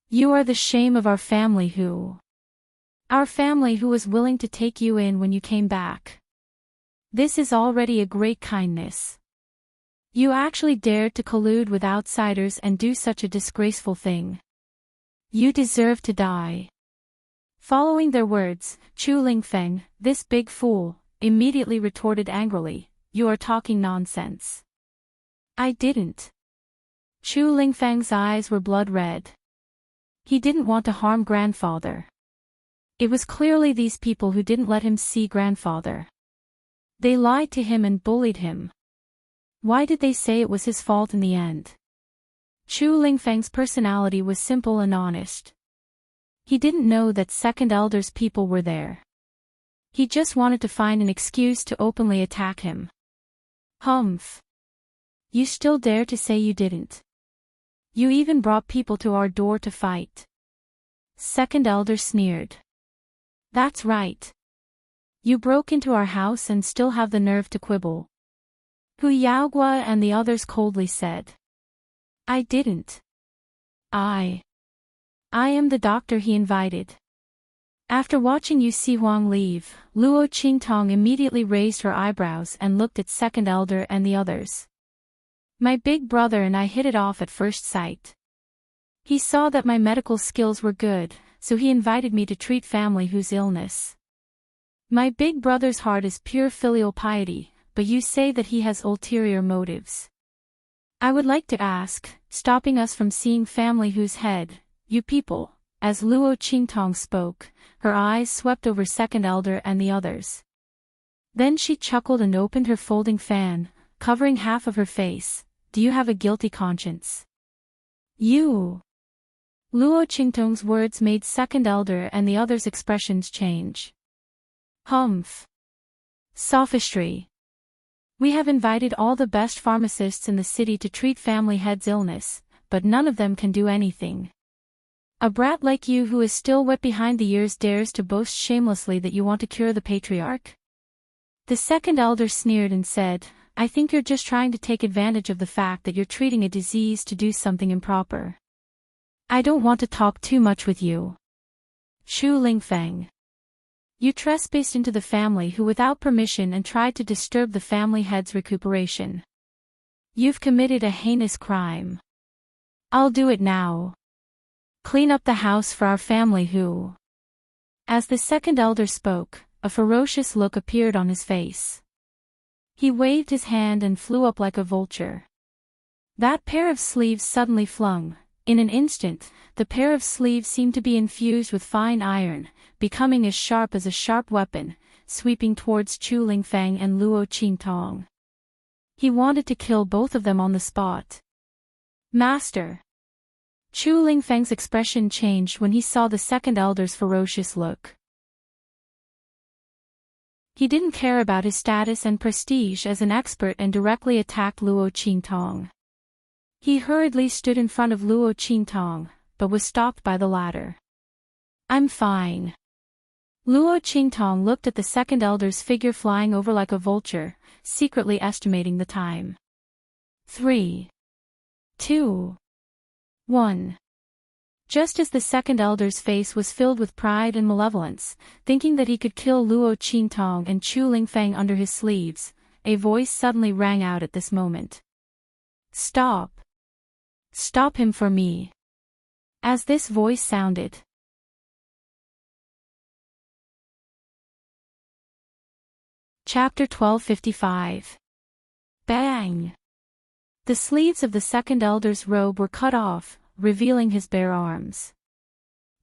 You are the shame of our family who. Our family who was willing to take you in when you came back. This is already a great kindness. You actually dared to collude with outsiders and do such a disgraceful thing. You deserve to die. Following their words, Chu Lingfeng, this big fool, immediately retorted angrily, you are talking nonsense. I didn't. Chu Lingfang's eyes were blood red. He didn't want to harm grandfather. It was clearly these people who didn't let him see grandfather. They lied to him and bullied him. Why did they say it was his fault in the end? Chu Lingfang's personality was simple and honest. He didn't know that second elders people were there. He just wanted to find an excuse to openly attack him. Humph. You still dare to say you didn't? You even brought people to our door to fight. Second elder sneered. That's right. You broke into our house and still have the nerve to quibble. Hu Yaogua and the others coldly said. I didn't. I am the doctor he invited. After watching Yu Sihuang leave, Luo Qingtong immediately raised her eyebrows and looked at second elder and the others. My big brother and I hit it off at first sight. He saw that my medical skills were good, so he invited me to treat family whose illness. My big brother's heart is pure filial piety, but you say that he has ulterior motives. I would like to ask, stopping us from seeing family whose head, you people, as Luo Qingtong spoke, her eyes swept over second elder and the others. Then she chuckled and opened her folding fan, covering half of her face. Do you have a guilty conscience? You. Luo Qingtong's words made second elder and the others' expressions change. Humph. Sophistry. We have invited all the best pharmacists in the city to treat family head's illness, but none of them can do anything. A brat like you who is still wet behind the ears dares to boast shamelessly that you want to cure the patriarch? The second elder sneered and said, I think you're just trying to take advantage of the fact that you're treating a disease to do something improper. I don't want to talk too much with you. Chu Lingfang. You trespassed into the family who without permission and tried to disturb the family head's recuperation. You've committed a heinous crime. I'll do it now. Clean up the house for our family who. As the second elder spoke, a ferocious look appeared on his face. He waved his hand and flew up like a vulture. That pair of sleeves suddenly flung. In an instant, the pair of sleeves seemed to be infused with fine iron, becoming as sharp as a sharp weapon, sweeping towards Chu Lingfang and Luo Qingtong. He wanted to kill both of them on the spot. Master! Chu Lingfang's expression changed when he saw the second elder's ferocious look. He didn't care about his status and prestige as an expert and directly attacked Luo Qingtong. He hurriedly stood in front of Luo Qingtong, but was stopped by the latter. I'm fine. Luo Qingtong looked at the second elder's figure flying over like a vulture, secretly estimating the time. 3, 2, 1. Just as the second elder's face was filled with pride and malevolence, thinking that he could kill Luo Qingtong and Chu Lingfang under his sleeves, a voice suddenly rang out at this moment. Stop! Stop him for me! As this voice sounded, Chapter 1255. Bang! The sleeves of the second elder's robe were cut off, revealing his bare arms.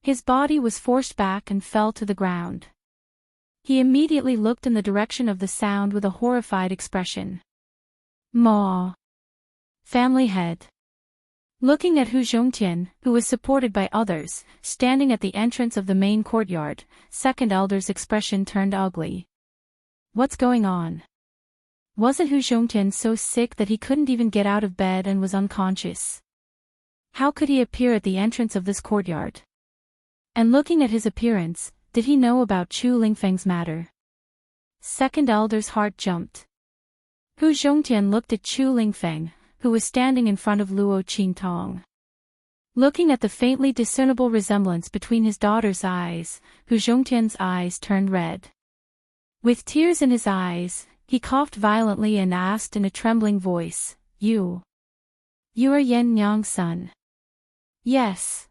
His body was forced back and fell to the ground. He immediately looked in the direction of the sound with a horrified expression. Maw! Family head. Looking at Hu Zhongtian, who was supported by others, standing at the entrance of the main courtyard, second elder's expression turned ugly. What's going on? Wasn't Hu Zhongtian so sick that he couldn't even get out of bed and was unconscious? How could he appear at the entrance of this courtyard? And looking at his appearance, did he know about Chu Lingfang's matter? Second elder's heart jumped. Hu Zhongtian looked at Chu Lingfang, who was standing in front of Luo Qingtong. Looking at the faintly discernible resemblance between his daughter's eyes, Hu Zhongtian's eyes turned red. With tears in his eyes, he coughed violently and asked in a trembling voice, You are Yan Nyang's son? Yes.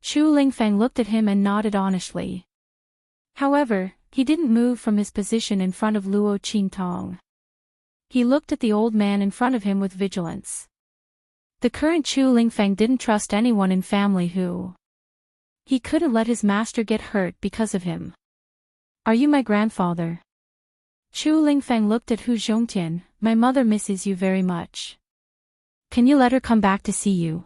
Chu Lingfang looked at him and nodded honestly. However, he didn't move from his position in front of Luo Qingtong. He looked at the old man in front of him with vigilance. The current Chu Lingfeng didn't trust anyone in family who. He couldn't let his master get hurt because of him. Are you my grandfather? Chu Lingfeng looked at Hu Zhongtian. My mother misses you very much. Can you let her come back to see you?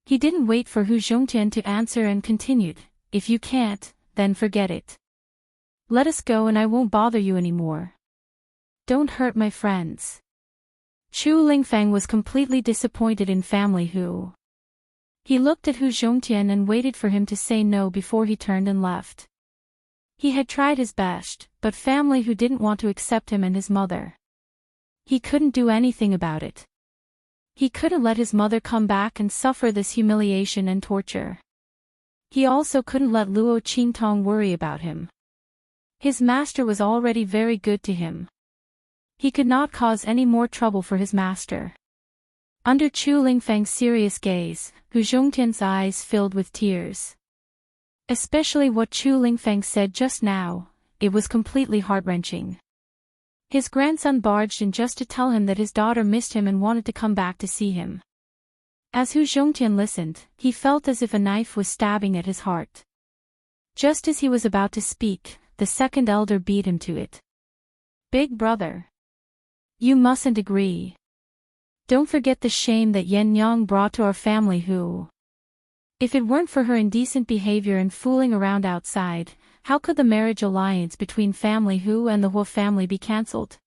He didn't wait for Hu Zhongtian to answer and continued, if you can't, then forget it. Let us go and I won't bother you anymore. Don't hurt my friends. Chu Lingfeng was completely disappointed in family Hu. He looked at Hu Zhongtian and waited for him to say no before he turned and left. He had tried his best, but family Hu didn't want to accept him and his mother. He couldn't do anything about it. He couldn't let his mother come back and suffer this humiliation and torture. He also couldn't let Luo Qingtong worry about him. His master was already very good to him. He could not cause any more trouble for his master. Under Chu Lingfeng's serious gaze, Hu Zhongtian's eyes filled with tears. Especially what Chu Lingfeng said just now, it was completely heart-wrenching. His grandson barged in just to tell him that his daughter missed him and wanted to come back to see him. As Hu Zhongtian listened, he felt as if a knife was stabbing at his heart. Just as he was about to speak, the second elder beat him to it. Big brother. You mustn't agree. Don't forget the shame that Yen Yang brought to our family Hu. If it weren't for her indecent behavior and fooling around outside, how could the marriage alliance between family Hu and the Huo family be cancelled?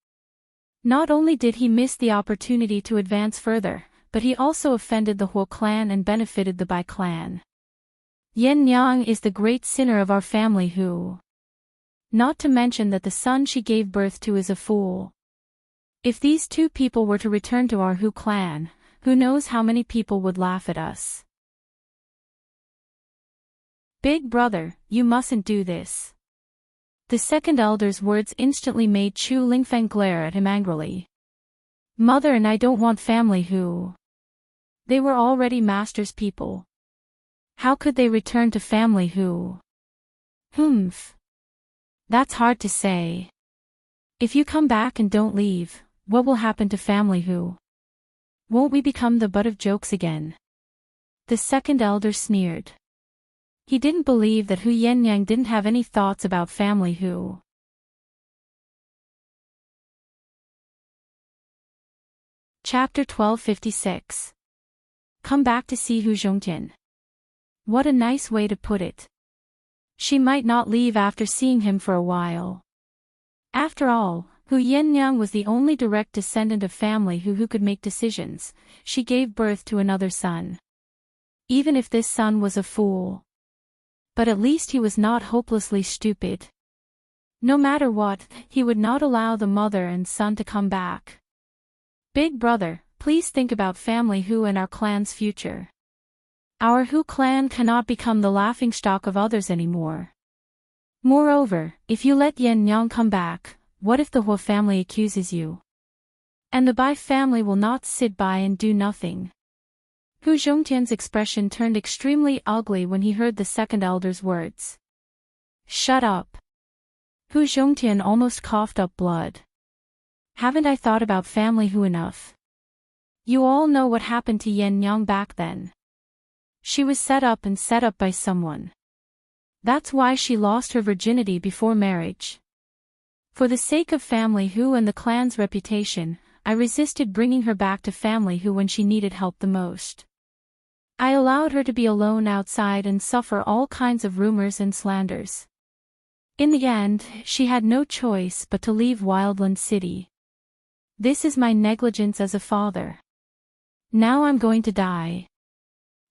Not only did he miss the opportunity to advance further, but he also offended the Huo clan and benefited the Bai clan. Yen Yang is the great sinner of our family Hu. Not to mention that the son she gave birth to is a fool. If these two people were to return to our Hu clan, who knows how many people would laugh at us. Big brother, you mustn't do this. The second elder's words instantly made Chu Lingfeng glare at him angrily. Mother and I don't want family Hu. They were already master's people. How could they return to family Hu? Humph. That's hard to say. If you come back and don't leave, what will happen to family Hu? Won't we become the butt of jokes again? The second elder sneered. He didn't believe that Hu Yenyang didn't have any thoughts about family Hu. Chapter 1256. Come back to see Hu Zhongtian. What a nice way to put it. She might not leave after seeing him for a while. After all, Hu Yenyang was the only direct descendant of family who could make decisions. She gave birth to another son. Even if this son was a fool. But at least he was not hopelessly stupid. No matter what, he would not allow the mother and son to come back. Big brother, please think about family Hu and our clan's future. Our Hu clan cannot become the laughingstock of others anymore. Moreover, if you let Yen Yang come back, what if the Huo family accuses you? And the Bai family will not sit by and do nothing. Hu Zhongtian's expression turned extremely ugly when he heard the second elder's words. Shut up. Hu Zhongtian almost coughed up blood. Haven't I thought about family Hu enough? You all know what happened to Yen Yang back then. She was set up by someone. That's why she lost her virginity before marriage. For the sake of family Hu and the clan's reputation, I resisted bringing her back to family Hu when she needed help the most. I allowed her to be alone outside and suffer all kinds of rumors and slanders. In the end, she had no choice but to leave Wildland City. This is my negligence as a father. Now I'm going to die.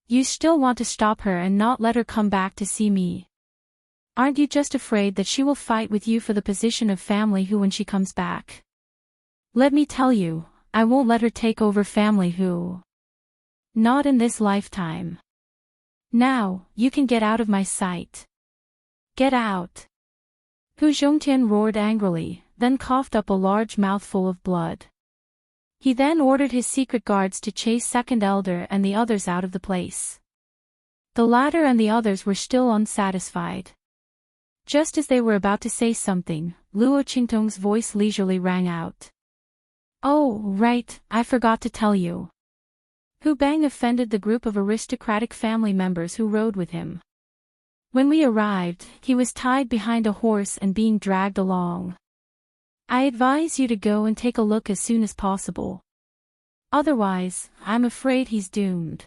You still want to stop her and not let her come back to see me. Aren't you just afraid that she will fight with you for the position of family Hu when she comes back? Let me tell you, I won't let her take over family Hu. Not in this lifetime. Now, you can get out of my sight. Get out. Hu Zhongtian roared angrily, then coughed up a large mouthful of blood. He then ordered his secret guards to chase second elder and the others out of the place. The latter and the others were still unsatisfied. Just as they were about to say something, Luo Qingtong's voice leisurely rang out. Oh, right, I forgot to tell you. Hu Bang offended the group of aristocratic family members who rode with him. When we arrived, he was tied behind a horse and being dragged along. I advise you to go and take a look as soon as possible. Otherwise, I'm afraid he's doomed.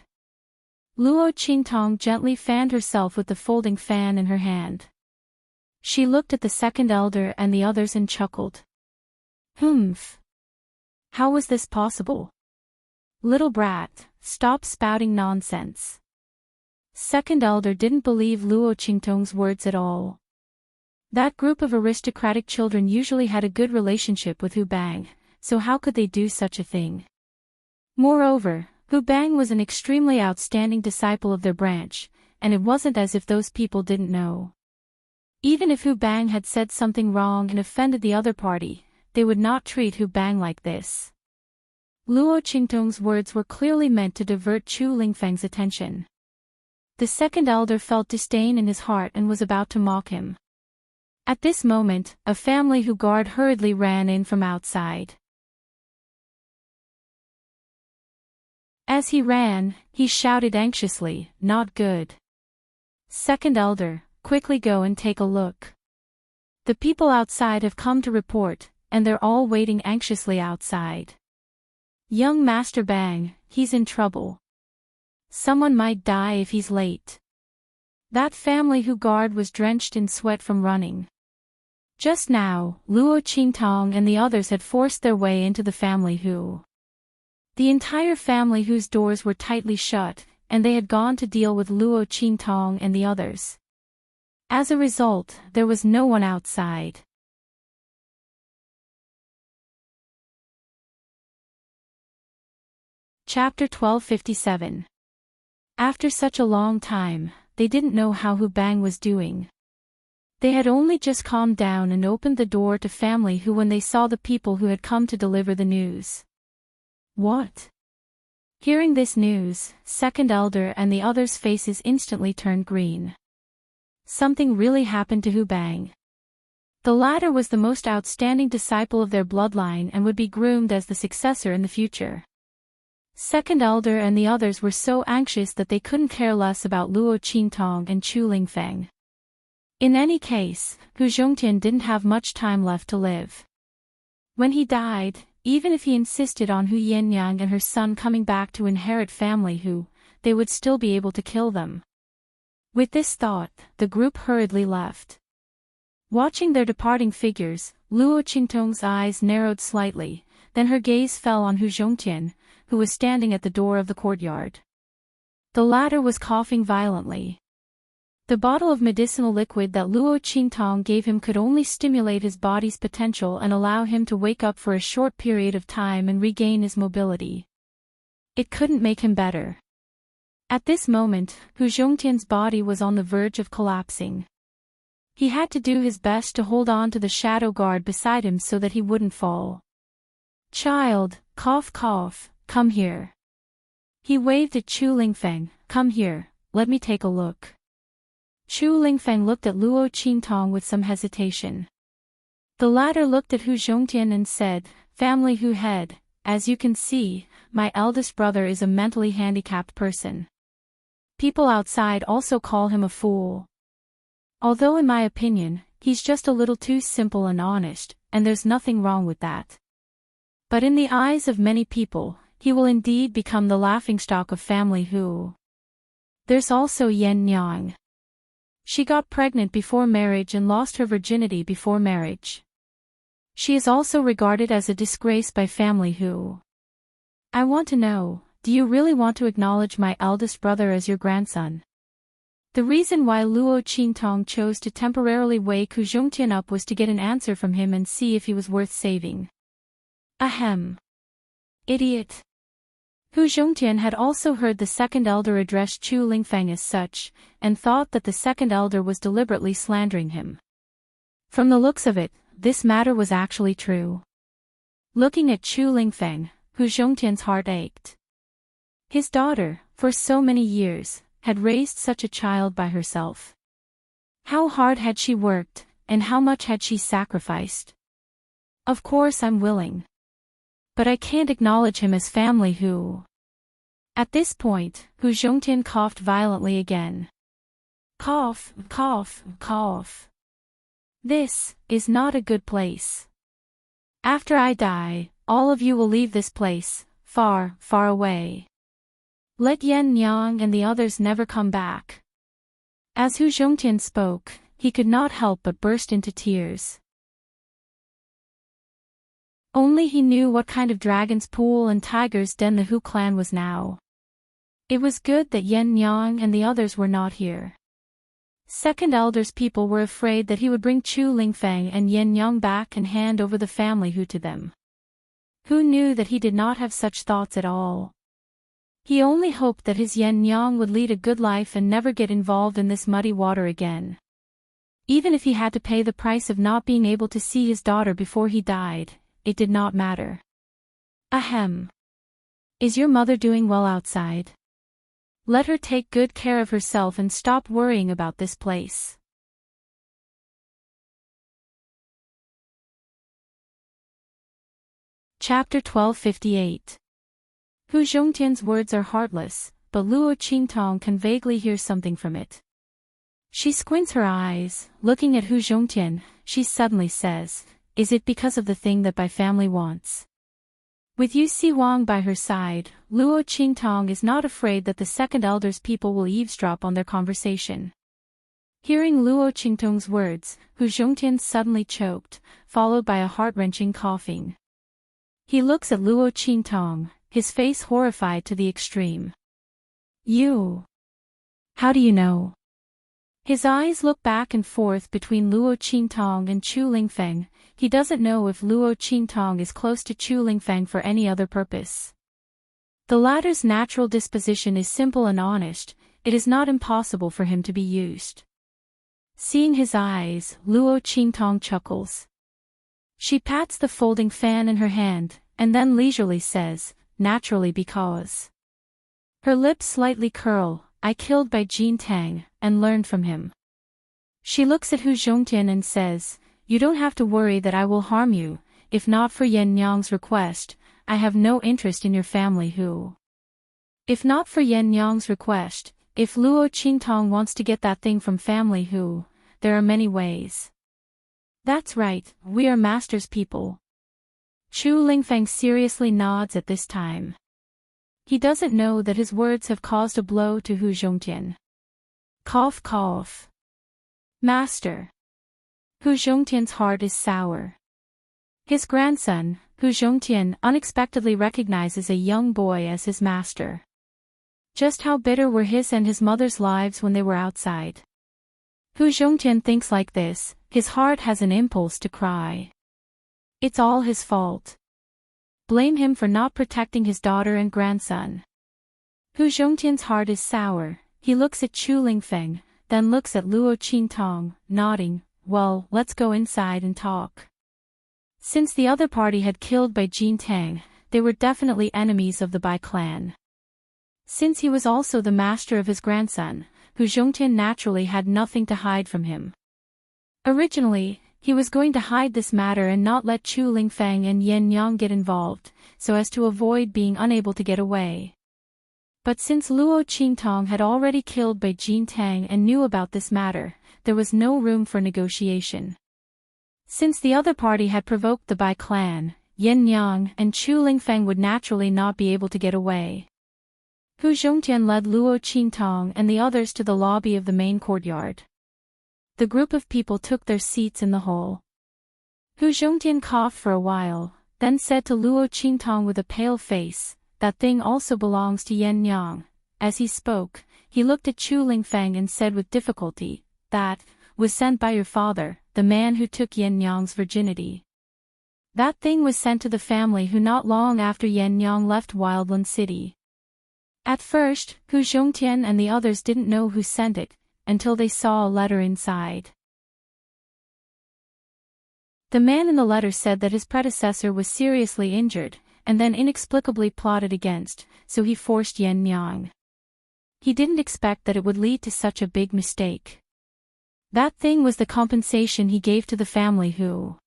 Luo Qingtong gently fanned herself with the folding fan in her hand. She looked at the second elder and the others and chuckled. Humph. How was this possible? Little brat, stop spouting nonsense. Second elder didn't believe Luo Qingtong's words at all. That group of aristocratic children usually had a good relationship with Hu Bang, so how could they do such a thing? Moreover, Hu Bang was an extremely outstanding disciple of their branch, and it wasn't as if those people didn't know. Even if Hu Bang had said something wrong and offended the other party, they would not treat Hu Bang like this. Luo Qingtong's words were clearly meant to divert Chu Lingfeng's attention. The second elder felt disdain in his heart and was about to mock him. At this moment, a family Hu guard hurriedly ran in from outside. As he ran, he shouted anxiously, "Not good. Second elder, quickly go and take a look. The people outside have come to report, and they're all waiting anxiously outside. Young Master Bang, he's in trouble. Someone might die if he's late." That family Hu guard was drenched in sweat from running. Just now, Luo Qingtong and the others had forced their way into the family Hu. The entire family Hu's doors were tightly shut, and they had gone to deal with Luo Qingtong and the others. As a result, there was no one outside. Chapter 1257. After such a long time, they didn't know how Hu Bang was doing. They had only just calmed down and opened the door to family Hu when they saw the people who had come to deliver the news. What? Hearing this news, second elder and the others' faces instantly turned green. Something really happened to Hu Bang. The latter was the most outstanding disciple of their bloodline and would be groomed as the successor in the future. Second elder and the others were so anxious that they couldn't care less about Luo Qingtong and Chu Lingfeng. In any case, Hu Zhongtian didn't have much time left to live. When he died, even if he insisted on Hu Yannyang and her son coming back to inherit family Hu, they would still be able to kill them. With this thought, the group hurriedly left. Watching their departing figures, Luo Qingtong's eyes narrowed slightly, then her gaze fell on Hu Zhongtian, who was standing at the door of the courtyard. The latter was coughing violently. The bottle of medicinal liquid that Luo Qingtong gave him could only stimulate his body's potential and allow him to wake up for a short period of time and regain his mobility. It couldn't make him better. At this moment, Hu Zhongtian's body was on the verge of collapsing. He had to do his best to hold on to the shadow guard beside him so that he wouldn't fall. "Child, cough cough, come here." He waved at Chu Lingfeng, "Come here, let me take a look." Chu Lingfeng looked at Luo Qingtong with some hesitation. The latter looked at Hu Zhongtian and said, "Family Hu head, as you can see, my eldest brother is a mentally handicapped person. People outside also call him a fool. Although in my opinion, he's just a little too simple and honest, and there's nothing wrong with that. But in the eyes of many people, he will indeed become the laughingstock of family Hu. There's also Yan Nyang. She got pregnant before marriage and lost her virginity before marriage. She is also regarded as a disgrace by family Hu. I want to know, do you really want to acknowledge my eldest brother as your grandson?" The reason why Luo Qingtong chose to temporarily wake Hu Zhongtian up was to get an answer from him and see if he was worth saving. Ahem. Idiot. Hu Zhongtian had also heard the second elder address Chu Lingfeng as such, and thought that the second elder was deliberately slandering him. From the looks of it, this matter was actually true. Looking at Chu Lingfeng, Hu Zhongtian's heart ached. His daughter, for so many years, had raised such a child by herself. How hard had she worked, and how much had she sacrificed? Of course I'm willing. But I can't acknowledge him as family Hu. At this point, Hu Zhongtian coughed violently again. Cough, cough, cough. This is not a good place. After I die, all of you will leave this place, far, far away. Let Yen Yang and the others never come back. As Hu Zhongtian spoke, he could not help but burst into tears. Only he knew what kind of dragon's pool and tiger's den the Hu clan was now. It was good that Yen Yang and the others were not here. Second Elder's people were afraid that he would bring Chu Lingfeng and Yen Yang back and hand over the family Hu to them. Hu knew that he did not have such thoughts at all. He only hoped that his Yen Yang would lead a good life and never get involved in this muddy water again. Even if he had to pay the price of not being able to see his daughter before he died, it did not matter. Ahem. Is your mother doing well outside? Let her take good care of herself and stop worrying about this place. Chapter 1258. Hu Zhongtian's words are heartless, but Luo Qingtong can vaguely hear something from it. She squints her eyes, looking at Hu Zhongtian. She suddenly says, "Is it because of the thing that my family wants?" With Yu Si Wang by her side, Luo Qingtong is not afraid that the second elder's people will eavesdrop on their conversation. Hearing Luo Qingtong's words, Hu Zhongtian suddenly choked, followed by a heart-wrenching coughing. He looks at Luo Qingtong, his face horrified to the extreme. "You? How do you know?" His eyes look back and forth between Luo Qingtong and Chu Lingfeng. He doesn't know if Luo Qingtong is close to Chu Lingfeng for any other purpose. The latter's natural disposition is simple and honest. It is not impossible for him to be used. Seeing his eyes, Luo Qingtong chuckles. She pats the folding fan in her hand, and then leisurely says, "Naturally because." Her lips slightly curl. "I killed by Jin Tang, and learned from him." She looks at Hu Zhongtian and says, "You don't have to worry that I will harm you. If not for Yen Yang's request, I have no interest in your family Hu." If not for Yen Yang's request, if Luo Qingtong wants to get that thing from family Hu, there are many ways. That's right, we are master's people. Chu Lingfeng seriously nods at this time. He doesn't know that his words have caused a blow to Hu Zhongtian. Cough cough. Master. Hu Zhongtian's heart is sour. His grandson, Hu Zhongtian, unexpectedly recognizes a young boy as his master. Just how bitter were his and his mother's lives when they were outside. Hu Zhongtian thinks like this, his heart has an impulse to cry. It's all his fault. Blame him for not protecting his daughter and grandson. Hu Zhongtian's heart is sour. He looks at Chu Lingfeng, then looks at Luo Qingtong, nodding. "Well, let's go inside and talk." Since the other party had killed by Jin Tang, they were definitely enemies of the Bai clan. Since he was also the master of his grandson, Hu Zhongtian naturally had nothing to hide from him. Originally, he was going to hide this matter and not let Chu Lingfeng and Yen Yang get involved, so as to avoid being unable to get away. But since Luo Qingtong had already killed by Jin Tang and knew about this matter, there was no room for negotiation. Since the other party had provoked the Bai clan, Yen Yang and Chu Lingfeng would naturally not be able to get away. Hu Zhongtian led Luo Qingtong and the others to the lobby of the main courtyard. The group of people took their seats in the hall. Hu Zhongtian coughed for a while, then said to Luo Qingtong with a pale face, "That thing also belongs to Yen Yang." As he spoke, he looked at Chu Lingfeng and said with difficulty, "That was sent by your father, the man who took Yen Yang's virginity. That thing was sent to the family who not long after Yen Yang left Wildland City." At first, Hu Zhongtian and the others didn't know who sent it, until they saw a letter inside. The man in the letter said that his predecessor was seriously injured, and then inexplicably plotted against, so he forced Yen Yang. He didn't expect that it would lead to such a big mistake. That thing was the compensation he gave to the family Hu.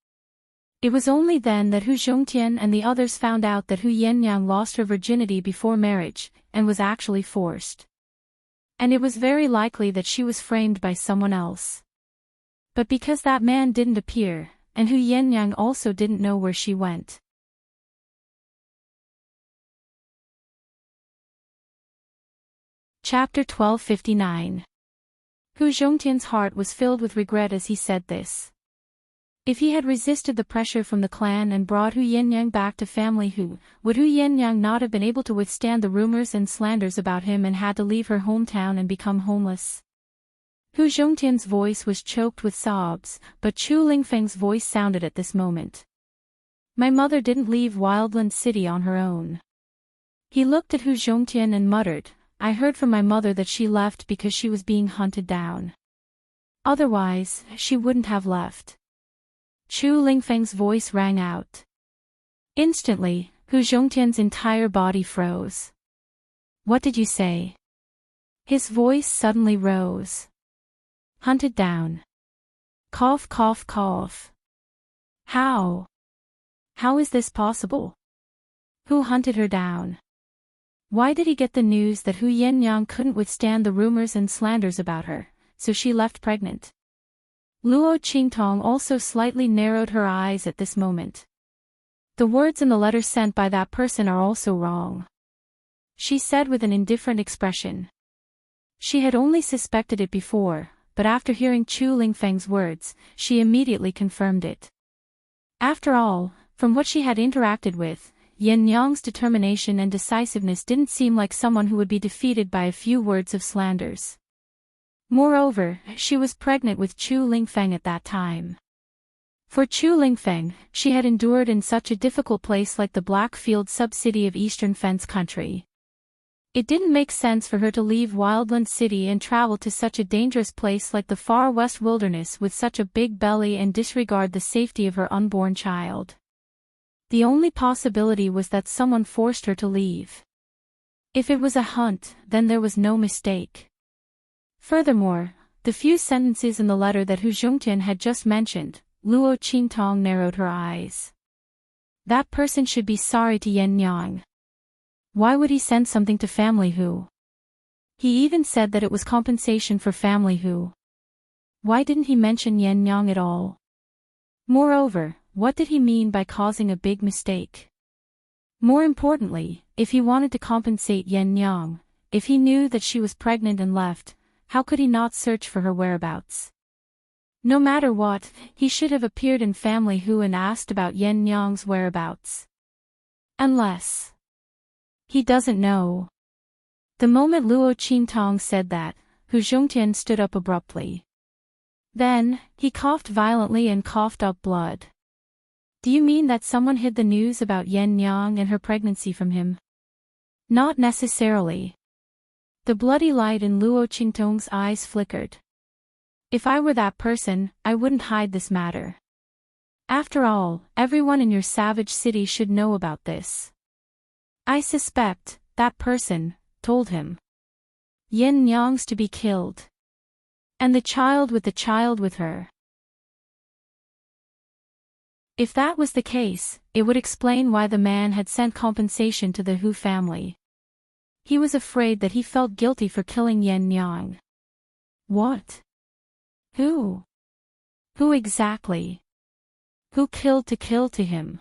It was only then that Hu Zhongtian and the others found out that Hu Yenyang lost her virginity before marriage. and was actually forced. And it was very likely that she was framed by someone else. But because that man didn't appear, and Hu Yennyang also didn't know where she went. Chapter 1259. Hu Zhongtian's heart was filled with regret as he said this. If he had resisted the pressure from the clan and brought Hu Yennyang back to family Hu, would Hu Yennyang not have been able to withstand the rumors and slanders about him and had to leave her hometown and become homeless? Hu Zhongtian's voice was choked with sobs, but Chu Lingfeng's voice sounded at this moment. My mother didn't leave Wildland City on her own. He looked at Hu Zhongtian and muttered, I heard from my mother that she left because she was being hunted down. Otherwise, she wouldn't have left. Chu Lingfeng's voice rang out. Instantly, Hu Zhongtian's entire body froze. What did you say? His voice suddenly rose. Hunted down. Cough cough cough. How? How is this possible? Who hunted her down? Why did he get the news that Hu Yennyang couldn't withstand the rumors and slanders about her, so she left pregnant? Luo Qingtong also slightly narrowed her eyes at this moment. The words in the letter sent by that person are also wrong. She said with an indifferent expression. She had only suspected it before, but after hearing Chu Lingfeng's words, she immediately confirmed it. After all, from what she had interacted with, Yennyang's determination and decisiveness didn't seem like someone who would be defeated by a few words of slanders. Moreover, she was pregnant with Chu Lingfeng at that time. For Chu Lingfeng, she had endured in such a difficult place like the Blackfield sub-city of Eastern Fence Country. It didn't make sense for her to leave Wildland City and travel to such a dangerous place like the far west wilderness with such a big belly and disregard the safety of her unborn child. The only possibility was that someone forced her to leave. If it was a hunt, then there was no mistake. Furthermore, the few sentences in the letter that Hu Zhongtian had just mentioned, Luo Qingtong narrowed her eyes. That person should be sorry to Yennyang. Why would he send something to family Hu? He even said that it was compensation for family Hu. Why didn't he mention Yennyang at all? Moreover, what did he mean by causing a big mistake? More importantly, if he wanted to compensate Yennyang, if he knew that she was pregnant and left, how could he not search for her whereabouts? No matter what, he should have appeared in family Hu and asked about Yennyang's whereabouts. Unless he doesn't know. The moment Luo Qingtong said that, Hu Zhongtian stood up abruptly. Then, he coughed violently and coughed up blood. Do you mean that someone hid the news about Yennyang and her pregnancy from him? Not necessarily. The bloody light in Luo Qingtong's eyes flickered. If I were that person, I wouldn't hide this matter. After all, everyone in your savage city should know about this. I suspect, that person, told him. Yennyang's to be killed. And the child with her. If that was the case, it would explain why the man had sent compensation to the Hu family. He was afraid that he felt guilty for killing Yennyang. What? Who? Who exactly? Who killed to kill to him?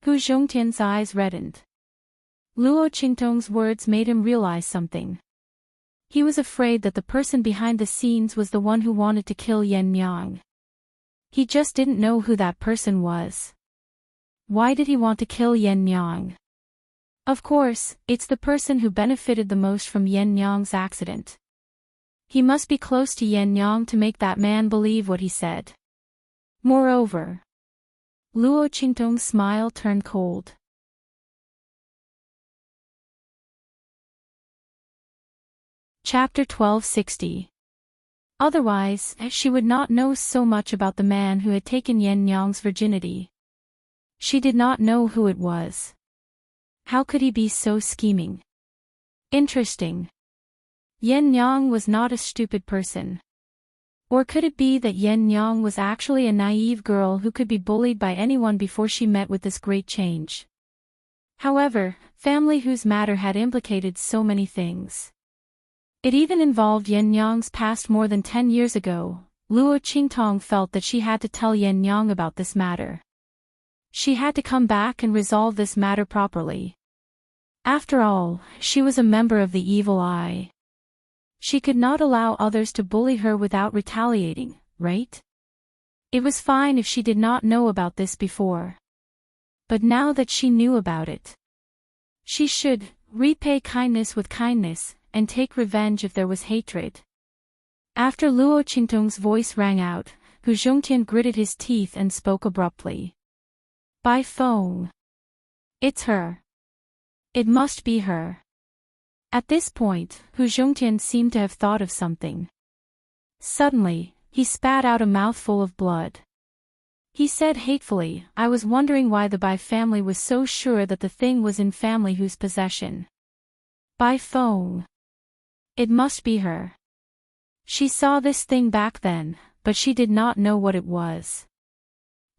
Hu Zhongtian's eyes reddened. Luo Qingtong's words made him realize something. He was afraid that the person behind the scenes was the one who wanted to kill Yennyang. He just didn't know who that person was. Why did he want to kill Yennyang? Of course, it's the person who benefited the most from Yennyang's accident. He must be close to Yennyang to make that man believe what he said. Moreover, Luo Qingtong's smile turned cold. Chapter 1260. Otherwise, she would not know so much about the man who had taken Yennyang's virginity. She did not know who it was. How could he be so scheming? Interesting. Yennyang was not a stupid person. Or could it be that Yennyang was actually a naive girl who could be bullied by anyone before she met with this great change? However, family whose matter had implicated so many things. It even involved Yen Yang's past more than 10 years ago. Luo Qingtong felt that she had to tell Yen Yang about this matter. She had to come back and resolve this matter properly. After all, she was a member of the Evil Eye. She could not allow others to bully her without retaliating, right? It was fine if she did not know about this before. But now that she knew about it, she should repay kindness with kindness, and take revenge if there was hatred. After Luo Qingtong's voice rang out, Hu Zhongtian gritted his teeth and spoke abruptly. By phone. It's her. It must be her. At this point, Hu Zhongtian seemed to have thought of something. Suddenly, he spat out a mouthful of blood. He said hatefully, I was wondering why the Bai family was so sure that the thing was in family whose possession. By phone. It must be her. She saw this thing back then, but she did not know what it was.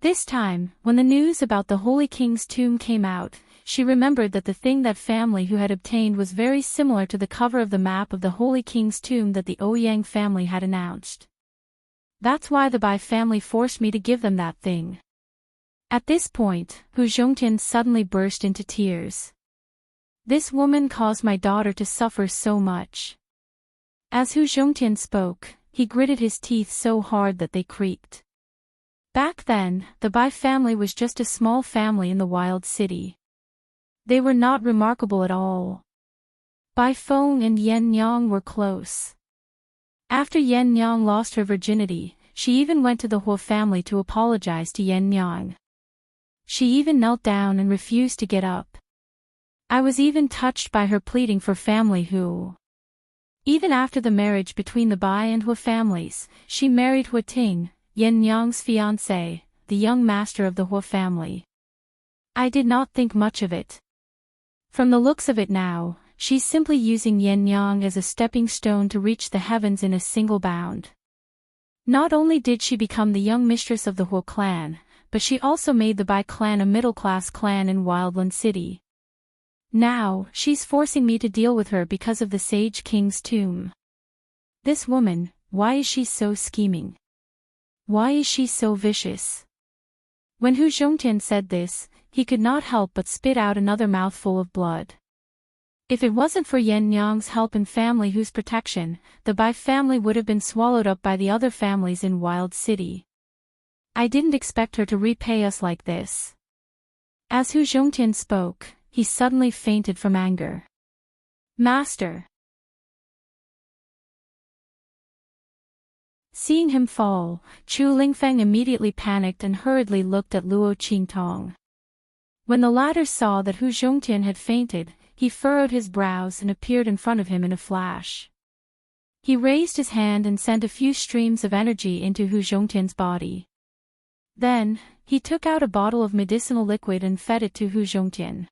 This time, when the news about the Holy King's tomb came out, she remembered that the thing that family who had obtained was very similar to the cover of the map of the Holy King's tomb that the Ouyang family had announced. That's why the Bai family forced me to give them that thing. At this point, Hu Zhongtian suddenly burst into tears. This woman caused my daughter to suffer so much. As Hu Zhongtian spoke, he gritted his teeth so hard that they creaked. Back then, the Bai family was just a small family in the wild city. They were not remarkable at all. Bai Feng and Yen Yang were close. After Yen Yang lost her virginity, she even went to the Huo family to apologize to Yen Yang. She even knelt down and refused to get up. I was even touched by her pleading for family who. Even after the marriage between the Bai and Huo families, she married Huo Ting, Yen Yang's fiancé, the young master of the Huo family. I did not think much of it. From the looks of it now, she's simply using Yen Yang as a stepping stone to reach the heavens in a single bound. Not only did she become the young mistress of the Huo clan, but she also made the Bai clan a middle-class clan in Wildland City. Now, she's forcing me to deal with her because of the Sage King's tomb. This woman, why is she so scheming? Why is she so vicious? When Hu Zhongtian said this, he could not help but spit out another mouthful of blood. If it wasn't for Yen Yang's help and family whose protection, the Bai family would have been swallowed up by the other families in Wild City. I didn't expect her to repay us like this. As Hu Zhongtian spoke, he suddenly fainted from anger. Master! Seeing him fall, Chu Lingfeng immediately panicked and hurriedly looked at Luo Qingtong. When the latter saw that Hu Zhongtian had fainted, he furrowed his brows and appeared in front of him in a flash. He raised his hand and sent a few streams of energy into Hu Zhongtian's body. Then, he took out a bottle of medicinal liquid and fed it to Hu Zhongtian.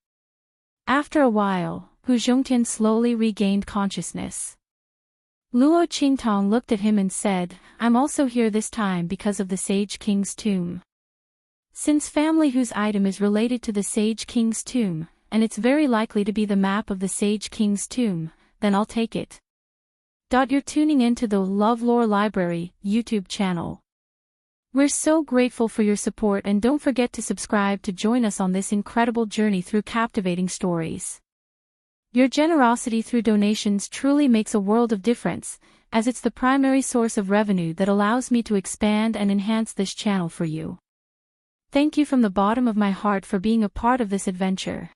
After a while, Hu Zhongtian slowly regained consciousness. Luo Qingtong looked at him and said, I'm also here this time because of the Sage King's tomb. Since family whose item is related to the Sage King's tomb, and it's very likely to be the map of the Sage King's tomb, then I'll take it. You're tuning in to the LoveLore Library YouTube channel. We're so grateful for your support, and don't forget to subscribe to join us on this incredible journey through captivating stories. Your generosity through donations truly makes a world of difference, as it's the primary source of revenue that allows me to expand and enhance this channel for you. Thank you from the bottom of my heart for being a part of this adventure.